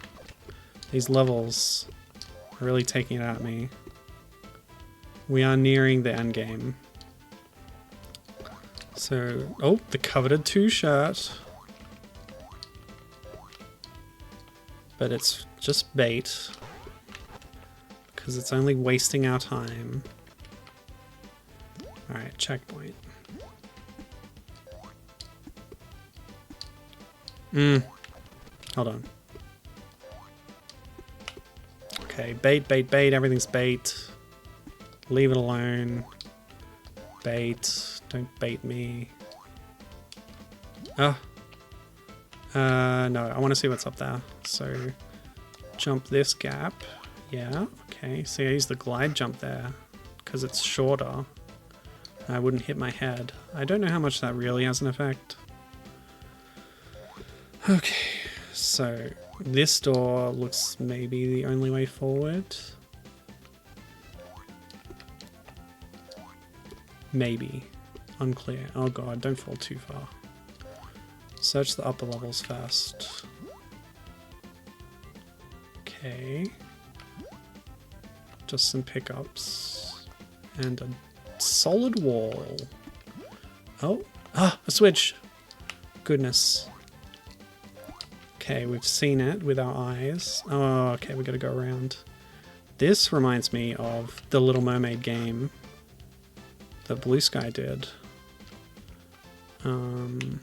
These levels are really taking it at me. We are nearing the end game. So, oh, the coveted 2 shirt. But it's just bait, because it's only wasting our time. Alright, checkpoint. Hold on. Okay, bait, bait, bait. Everything's bait. Leave it alone. Bait. Don't bait me. Oh. No, I want to see what's up there. So, jump this gap. Yeah, okay. So I use the glide jump there because it's shorter. I wouldn't hit my head. I don't know how much that really has an effect. Okay, so this door looks maybe the only way forward. Maybe. Unclear. Oh god, don't fall too far. Search the upper levels first. Okay. Just some pickups. And a solid wall. Oh, a switch. Goodness. Okay, we've seen it with our eyes. Oh, okay, we gotta go around. This reminds me of the Little Mermaid game that Blue Sky did. On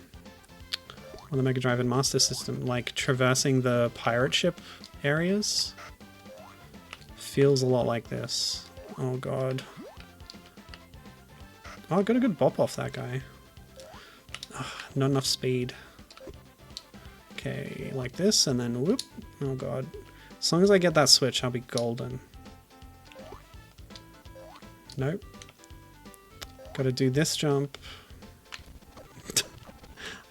the Mega Drive and Master System, like traversing the pirate ship areas. Feels a lot like this. Oh god. Oh, I got a good bop off that guy. Ugh, not enough speed. Okay, like this, and then whoop. Oh god. As long as I get that switch, I'll be golden. Nope. Gotta do this jump. I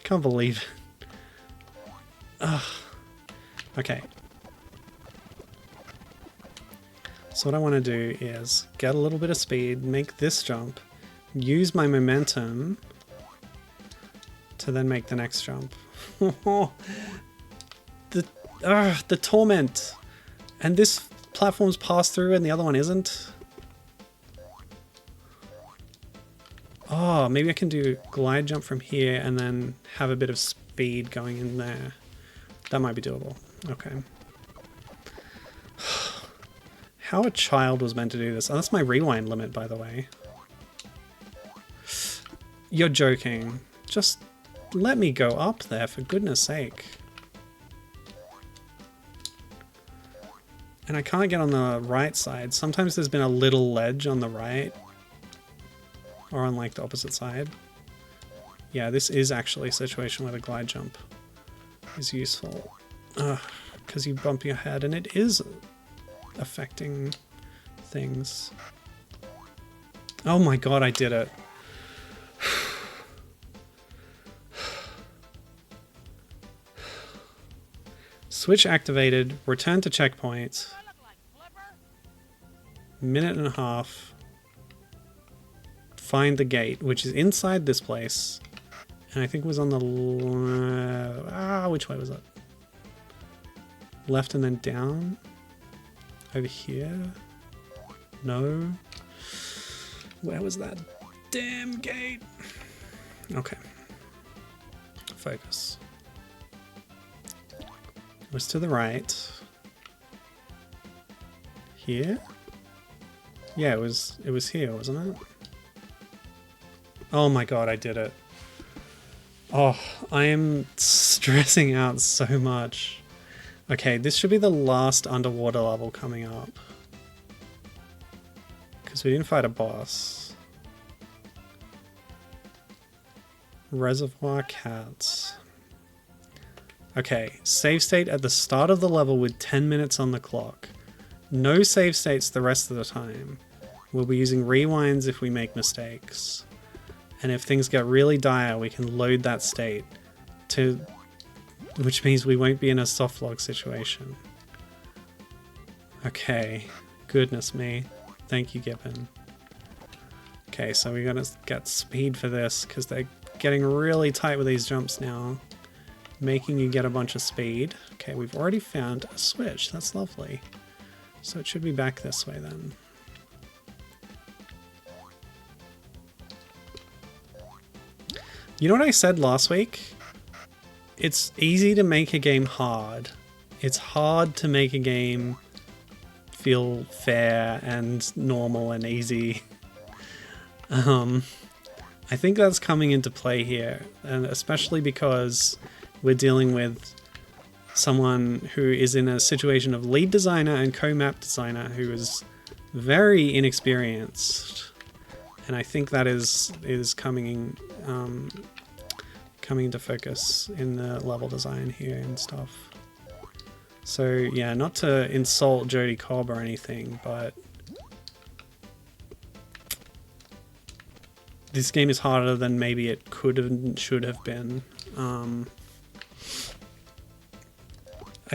can't believe it. Ugh. Okay. So what I want to do is get a little bit of speed, make this jump, use my momentum to then make the next jump. The torment. And this platform's passed through and the other one isn't. Oh, maybe I can do glide jump from here and then have a bit of speed going in there. That might be doable. Okay. How a child was meant to do this. Oh, that's my rewind limit, by the way. You're joking. Just let me go up there, for goodness sake. And I can't get on the right side. Sometimes there's been a little ledge on the right. Or on like the opposite side. Yeah, this is actually a situation where the glide jump is useful. Because you bump your head and it is affecting things. Oh my god, I did it. Switch activated, return to checkpoint. Minute and a half. Find the gate, which is inside this place. And I think it was on the... which way was it? Left and then down? Over here? No? Where was that damn gate? Okay. Focus. It was to the right. Here? Yeah, it was here, wasn't it? Oh my god, I did it. Oh, I am stressing out so much. Okay, this should be the last underwater level coming up. Because we didn't fight a boss. Reservoir Cats. Okay, save state at the start of the level with 10 minutes on the clock. No save states the rest of the time. We'll be using rewinds if we make mistakes. And if things get really dire, we can load that state to, which means we won't be in a softlog situation. Okay, goodness me. Thank you, Gibbon. Okay, so we gotta get speed for this because they're getting really tight with these jumps now, making you get a bunch of speed. Okay, we've already found a switch. That's lovely. So it should be back this way then. You know what I said last week? It's easy to make a game hard. It's hard to make a game feel fair and normal and easy. I think that's coming into play here, and especially because we're dealing with someone who is in a situation of lead designer and co-map designer who is very inexperienced, and I think that is coming into focus in the level design here and stuff. So yeah, not to insult Jodie Cobb or anything, but this game is harder than maybe it could have and should have been. I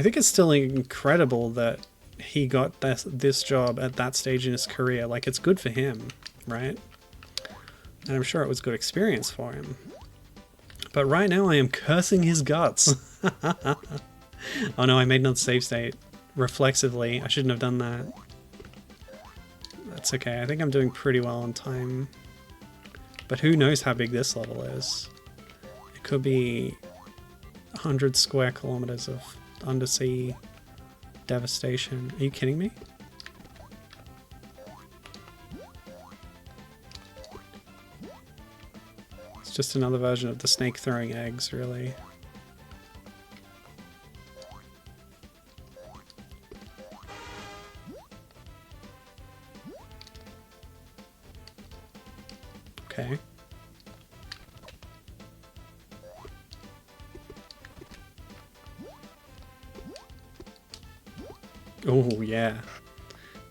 think it's still incredible that he got this job at that stage in his career. Like, it's good for him, right? And I'm sure it was good experience for him. But right now I am cursing his guts. Oh no, I made another save state reflexively. I shouldn't have done that. That's okay. I think I'm doing pretty well on time. But who knows how big this level is? It could be 100 square kilometers of undersea devastation. Are you kidding me? It's just another version of the snake throwing eggs, really. Okay. Oh, yeah.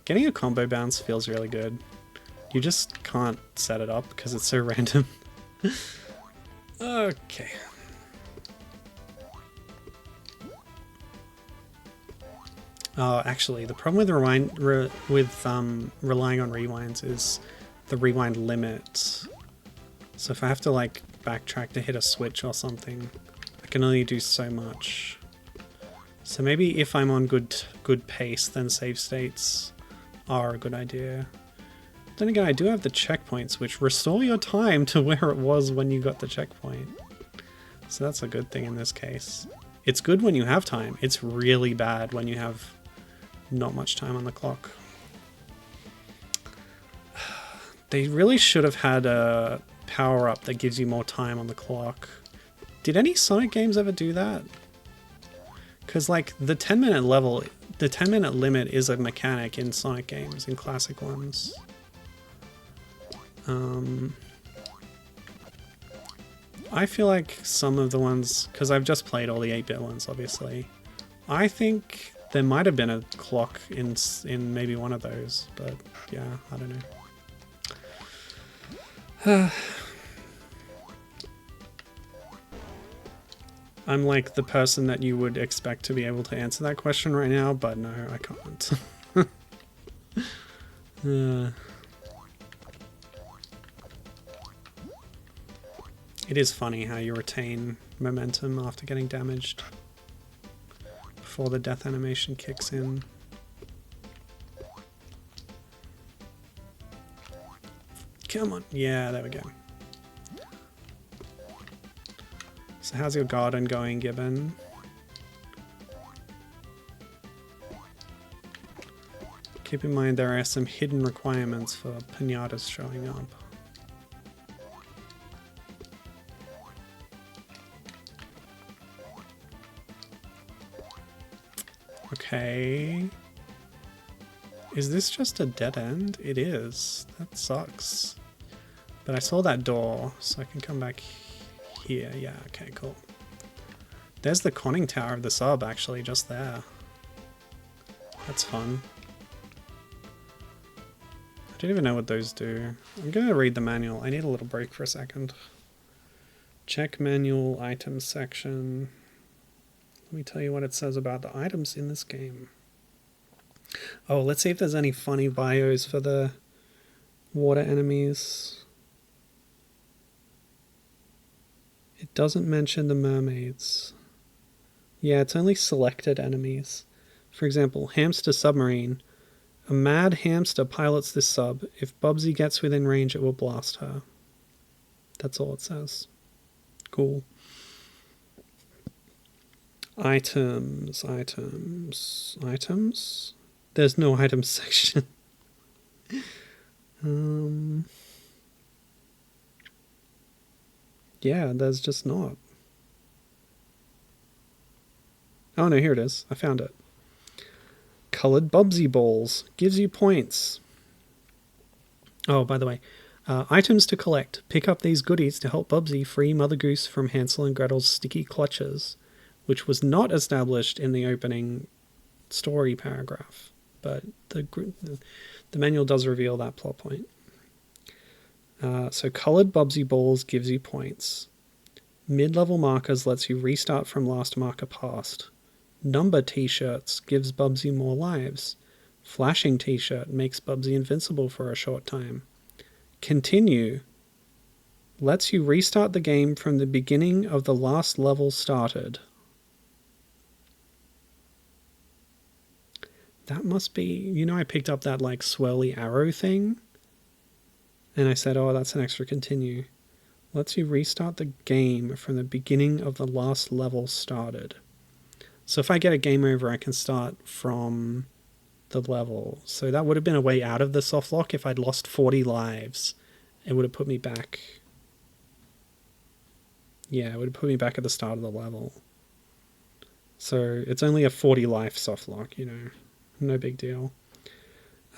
Getting a combo bounce feels really good. You just can't set it up because it's so random. Okay. Oh, actually, the problem with relying on rewinds is the rewind limit. So if I have to like backtrack to hit a switch or something, I can only do so much. So maybe if I'm on good pace, then save states are a good idea. Then again, I do have the checkpoints, which restore your time to where it was when you got the checkpoint. So that's a good thing in this case. It's good when you have time. It's really bad when you have not much time on the clock. They really should have had a power-up that gives you more time on the clock. Did any Sonic games ever do that? Because like the 10-minute level, the 10-minute limit is a mechanic in Sonic games, in classic ones. I feel like some of the ones, because I've just played all the 8-bit ones, obviously. I think there might have been a clock in maybe one of those, but yeah, I don't know. I'm like the person that you would expect to be able to answer that question right now, but no, I can't. It is funny how you retain momentum after getting damaged before the death animation kicks in. Come on. Yeah, there we go. So how's your garden going, Gibbon? Keep in mind there are some hidden requirements for pinatas showing up. Okay. Is this just a dead end? It is. That sucks. But I saw that door, so I can come back here. Yeah, okay, cool. There's the conning tower of the sub, actually, just there. That's fun. I don't even know what those do. I'm gonna read the manual. I need a little break for a second. Check manual items section. Let me tell you what it says about the items in this game. Oh, let's see if there's any funny bios for the water enemies. It doesn't mention the mermaids. Yeah, it's only selected enemies. For example, hamster submarine. A mad hamster pilots this sub. If Bubsy gets within range, it will blast her. That's all it says. Cool. Items. There's no items section. Yeah, there's just not. Oh no, here it is. I found it. Colored Bubsy balls. Gives you points. Oh, by the way, items to collect. Pick up these goodies to help Bubsy free Mother Goose from Hansel and Gretel's sticky clutches, which was not established in the opening story paragraph, but the manual does reveal that plot point. So colored Bubsy balls gives you points. Mid-level markers lets you restart from last marker passed. Number t-shirts gives Bubsy more lives. Flashing t-shirt makes Bubsy invincible for a short time. Continue lets you restart the game from the beginning of the last level started. That must be, you know, I picked up that like swirly arrow thing and I said, oh, that's an extra continue. Lets you restart the game from the beginning of the last level started. So if I get a game over, I can start from the level. So that would have been a way out of the soft lock. If I'd lost 40 lives, it would have put me back. Yeah, it would have put me back at the start of the level. So it's only a 40 life soft lock, you know. No big deal.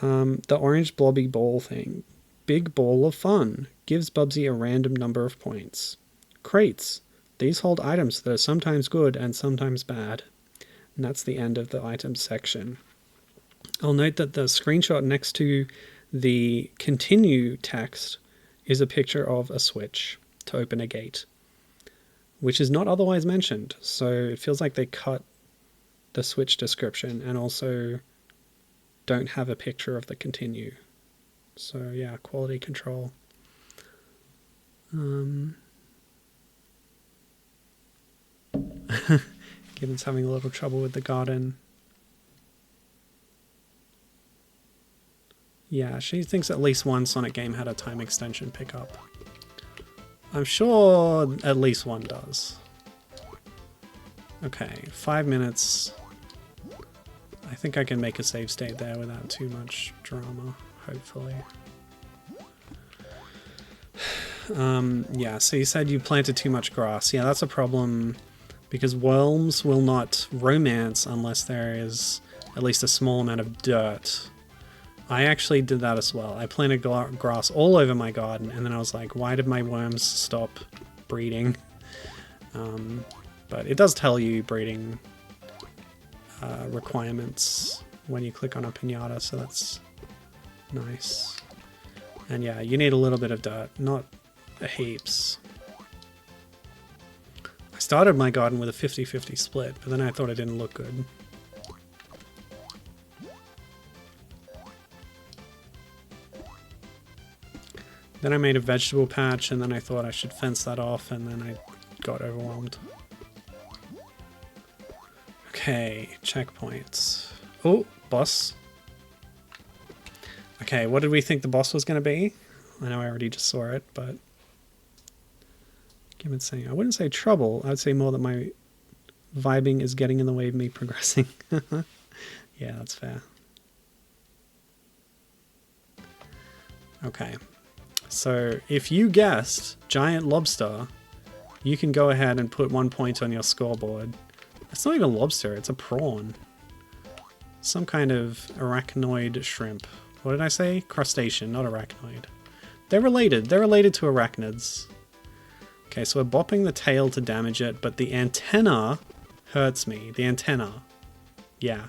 The orange blobby ball thing. Big ball of fun. Gives Bubsy a random number of points. Crates. These hold items that are sometimes good and sometimes bad. And that's the end of the items section. I'll note that the screenshot next to the continue text is a picture of a switch to open a gate, which is not otherwise mentioned. So it feels like they cut the switch description and also don't have a picture of the continue. So yeah, quality control. Given's having a little trouble with the garden. Yeah, she thinks at least one Sonic game had a time extension pickup. I'm sure at least one does. Okay, 5 minutes. I think I can make a save state there without too much drama, hopefully. Yeah, so you said you planted too much grass. Yeah, that's a problem because worms will not romance unless there is at least a small amount of dirt. I actually did that as well. I planted grass all over my garden, and then I was like, why did my worms stop breeding? But it does tell you breeding requirements when you click on a pinata, so that's nice. And yeah, you need a little bit of dirt, not heaps. I started my garden with a 50-50 split, but then I thought it didn't look good. Then I made a vegetable patch, and then I thought I should fence that off, and then I got overwhelmed. Okay, checkpoints. Oh, boss. Okay, what did we think the boss was going to be? I know I already just saw it, but... Given saying, I wouldn't say trouble, I'd say more that my vibing is getting in the way of me progressing. Yeah, that's fair. Okay. So, if you guessed giant lobster, you can go ahead and put 1 point on your scoreboard. It's not even a lobster, it's a prawn. Some kind of arachnoid shrimp. What did I say? Crustacean, not arachnoid. They're related. They're related to arachnids. Okay, so we're bopping the tail to damage it, but the antenna hurts me. The antenna. Yeah.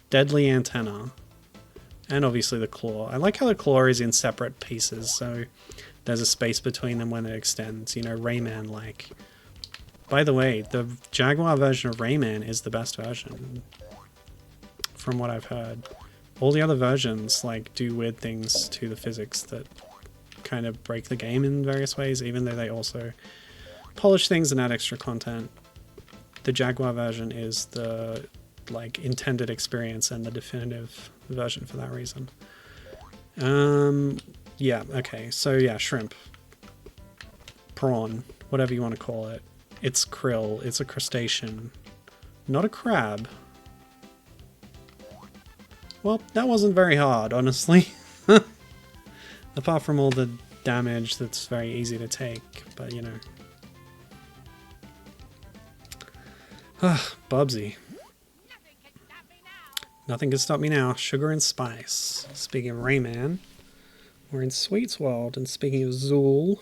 Deadly antenna. And obviously the claw. I like how the claw is in separate pieces, so there's a space between them when it extends. You know, Rayman-like. By the way, the Jaguar version of Rayman is the best version, from what I've heard. All the other versions, like, do weird things to the physics that kind of break the game in various ways, even though they also polish things and add extra content. The Jaguar version is the, like, intended experience and the definitive version for that reason. Yeah, okay, so yeah, shrimp. Prawn, whatever you want to call it. It's krill, it's a crustacean. Not a crab. Well, that wasn't very hard, honestly. Apart from all the damage that's very easy to take, but you know. Ah, Bubsy. Nothing can stop me now. Sugar and spice. Speaking of Rayman, we're in Sweets World. And speaking of Zool.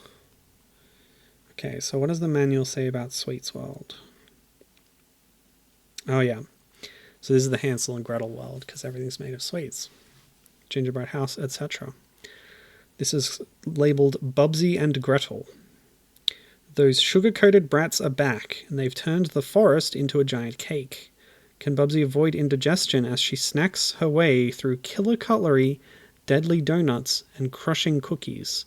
Okay, so what does the manual say about Sweets World? Oh yeah. So this is the Hansel and Gretel world, because everything's made of sweets. Gingerbread house, etc. This is labeled Bubsy and Gretel. Those sugar-coated brats are back, and they've turned the forest into a giant cake. Can Bubsy avoid indigestion as she snacks her way through killer cutlery, deadly donuts, and crushing cookies?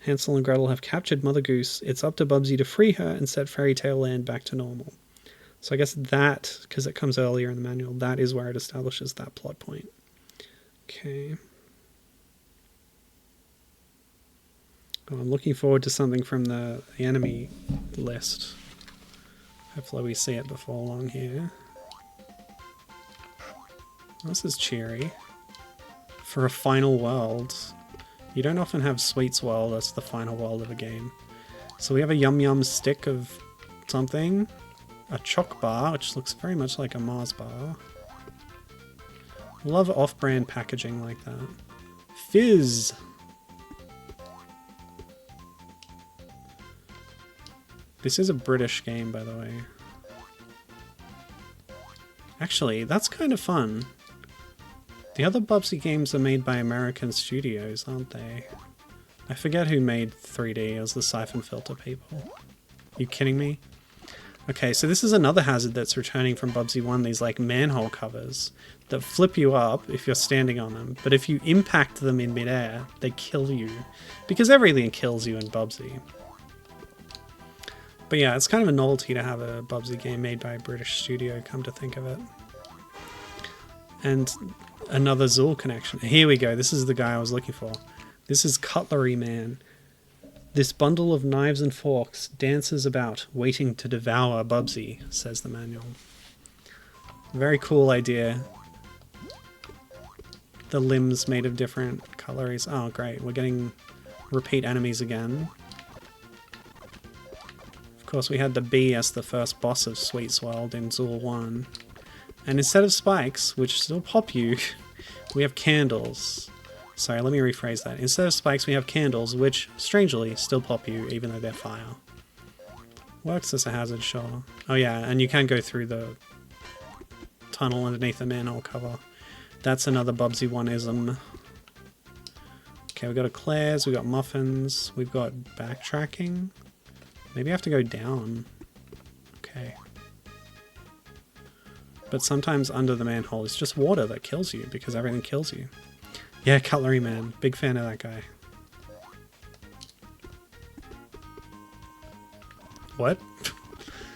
Hansel and Gretel have captured Mother Goose. It's up to Bubsy to free her and set Fairy Tale Land back to normal. So I guess that, because it comes earlier in the manual, that is where it establishes that plot point. Okay. Oh, I'm looking forward to something from the enemy list. Hopefully we see it before long here. This is cheery. For a final world. You don't often have Sweets World as the final world of a game. So we have a Yum Yum stick of something. A choc bar, which looks very much like a Mars bar. Love off-brand packaging like that. Fizz! This is a British game, by the way. Actually, that's kind of fun. The other Bubsy games are made by American studios, aren't they? I forget who made 3D. It was the Siphon Filter people. Are you kidding me? Okay, so this is another hazard that's returning from Bubsy 1, these like manhole covers that flip you up if you're standing on them, but if you impact them in midair, they kill you. Because everything kills you in Bubsy. But yeah, it's kind of a novelty to have a Bubsy game made by a British studio, come to think of it. And another Zool connection. Here we go, this is the guy I was looking for. This is Cutlery Man. This bundle of knives and forks dances about, waiting to devour Bubsy, says the manual. Very cool idea. The limbs made of different colours. Oh, great. We're getting repeat enemies again. Of course, we had the bee as the first boss of Sweets World in Zool 1. And instead of spikes, which still pop you, we have candles. Sorry, let me rephrase that. Instead of spikes, we have candles, which, strangely, still pop you, even though they're fire. Works as a hazard, sure. Oh yeah, and you can go through the tunnel underneath the manhole cover. That's another Bubsy 1-ism. Okay, we've got eclairs, we've got muffins, we've got backtracking. Maybe I have to go down. Okay. But sometimes under the manhole, it's just water that kills you, because everything kills you. Yeah, Cutlery Man. Big fan of that guy. What?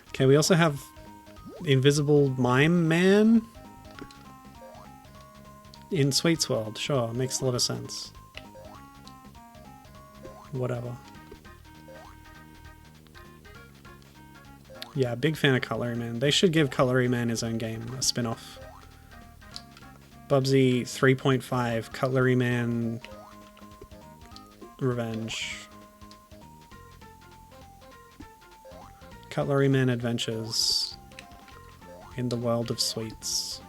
Okay, we also have Invisible Mime Man in Sweets World. Sure, makes a lot of sense. Whatever. Yeah, big fan of Cutlery Man. They should give Cutlery Man his own game, a spin-off. Bubsy 3.5, Cutlery Man Revenge. Cutlery Man Adventures in the world of sweets.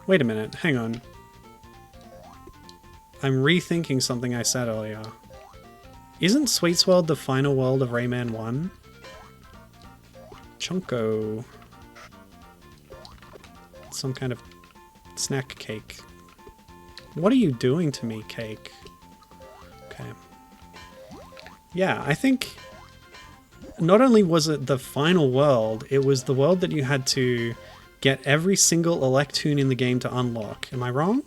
Wait a minute, hang on. I'm rethinking something I said earlier. Isn't Sweets World the final world of Rayman 1? Chunko. Some kind of snack cake. What are you doing to me, cake? Okay. Yeah, I think not only was it the final world, it was the world that you had to get every single Electoon in the game to unlock. Am I wrong?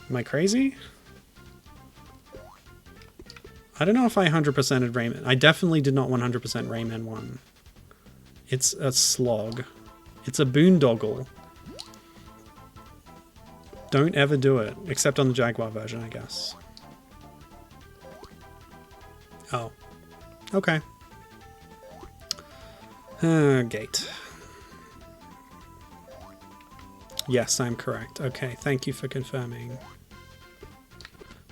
Am I crazy? I don't know if I 100%ed Rayman. I definitely did not 100% Rayman 1. It's a slog. It's a boondoggle. Don't ever do it, except on the Jaguar version, I guess. Oh. Okay. Gate. Yes, I'm correct. Okay, thank you for confirming.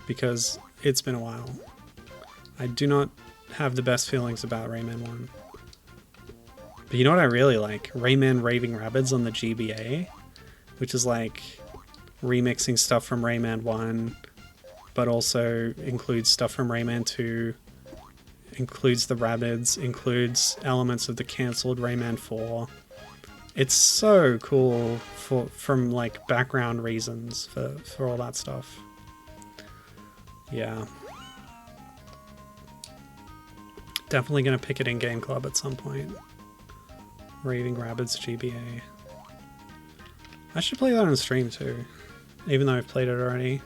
Because it's been a while. I do not have the best feelings about Rayman 1. But you know what I really like? Rayman Raving Rabbids on the GBA, which is like remixing stuff from Rayman 1, but also includes stuff from Rayman 2, includes the Rabbids, includes elements of the cancelled Rayman 4. It's so cool from like background reasons for all that stuff. Yeah. Definitely gonna pick it in Game Club at some point. Raving Rabbids GBA. I should play that on stream too, even though I've played it already.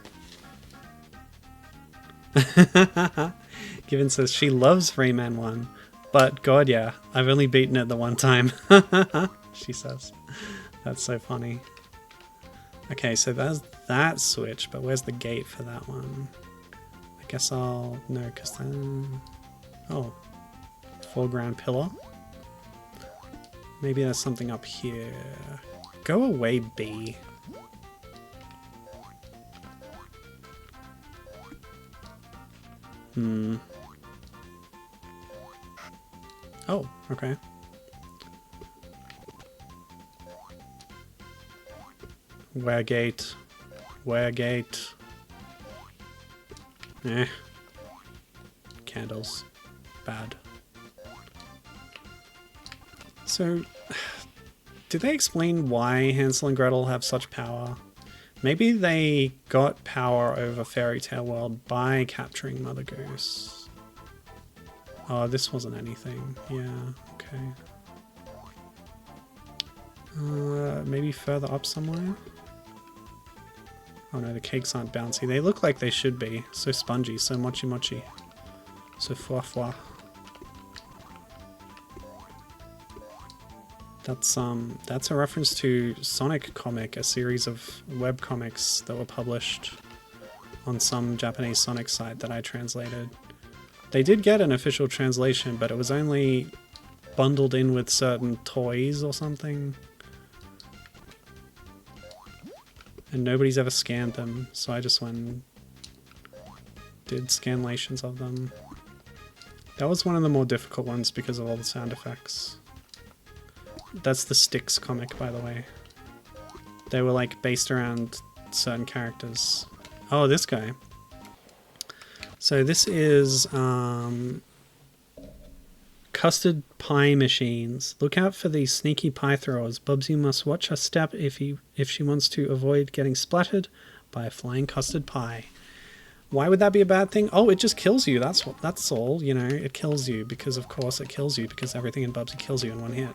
Given says she loves Rayman 1, but god yeah, I've only beaten it the one time. She says. That's so funny. Okay, so there's that switch, but where's the gate for that one? I guess I'll... no, because then... oh. Foreground pillar. Maybe there's something up here. Go away, bee. Oh, okay. Where gate? Where gate? Eh. Candles. Bad. So, did they explain why Hansel and Gretel have such power? Maybe they got power over Fairy Tale World by capturing Mother Goose. Oh, this wasn't anything. Yeah, okay. Maybe further up somewhere? Oh no, the cakes aren't bouncy. They look like they should be. So spongy, so mochi mochi. So foie foie. That's a reference to Sonic Comic, a series of web comics that were published on some Japanese Sonic site that I translated. They did get an official translation, but it was only bundled in with certain toys or something. And nobody's ever scanned them, so I just went and did scanlations of them. That was one of the more difficult ones because of all the sound effects. That's the Styx comic, by the way. They were like based around certain characters. Oh, this guy. So this is custard pie machines. Look out for these sneaky pie throwers. Bubsy must watch her step if she wants to avoid getting splattered by a flying custard pie. Why would that be a bad thing? Oh, it just kills you. That's all. You know, it kills you because, of course, it kills you because everything in Bubsy kills you in one hit.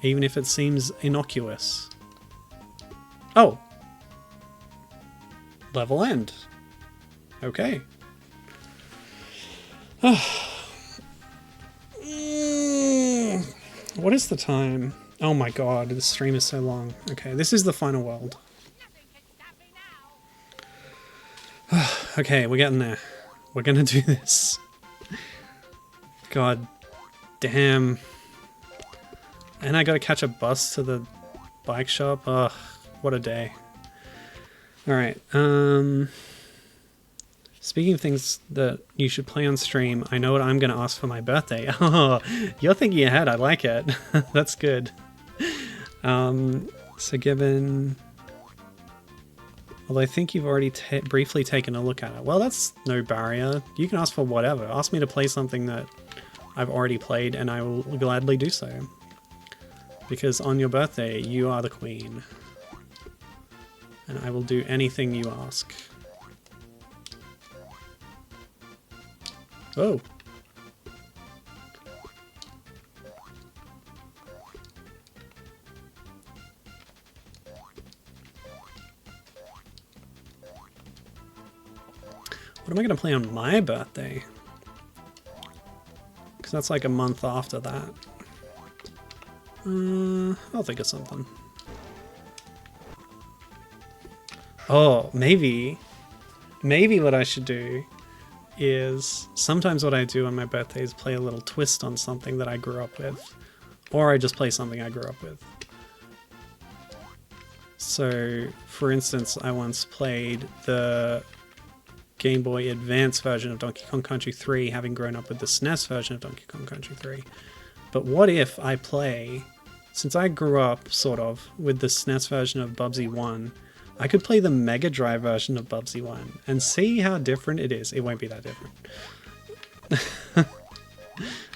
Even if it seems innocuous. Oh! Level end. Okay. What is the time? Oh my god, this stream is so long. Okay, this is the final world. Okay, we're getting there. We're gonna do this. God damn. And I gotta catch a bus to the bike shop. Ugh, what a day. Alright, speaking of things that you should play on stream, I know what I'm gonna ask for my birthday. Oh, you're thinking ahead, I like it. That's good. So given... Although I think you've already briefly taken a look at it. Well, that's no barrier. You can ask for whatever. Ask me to play something that I've already played and I will gladly do so. Because on your birthday, you are the queen. And I will do anything you ask. Oh. What am I going to play on my birthday? Because that's like a month after that. I'll think of something. Oh, maybe what I should do is sometimes what I do on my birthday is play a little twist on something that I grew up with. Or I just play something I grew up with. So, for instance, I once played the Game Boy Advance version of Donkey Kong Country 3, having grown up with the SNES version of Donkey Kong Country 3. But what if I play, since I grew up, sort of, with the SNES version of Bubsy 1, I could play the Mega Drive version of Bubsy 1 and see how different it is. It won't be that different.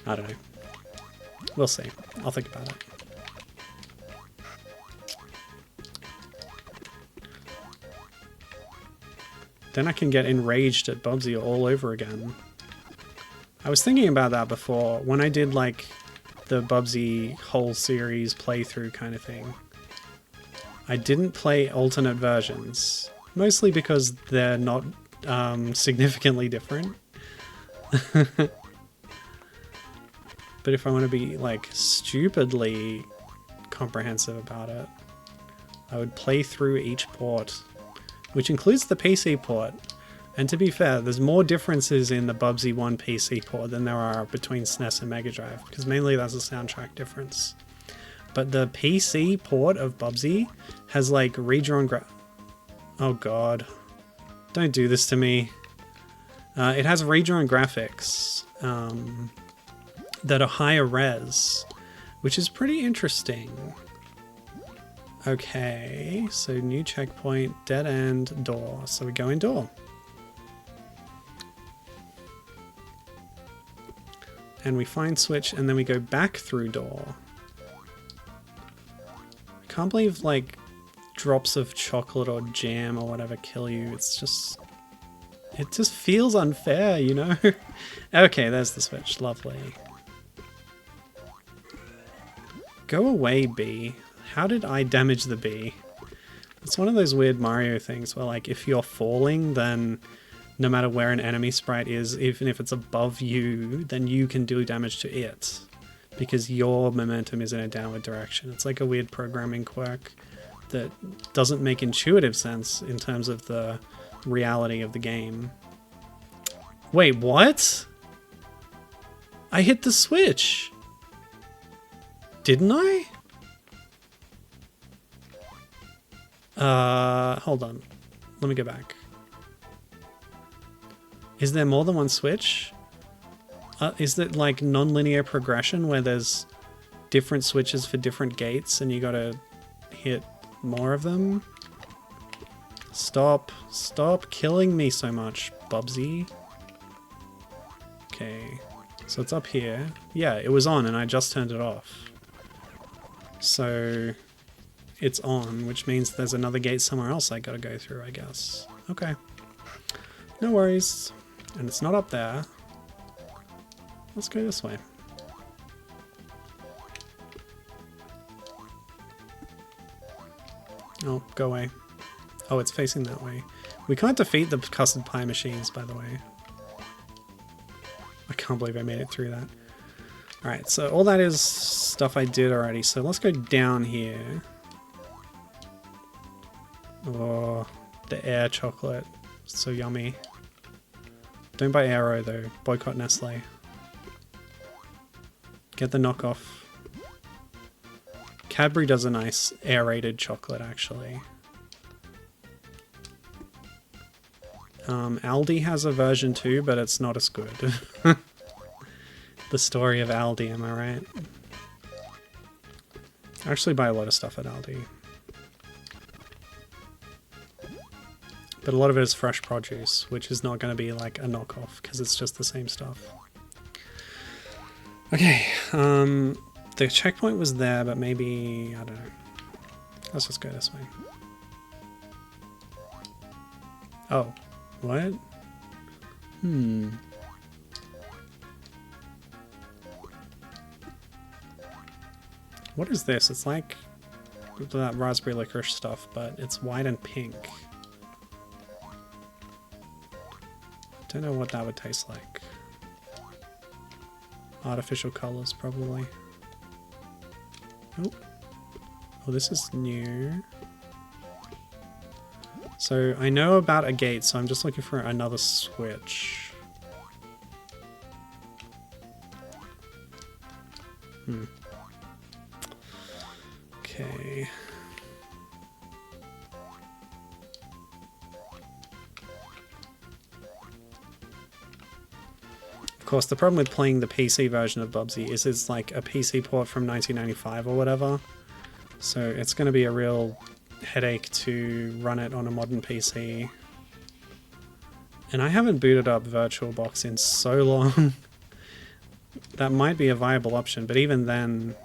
I don't know. We'll see. I'll think about it. Then I can get enraged at Bubsy all over again. I was thinking about that before, when I did like the Bubsy whole series playthrough kind of thing. I didn't play alternate versions, mostly because they're not significantly different. But if I want to be like stupidly comprehensive about it, I would play through each port, which includes the PC port. And to be fair, there's more differences in the Bubsy 1 PC port than there are between SNES and Mega Drive, because mainly that's a soundtrack difference. But the PC port of Bubsy has like redrawn oh god. Don't do this to me. It has redrawn graphics that are higher res, which is pretty interesting. Okay, so new checkpoint, dead end, door. So we go in door. And we find switch, and then we go back through door. I can't believe, like, drops of chocolate or jam or whatever kill you. It's just... it just feels unfair, you know? Okay, there's the switch. Lovely. Go away, bee. How did I damage the bee? It's one of those weird Mario things where, like, if you're falling, then no matter where an enemy sprite is, even if it's above you, then you can do damage to it, because your momentum is in a downward direction. It's like a weird programming quirk that doesn't make intuitive sense in terms of the reality of the game. Wait, what? I hit the switch! Didn't I? Hold on. Let me go back. Is there more than one switch? Is it like non-linear progression where there's different switches for different gates and you gotta hit more of them? Stop. Stop killing me so much, Bubsy. Okay. So it's up here. Yeah, it was on and I just turned it off. So it's on, which means there's another gate somewhere else I gotta go through, I guess. Okay. No worries. And it's not up there. Let's go this way. Oh, go away. Oh, it's facing that way. We can't defeat the custard pie machines, by the way. I can't believe I made it through that. Alright, so all that is stuff I did already. So let's go down here. Oh, the air chocolate. So yummy. Don't buy Aero though. Boycott Nestle. Get the knockoff. Cadbury does a nice aerated chocolate, actually. Aldi has a version too, but it's not as good. The story of Aldi, am I right? I actually buy a lot of stuff at Aldi. But a lot of it is fresh produce, which is not going to be like a knockoff, because it's just the same stuff. Okay, the checkpoint was there, but maybe, I don't know. Let's just go this way. Oh, what? What is this? It's like that raspberry licorice stuff, but it's white and pink. Don't know what that would taste like. Artificial colors, probably. Oh. Oh, this is new. So I know about a gate, so I'm just looking for another switch. Okay. course, the problem with playing the PC version of Bubsy is it's like a PC port from 1995 or whatever. So it's going to be a real headache to run it on a modern PC. And I haven't booted up VirtualBox in so long. That might be a viable option, but even then,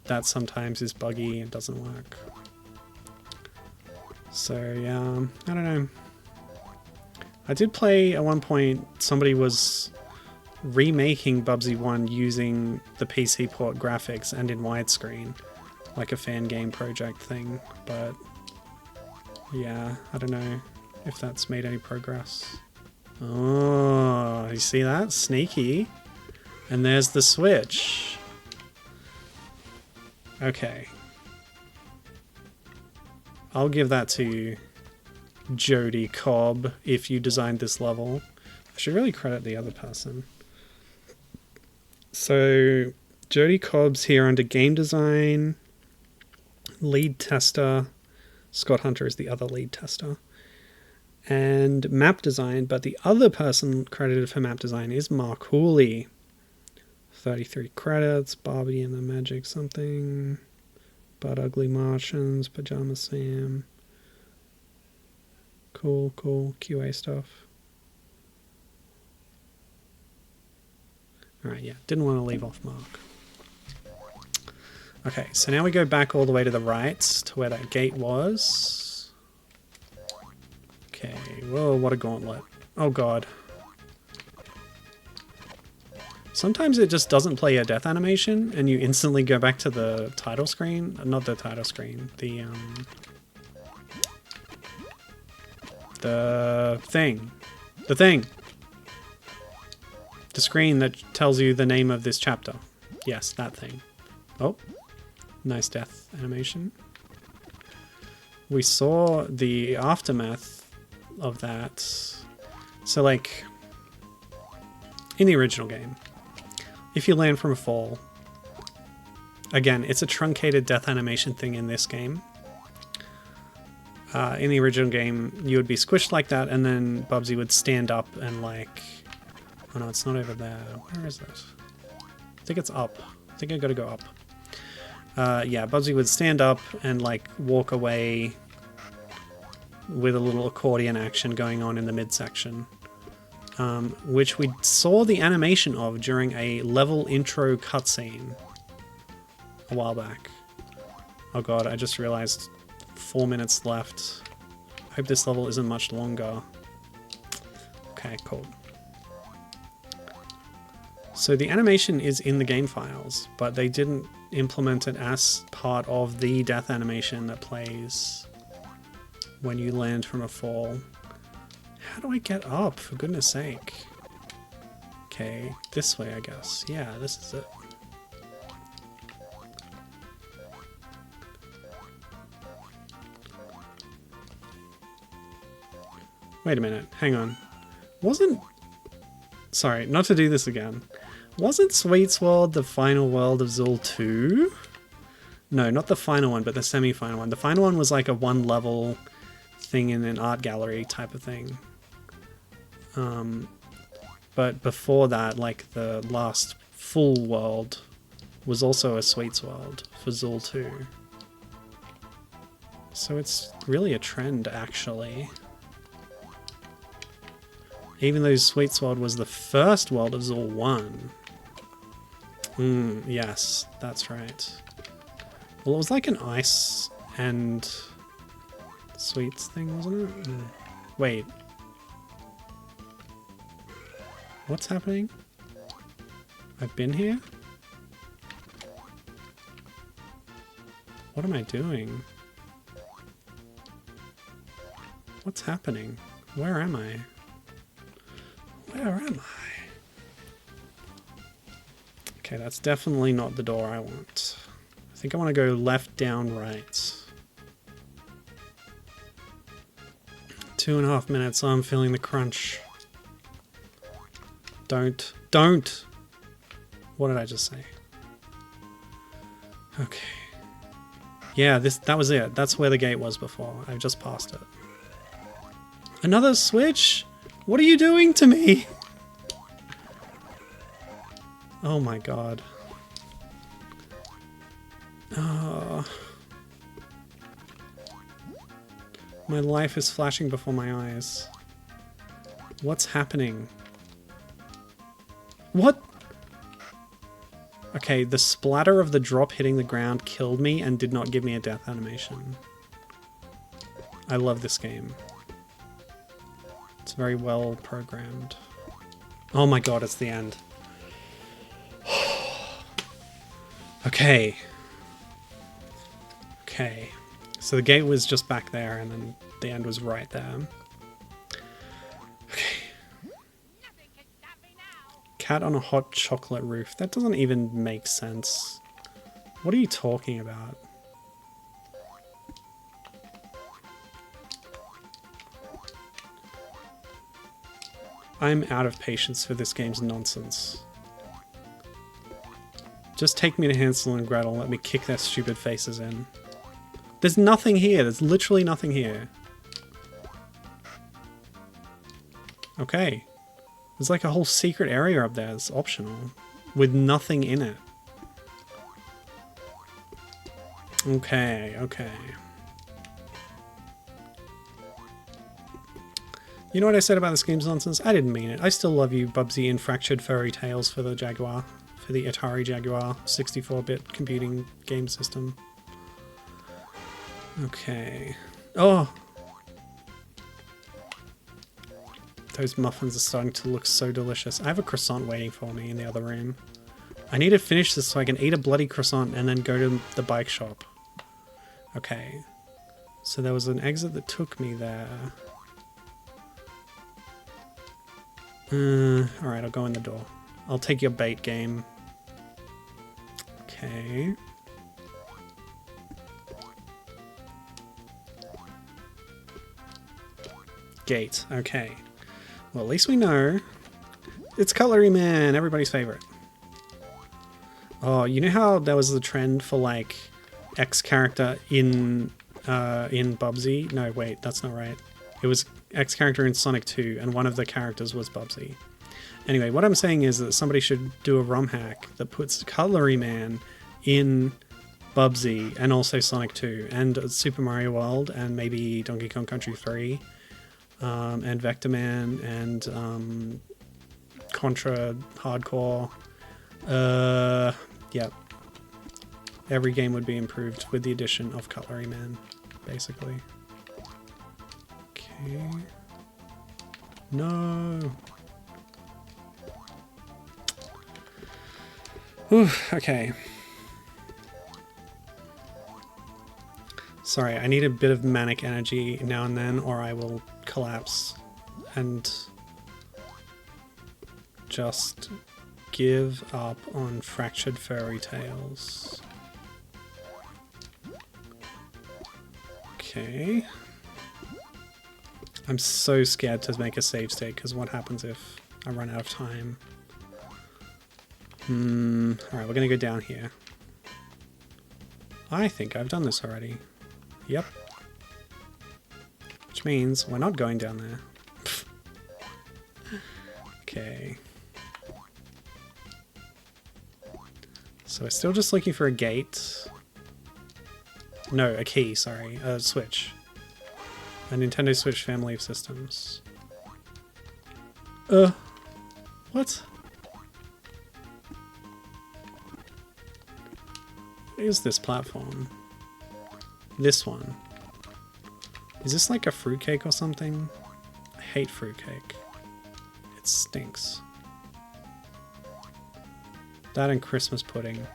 that sometimes is buggy and doesn't work. So yeah, I don't know. I did play at one point, somebody was remaking Bubsy 1 using the PC port graphics and in widescreen, like a fan game project thing, but yeah, I don't know if that's made any progress. Oh, you see that? Sneaky. And there's the switch. Okay. I'll give that to you, Jody Cobb, if you designed this level. I should really credit the other person. So, Jody Cobb's here under game design, lead tester. Scott Hunter is the other lead tester. And map design, but the other person credited for map design is Mark Hooley. 33 credits, Barbie and the Magic something, But Ugly Martians, Pajama Sam. Cool, QA stuff. Alright, yeah, didn't want to leave off Mark. Okay, so now we go back all the way to the right, to where that gate was. Okay, whoa, what a gauntlet. Oh god. Sometimes it just doesn't play a death animation, and you instantly go back to the title screen. Not the title screen, the thing. The thing! The screen that tells you the name of this chapter. Yes, that thing. Oh, nice death animation. We saw the aftermath of that. So, like, in the original game, if you land from a fall, again, it's a truncated death animation thing in this game. In the original game, you would be squished like that, and then Bubsy would stand up and like... Oh no, it's not over there. Where is it? I think it's up. I think I gotta go up. Yeah, Bubsy would stand up and like walk away with a little accordion action going on in the midsection. Which we saw the animation of during a level intro cutscene a while back. Oh god, I just realized 4 minutes left. I hope this level isn't much longer. Okay, cool. So the animation is in the game files, but they didn't implement it as part of the death animation that plays when you land from a fall. How do I get up, for goodness sake? Okay, this way I guess. Yeah, this is it. Wait a minute, hang on. Sorry, not to do this again. Wasn't Sweet Sword the final world of Zool 2? No, not the final one, but the semi-final one. The final one was like a one-level thing in an art gallery type of thing. But before that, like the last full world was also a Sweets world for Zool 2. So it's really a trend, actually. Even though Sweets World was the first world of Zool 1. Yes, that's right. Well, it was like an ice and sweets thing, wasn't it? Wait. What's happening? I've been here? What am I doing? What's happening? Where am I? Where am I? Okay, that's definitely not the door I want. I think I want to go left, down, right. 2.5 minutes, I'm feeling the crunch. Don't. What did I just say? Okay. Yeah, that was it. That's where the gate was before. I've just passed it. Another switch? What are you doing to me? Oh my god. My life is flashing before my eyes. What's happening? What? Okay, the splatter of the drop hitting the ground killed me and did not give me a death animation. I love this game. It's very well programmed. Oh my god, it's the end. Okay. Okay. So the gate was just back there and then the end was right there. Okay. Cat on a hot chocolate roof. That doesn't even make sense. What are you talking about? I'm out of patience for this game's nonsense. Just take me to Hansel and Gretel, let me kick their stupid faces in. There's nothing here, there's literally nothing here. Okay. There's like a whole secret area up there that's optional, with nothing in it. Okay, okay. You know what I said about this game's nonsense? I didn't mean it. I still love you, Bubsy and Fractured Furry Tales for the Jaguar. For the Atari Jaguar 64-bit computing game system. Okay. Oh! Those muffins are starting to look so delicious. I have a croissant waiting for me in the other room. I need to finish this so I can eat a bloody croissant and then go to the bike shop. Okay. So there was an exit that took me there. Alright, I'll go in the door. I'll take your bait game. Okay. Gate. Okay. Well, at least we know. It's Cutlery Man, everybody's favorite. Oh, you know how there was the trend for like X character in Bubsy? No, wait, that's not right. It was X character in Sonic 2, and one of the characters was Bubsy. Anyway, what I'm saying is that somebody should do a ROM hack that puts Cutlery Man in Bubsy and also Sonic 2 and Super Mario World and maybe Donkey Kong Country 3 and Vector Man and Contra Hardcore. Yep. Every game would be improved with the addition of Cutlery Man, basically. Okay. No. Whew, okay. Sorry, I need a bit of manic energy now and then or I will collapse and just give up on Fractured Furry Tales. Okay. I'm so scared to make a save state because what happens if I run out of time? Alright, we're gonna go down here. I think I've done this already. Yep. Which means we're not going down there. Okay. So we're still just looking for a gate. No, a key, sorry. A Switch. A Nintendo Switch family of systems. What? What is this platform? This one. Is this like a fruitcake or something? I hate fruitcake. It stinks. That and Christmas pudding.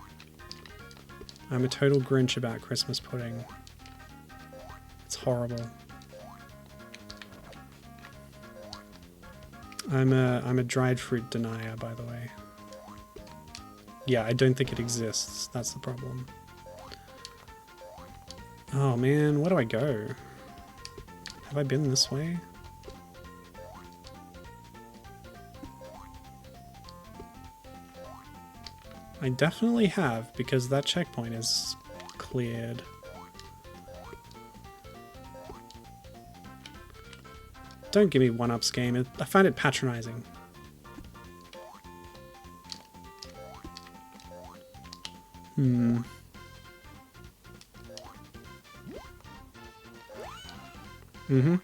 I'm a total Grinch about Christmas pudding. It's horrible. I'm a dried fruit denier, by the way. Yeah, I don't think it exists. That's the problem. Oh man, where do I go? Have I been this way? I definitely have, because that checkpoint is cleared. Don't give me one-ups game. I find it patronizing. Hmm. Mm-hmm.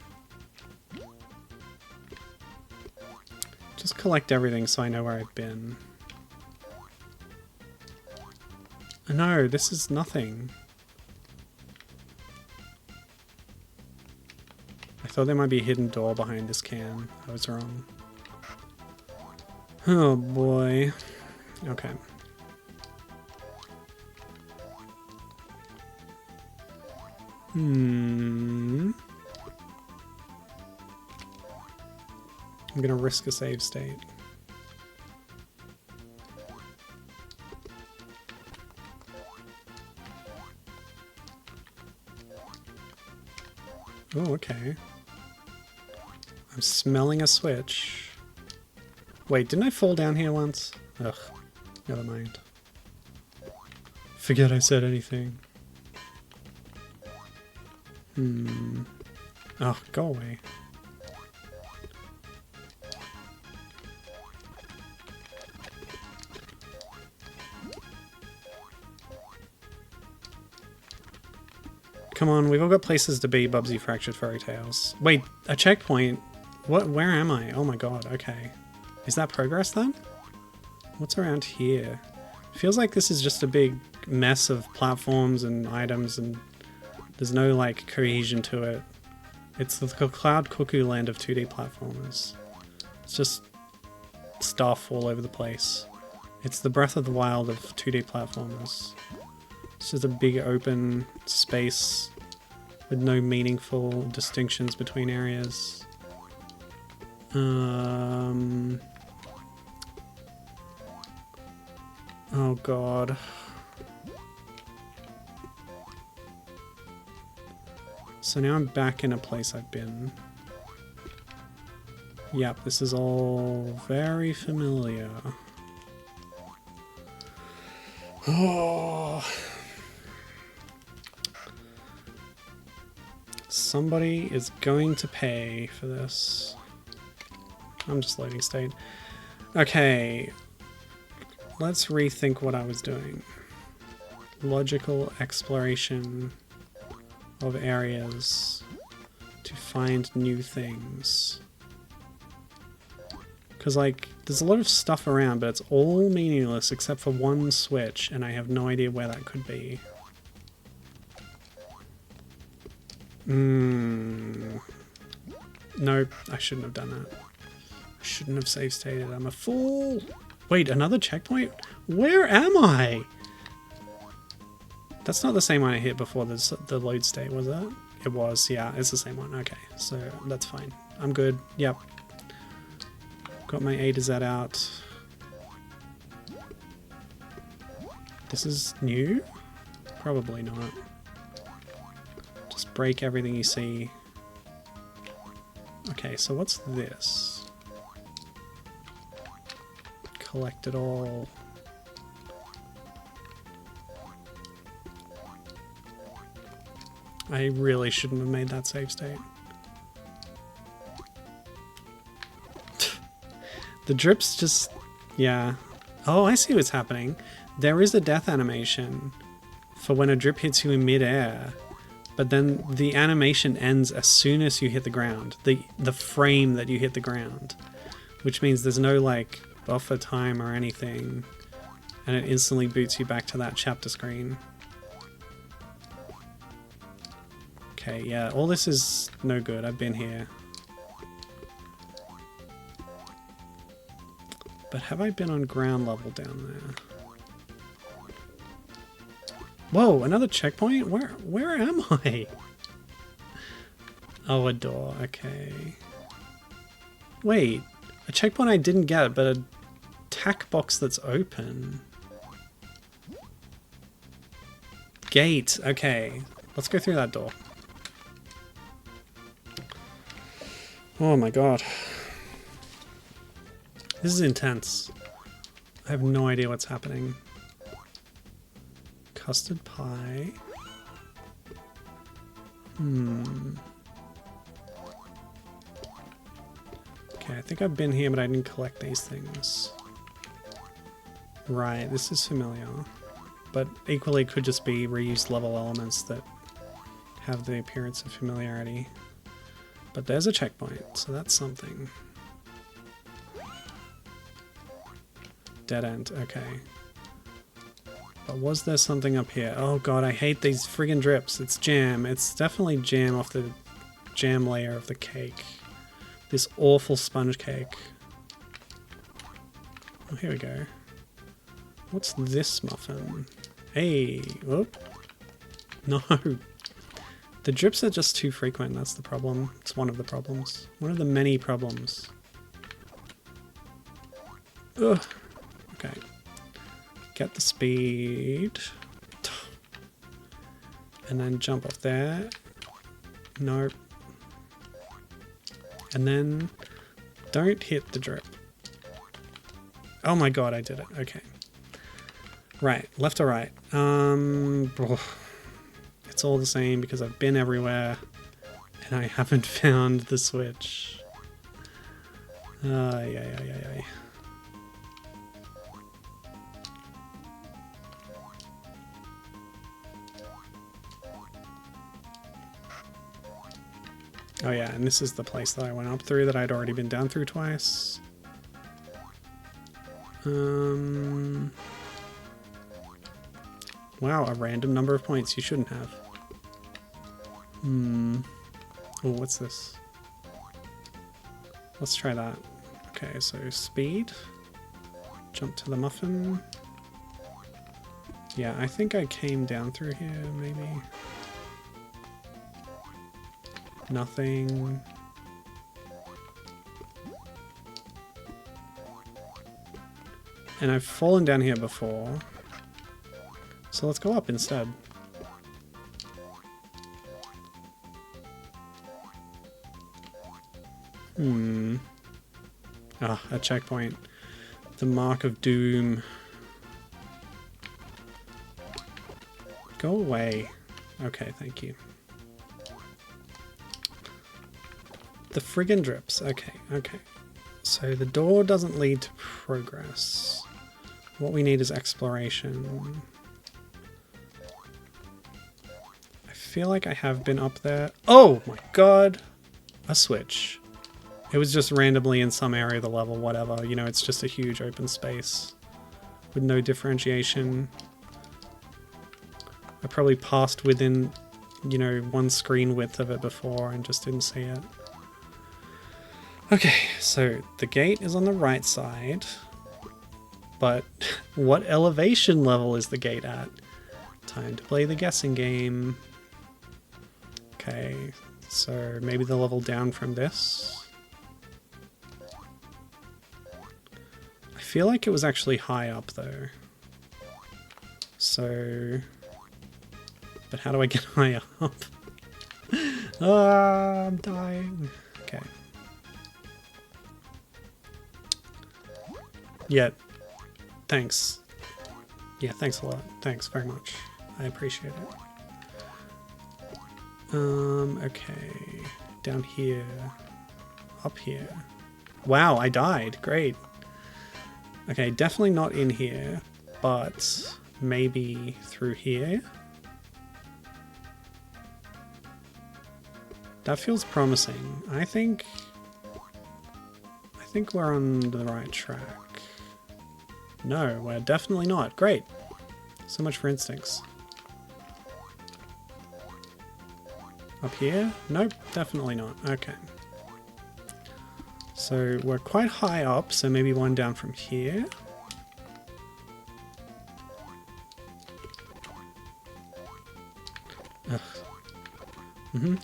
Just collect everything so I know where I've been. No, this is nothing. I thought there might be a hidden door behind this can. I was wrong. Oh boy. Okay. I'm gonna risk a save state. Oh, okay. I'm smelling a switch. Wait, didn't I fall down here once? Ugh, never mind. Forget I said anything. Oh, go away. Come on, we've all got places to be, Bubsy Fractured Fairy Tales. Wait, a checkpoint? What? Where am I? Oh my god, okay. Is that progress then? What's around here? Feels like this is just a big mess of platforms and items and there's no like cohesion to it. It's the cloud cuckoo land of 2D platformers. It's just stuff all over the place. It's the Breath of the Wild of 2D platformers. It's just a big open space with no meaningful distinctions between areas. Oh god. So now I'm back in a place I've been. Yep, this is all very familiar. Oh. Somebody is going to pay for this. I'm just loading state. Okay. Let's rethink what I was doing. Logical exploration of areas to find new things. Because, like, there's a lot of stuff around, but it's all meaningless except for one switch, and I have no idea where that could be. Nope, I shouldn't have done that. I shouldn't have save stated. I'm a fool. Wait, another checkpoint? Where am I? That's not the same one I hit before the load state, was that? It was, yeah, it's the same one. Okay, so that's fine. I'm good. Yep. Got my A to Z out. This is new? Probably not. Just break everything you see. Okay, so what's this? Collect it all. I really shouldn't have made that save state. The drips just... yeah. Oh, I see what's happening. There is a death animation for when a drip hits you in mid-air, but then the animation ends as soon as you hit the ground. The frame that you hit the ground. Which means there's no, like, buffer time or anything. And it instantly boots you back to that chapter screen. Okay, yeah, all this is no good. I've been here. But have I been on ground level down there? Whoa, another checkpoint? Where am I? Oh, a door. Okay. Wait, a checkpoint I didn't get, but a tack box that's open. Gate. Okay, let's go through that door. Oh my god. This is intense. I have no idea what's happening. Custard pie. Okay, I think I've been here, but I didn't collect these things. Right, this is familiar. But equally it could just be reused level elements that have the appearance of familiarity. But there's a checkpoint, so that's something. Dead end, okay. But was there something up here? Oh god, I hate these friggin' drips. It's jam. It's definitely jam off the jam layer of the cake. This awful sponge cake. Oh, here we go. What's this muffin? Hey, whoop. No. The drips are just too frequent, that's the problem. It's one of the problems. One of the many problems. Ugh. Okay. Get the speed. And then jump off there. Nope. And then don't hit the drip. Oh my god, I did it. Okay. Right, left or right? It's all the same because I've been everywhere and I haven't found the switch. Yeah. Oh yeah, and this is the place that I went up through that I'd already been down through twice. Wow, a random number of points you shouldn't have. Oh, what's this? Let's try that. Okay, so speed. Jump to the muffin. Yeah, I think I came down through here, maybe. Nothing. And I've fallen down here before. So let's go up instead. Ah, a checkpoint. The mark of doom. Go away. Okay, thank you. The friggin' drips. Okay. So the door doesn't lead to progress. What we need is exploration. I feel like I have been up there. Oh my god! A switch. It was just randomly in some area of the level, whatever. You know, it's just a huge open space with no differentiation. I probably passed within, you know, one screen width of it before and just didn't see it. Okay, so the gate is on the right side, but what elevation level is the gate at? Time to play the guessing game. Okay, so maybe the level down from this. I feel like it was actually high up though. So, but how do I get high up? Ah, I'm dying. Okay. Yeah, thanks. Yeah, thanks a lot. Thanks very much. I appreciate it. Okay. Down here. Up here. Wow, I died. Great. Okay, definitely not in here, but maybe through here. That feels promising. I think we're on the right track. No, we're definitely not. Great. So much for instincts. Up here? Nope, definitely not. Okay. So we're quite high up, so maybe one down from here. Ugh.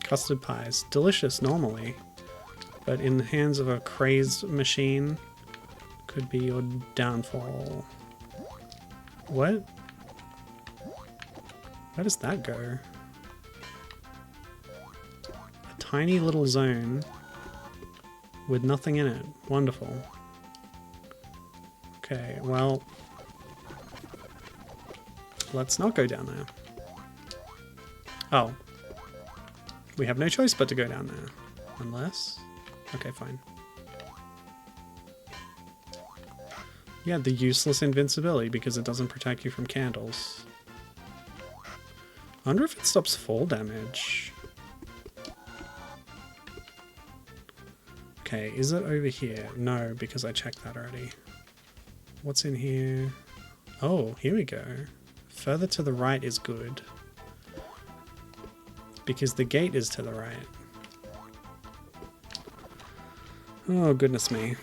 Custard pies. Delicious normally. But in the hands of a crazed machine, could be your downfall. What? Where does that go? A tiny little zone with nothing in it. Wonderful. Okay, well, let's not go down there. Oh. We have no choice but to go down there. Unless... Okay, fine. Yeah, the useless invincibility because it doesn't protect you from candles. I wonder if it stops fall damage. Okay, is it over here? No, because I checked that already. What's in here? Oh, here we go. Further to the right is good. Because the gate is to the right. Oh, goodness me.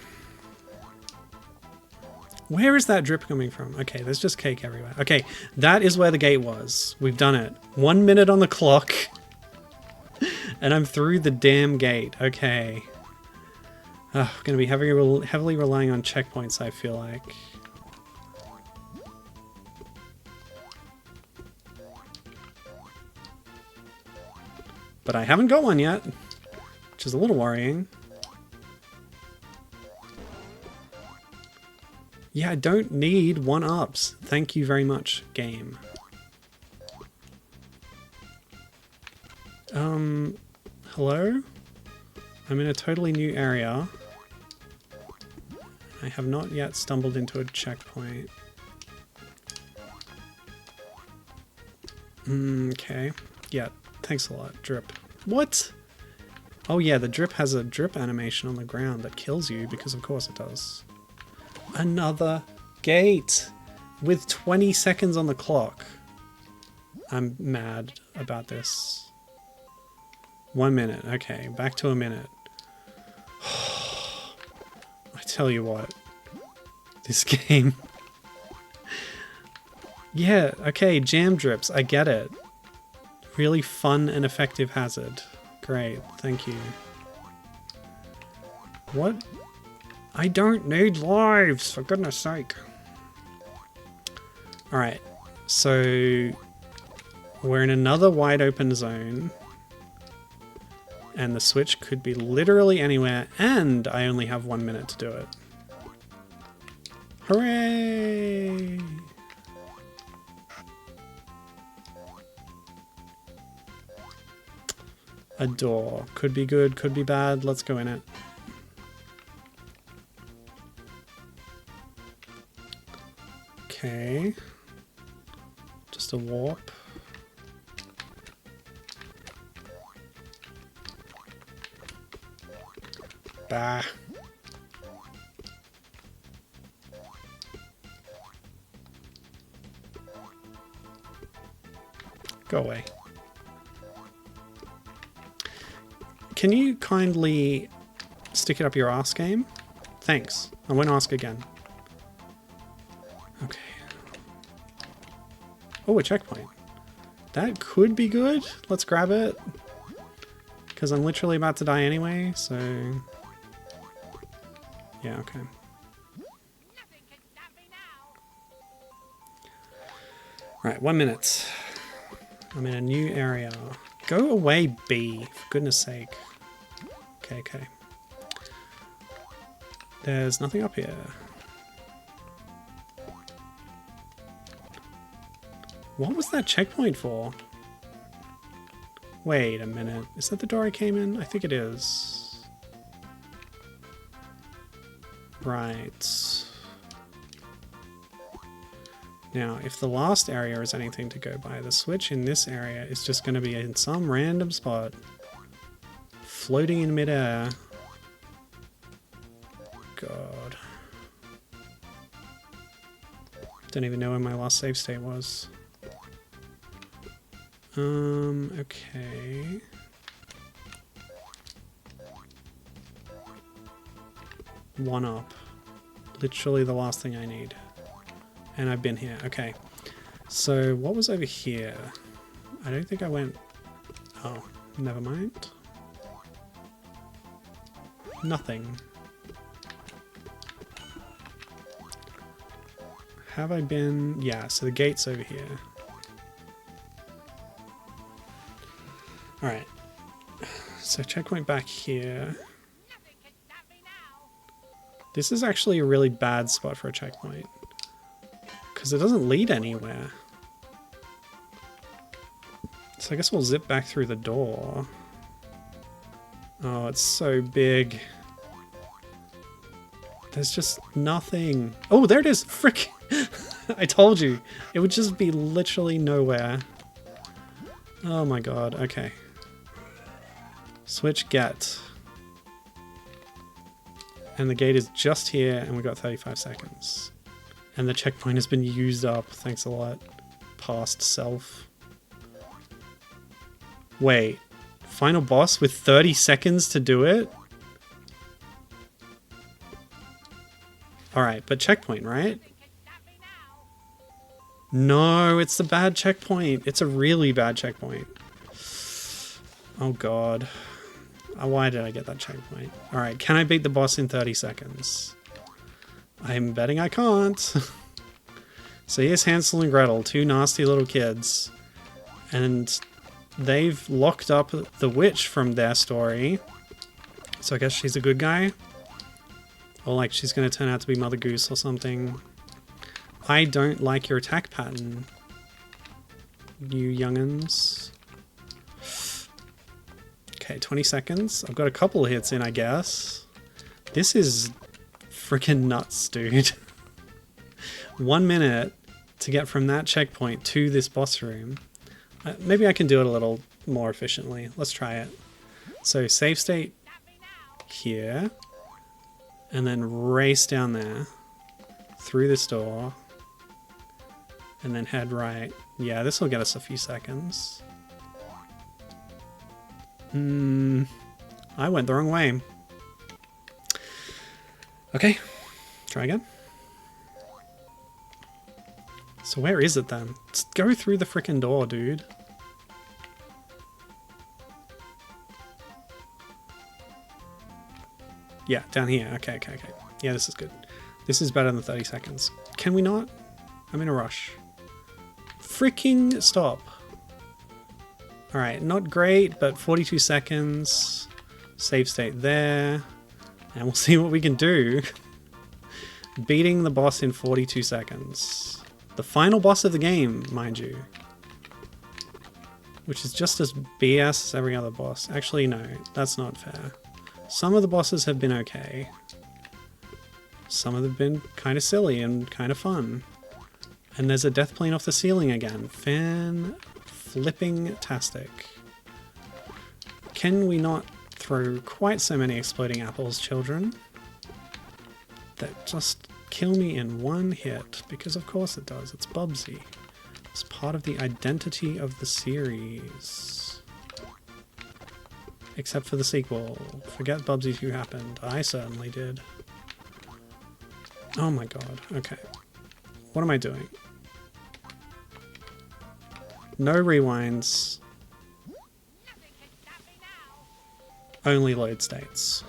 Where is that drip coming from? Okay, there's just cake everywhere. Okay, that is where the gate was. We've done it. 1 minute on the clock. And I'm through the damn gate. Okay. I'm going to be heavily relying on checkpoints, I feel like. But I haven't got one yet, which is a little worrying. Yeah, I don't need 1-ups. Thank you very much, game. Hello? I'm in a totally new area. I have not yet stumbled into a checkpoint. Okay. Yeah, thanks a lot, drip. What? Oh yeah, the drip has a drip animation on the ground that kills you, because of course it does. Another gate with 20 seconds on the clock. I'm mad about this. 1 minute. Okay, back to a minute. I tell you what. This game. Yeah, okay, jam drips. I get it. Really fun and effective hazard. Great, thank you. What? I don't need lives, for goodness sake. Alright, so we're in another wide open zone. And the switch could be literally anywhere, and I only have 1 minute to do it. Hooray! A door. Could be good, could be bad. Let's go in it. Okay. Just a warp. Bah. Go away. Can you kindly stick it up your ass, game? Thanks. I won't ask again. Okay. Oh, a checkpoint. That could be good. Let's grab it. Because I'm literally about to die anyway, so... Yeah, okay. Right, 1 minute. I'm in a new area. Go away, bee. For goodness sake. Okay, okay. There's nothing up here. What was that checkpoint for? Wait a minute. Is that the door I came in? I think it is. Right. Now, if the last area is anything to go by, the switch in this area is just going to be in some random spot. Floating in midair. God. Don't even know where my last save state was. Okay. One up. Literally the last thing I need. And I've been here. Okay. So what was over here? I don't think I went... Oh, never mind. Nothing. Have I been... Yeah, so the gate's over here. Alright. So checkpoint back here. This is actually a really bad spot for a checkpoint. Because it doesn't lead anywhere. So I guess we'll zip back through the door. Oh, it's so big. There's just nothing. Oh, there it is! Frick! I told you. It would just be literally nowhere. Oh my god, okay. Switch get. And the gate is just here, and we've got 35 seconds. And the checkpoint has been used up, thanks a lot. Past self. Wait. Final boss with 30 seconds to do it? Alright, but checkpoint, right? No, it's the bad checkpoint. It's a really bad checkpoint. Oh god. Why did I get that checkpoint? Alright, can I beat the boss in 30 seconds? I'm betting I can't. So here's Hansel and Gretel, two nasty little kids. And they've locked up the witch from their story. So I guess she's a good guy. Or like she's going to turn out to be Mother Goose or something. I don't like your attack pattern, you young'uns. Okay, 20 seconds. I've got a couple of hits in, I guess. This is freaking nuts, dude. 1 minute to get from that checkpoint to this boss room. Maybe I can do it a little more efficiently. Let's try it. So save state here. And then race down there. Through this door. And then head right. Yeah, this will get us a few seconds. I went the wrong way. Okay, try again. So where is it then? Just go through the frickin' door, dude. Yeah, down here. Okay. Yeah, this is good. This is better than 30 seconds. Can we not? I'm in a rush. Freaking stop. Alright, not great, but 42 seconds. Save state there. And we'll see what we can do. Beating the boss in 42 seconds. The final boss of the game, mind you. Which is just as BS as every other boss. Actually, no, that's not fair. Some of the bosses have been okay. Some of them have been kind of silly and kind of fun. And there's a death plane off the ceiling again. Fan-flipping-tastic. Can we not throw quite so many exploding apples, children? That just kill me in one hit. Because of course it does. It's Bubsy. It's part of the identity of the series. Except for the sequel. Forget Bubsy 2 happened. I certainly did. Oh my god. Okay. What am I doing? No rewinds. Only load states.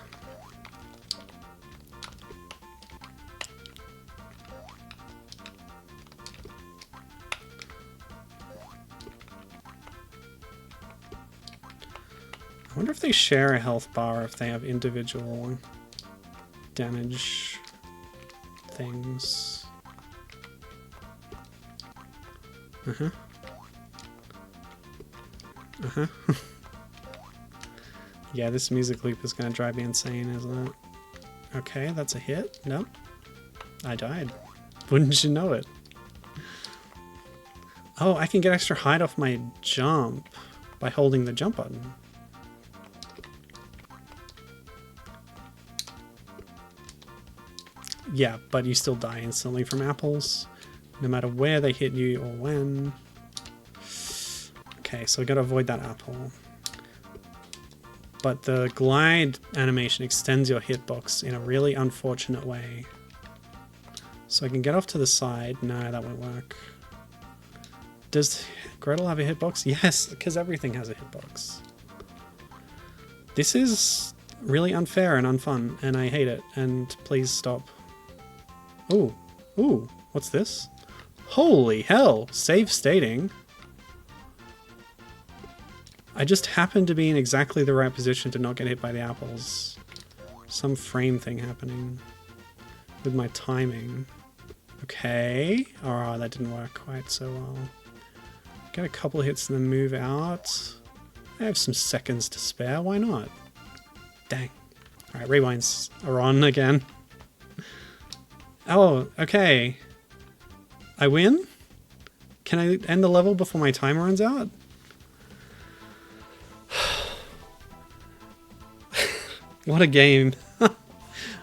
I wonder if they share a health bar, if they have individual damage things. Yeah, this music loop is going to drive me insane, isn't it? Okay, that's a hit. Nope. I died. Wouldn't you know it? Oh, I can get extra height off my jump by holding the jump button. Yeah, but you still die instantly from apples, no matter where they hit you or when. Okay, so we gotta avoid that apple. But the glide animation extends your hitbox in a really unfortunate way. So I can get off to the side. No, that won't work. Does Gretel have a hitbox? Yes, because everything has a hitbox. This is really unfair and unfun, and I hate it, and please stop. Ooh, ooh, what's this? Holy hell, save stating. I just happened to be in exactly the right position to not get hit by the apples. Some frame thing happening with my timing. Okay. Oh, that didn't work quite so well. Get a couple of hits and then move out. I have some seconds to spare. Why not? Dang. Alright, rewinds are on again. Oh, okay. I win? Can I end the level before my timer runs out? What a game.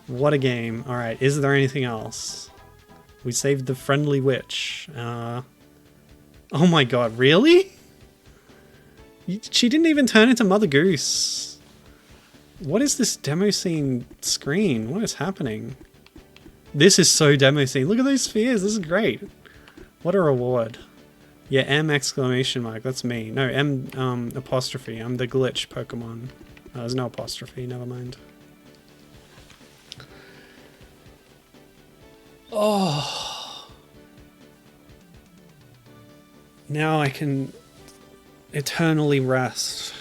What a game. Alright, is there anything else? We saved the friendly witch. Oh my god, really? She didn't even turn into Mother Goose. What is this demo scene screen? What is happening? This is so demo scene. Look at those spheres. This is great. What a reward. Yeah, M exclamation mark. That's me. No, M apostrophe. I'm the glitch Pokemon. There's no apostrophe. Never mind. Oh. Now I can eternally rest.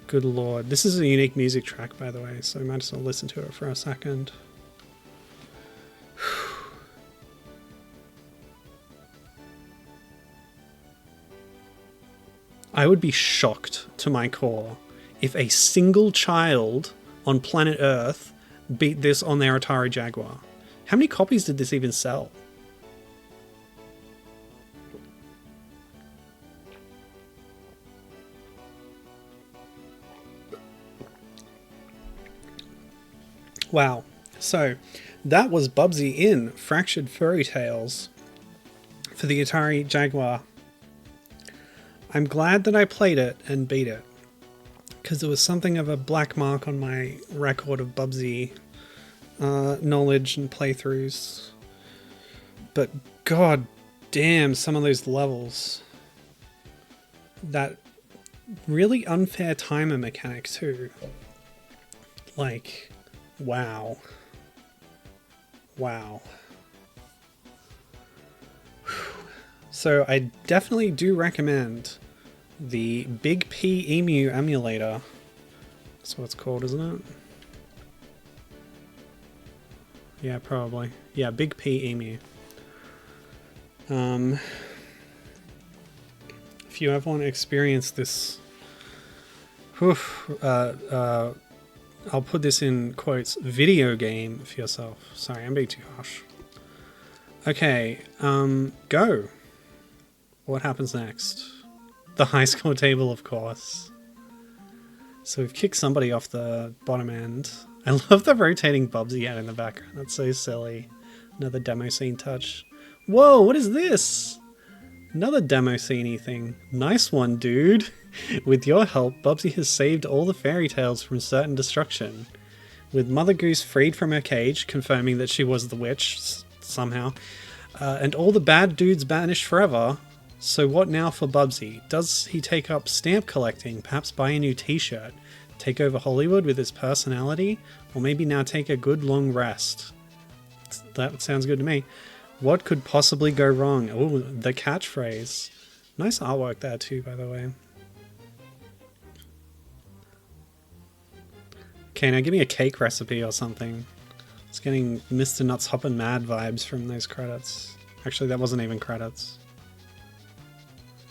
Good lord. This is a unique music track, by the way, so I might as well listen to it for a second. I would be shocked to my core if a single child on planet Earth beat this on their Atari Jaguar. How many copies did this even sell? Wow. So, that was Bubsy in Fractured Furry Tales for the Atari Jaguar. I'm glad that I played it and beat it, because it was something of a black mark on my record of Bubsy knowledge and playthroughs. But god damn, some of those levels. That really unfair timer mechanic too. Like, wow. Wow. So I definitely do recommend the Big P Emu emulator. That's what it's called, isn't it? Yeah, probably. Yeah, Big P Emu. If you ever want to experience this, I'll put this in quotes, video game for yourself. Sorry, I'm being too harsh. Okay, go. What happens next? The high score table, of course. So we've kicked somebody off the bottom end. I love the rotating Bubsy out in the background. That's so silly. Another demo scene touch. Whoa, what is this? Another demo scene-y thing. Nice one, dude. With your help, Bubsy has saved all the fairy tales from certain destruction. With Mother Goose freed from her cage, confirming that she was the witch, somehow, and all the bad dudes banished forever. So what now for Bubsy? Does he take up stamp collecting, perhaps buy a new t-shirt, take over Hollywood with his personality, or maybe now take a good long rest? That sounds good to me. What could possibly go wrong? Oh, the catchphrase. Nice artwork there too, by the way. Okay, now give me a cake recipe or something. It's getting Mr. Nuts Hoppin' Mad vibes from those credits. Actually, that wasn't even credits.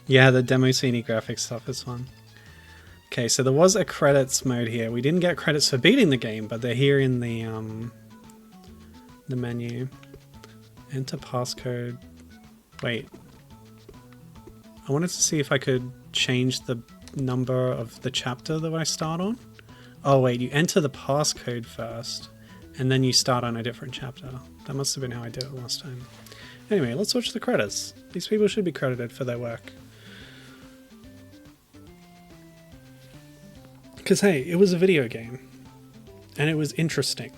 Yeah, the demo scene graphic stuff is fun. Okay, so there was a credits mode here. We didn't get credits for beating the game, but they're here in the menu. Enter passcode. Wait. I wanted to see if I could change the number of the chapter that I start on. Oh wait, you enter the passcode first, and then you start on a different chapter. That must have been how I did it last time. Anyway, let's watch the credits. These people should be credited for their work. Because hey, it was a video game. And it was interesting.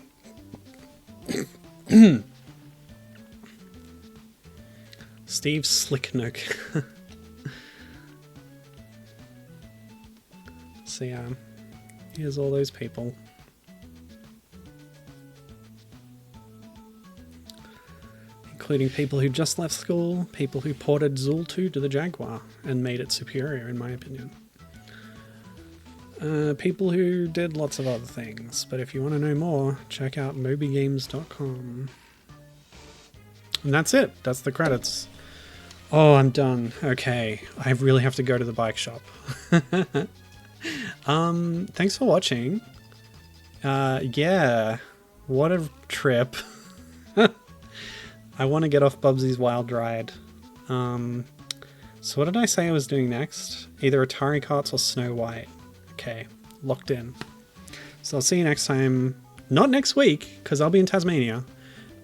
Steve Slicknook. So yeah, here's all those people. Including people who just left school, people who ported Zool 2 to the Jaguar and made it superior, in my opinion. People who did lots of other things, but if you want to know more, check out mobygames.com. And that's it. That's the credits. Oh, I'm done. Okay, I really have to go to the bike shop. Thanks for watching. Yeah, what a trip. I want to get off Bubsy's wild ride. So what did I say I was doing next? Either Atari Carts or Snow White. Okay, locked in. So I'll see you next time. Not next week, because I'll be in Tasmania.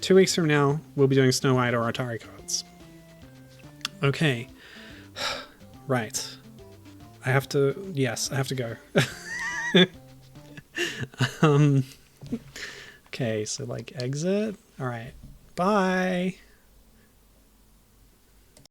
2 weeks from now, we'll be doing Snow White or Atari cards. Okay. Right. I have to go. Okay, so like exit. All right. Bye.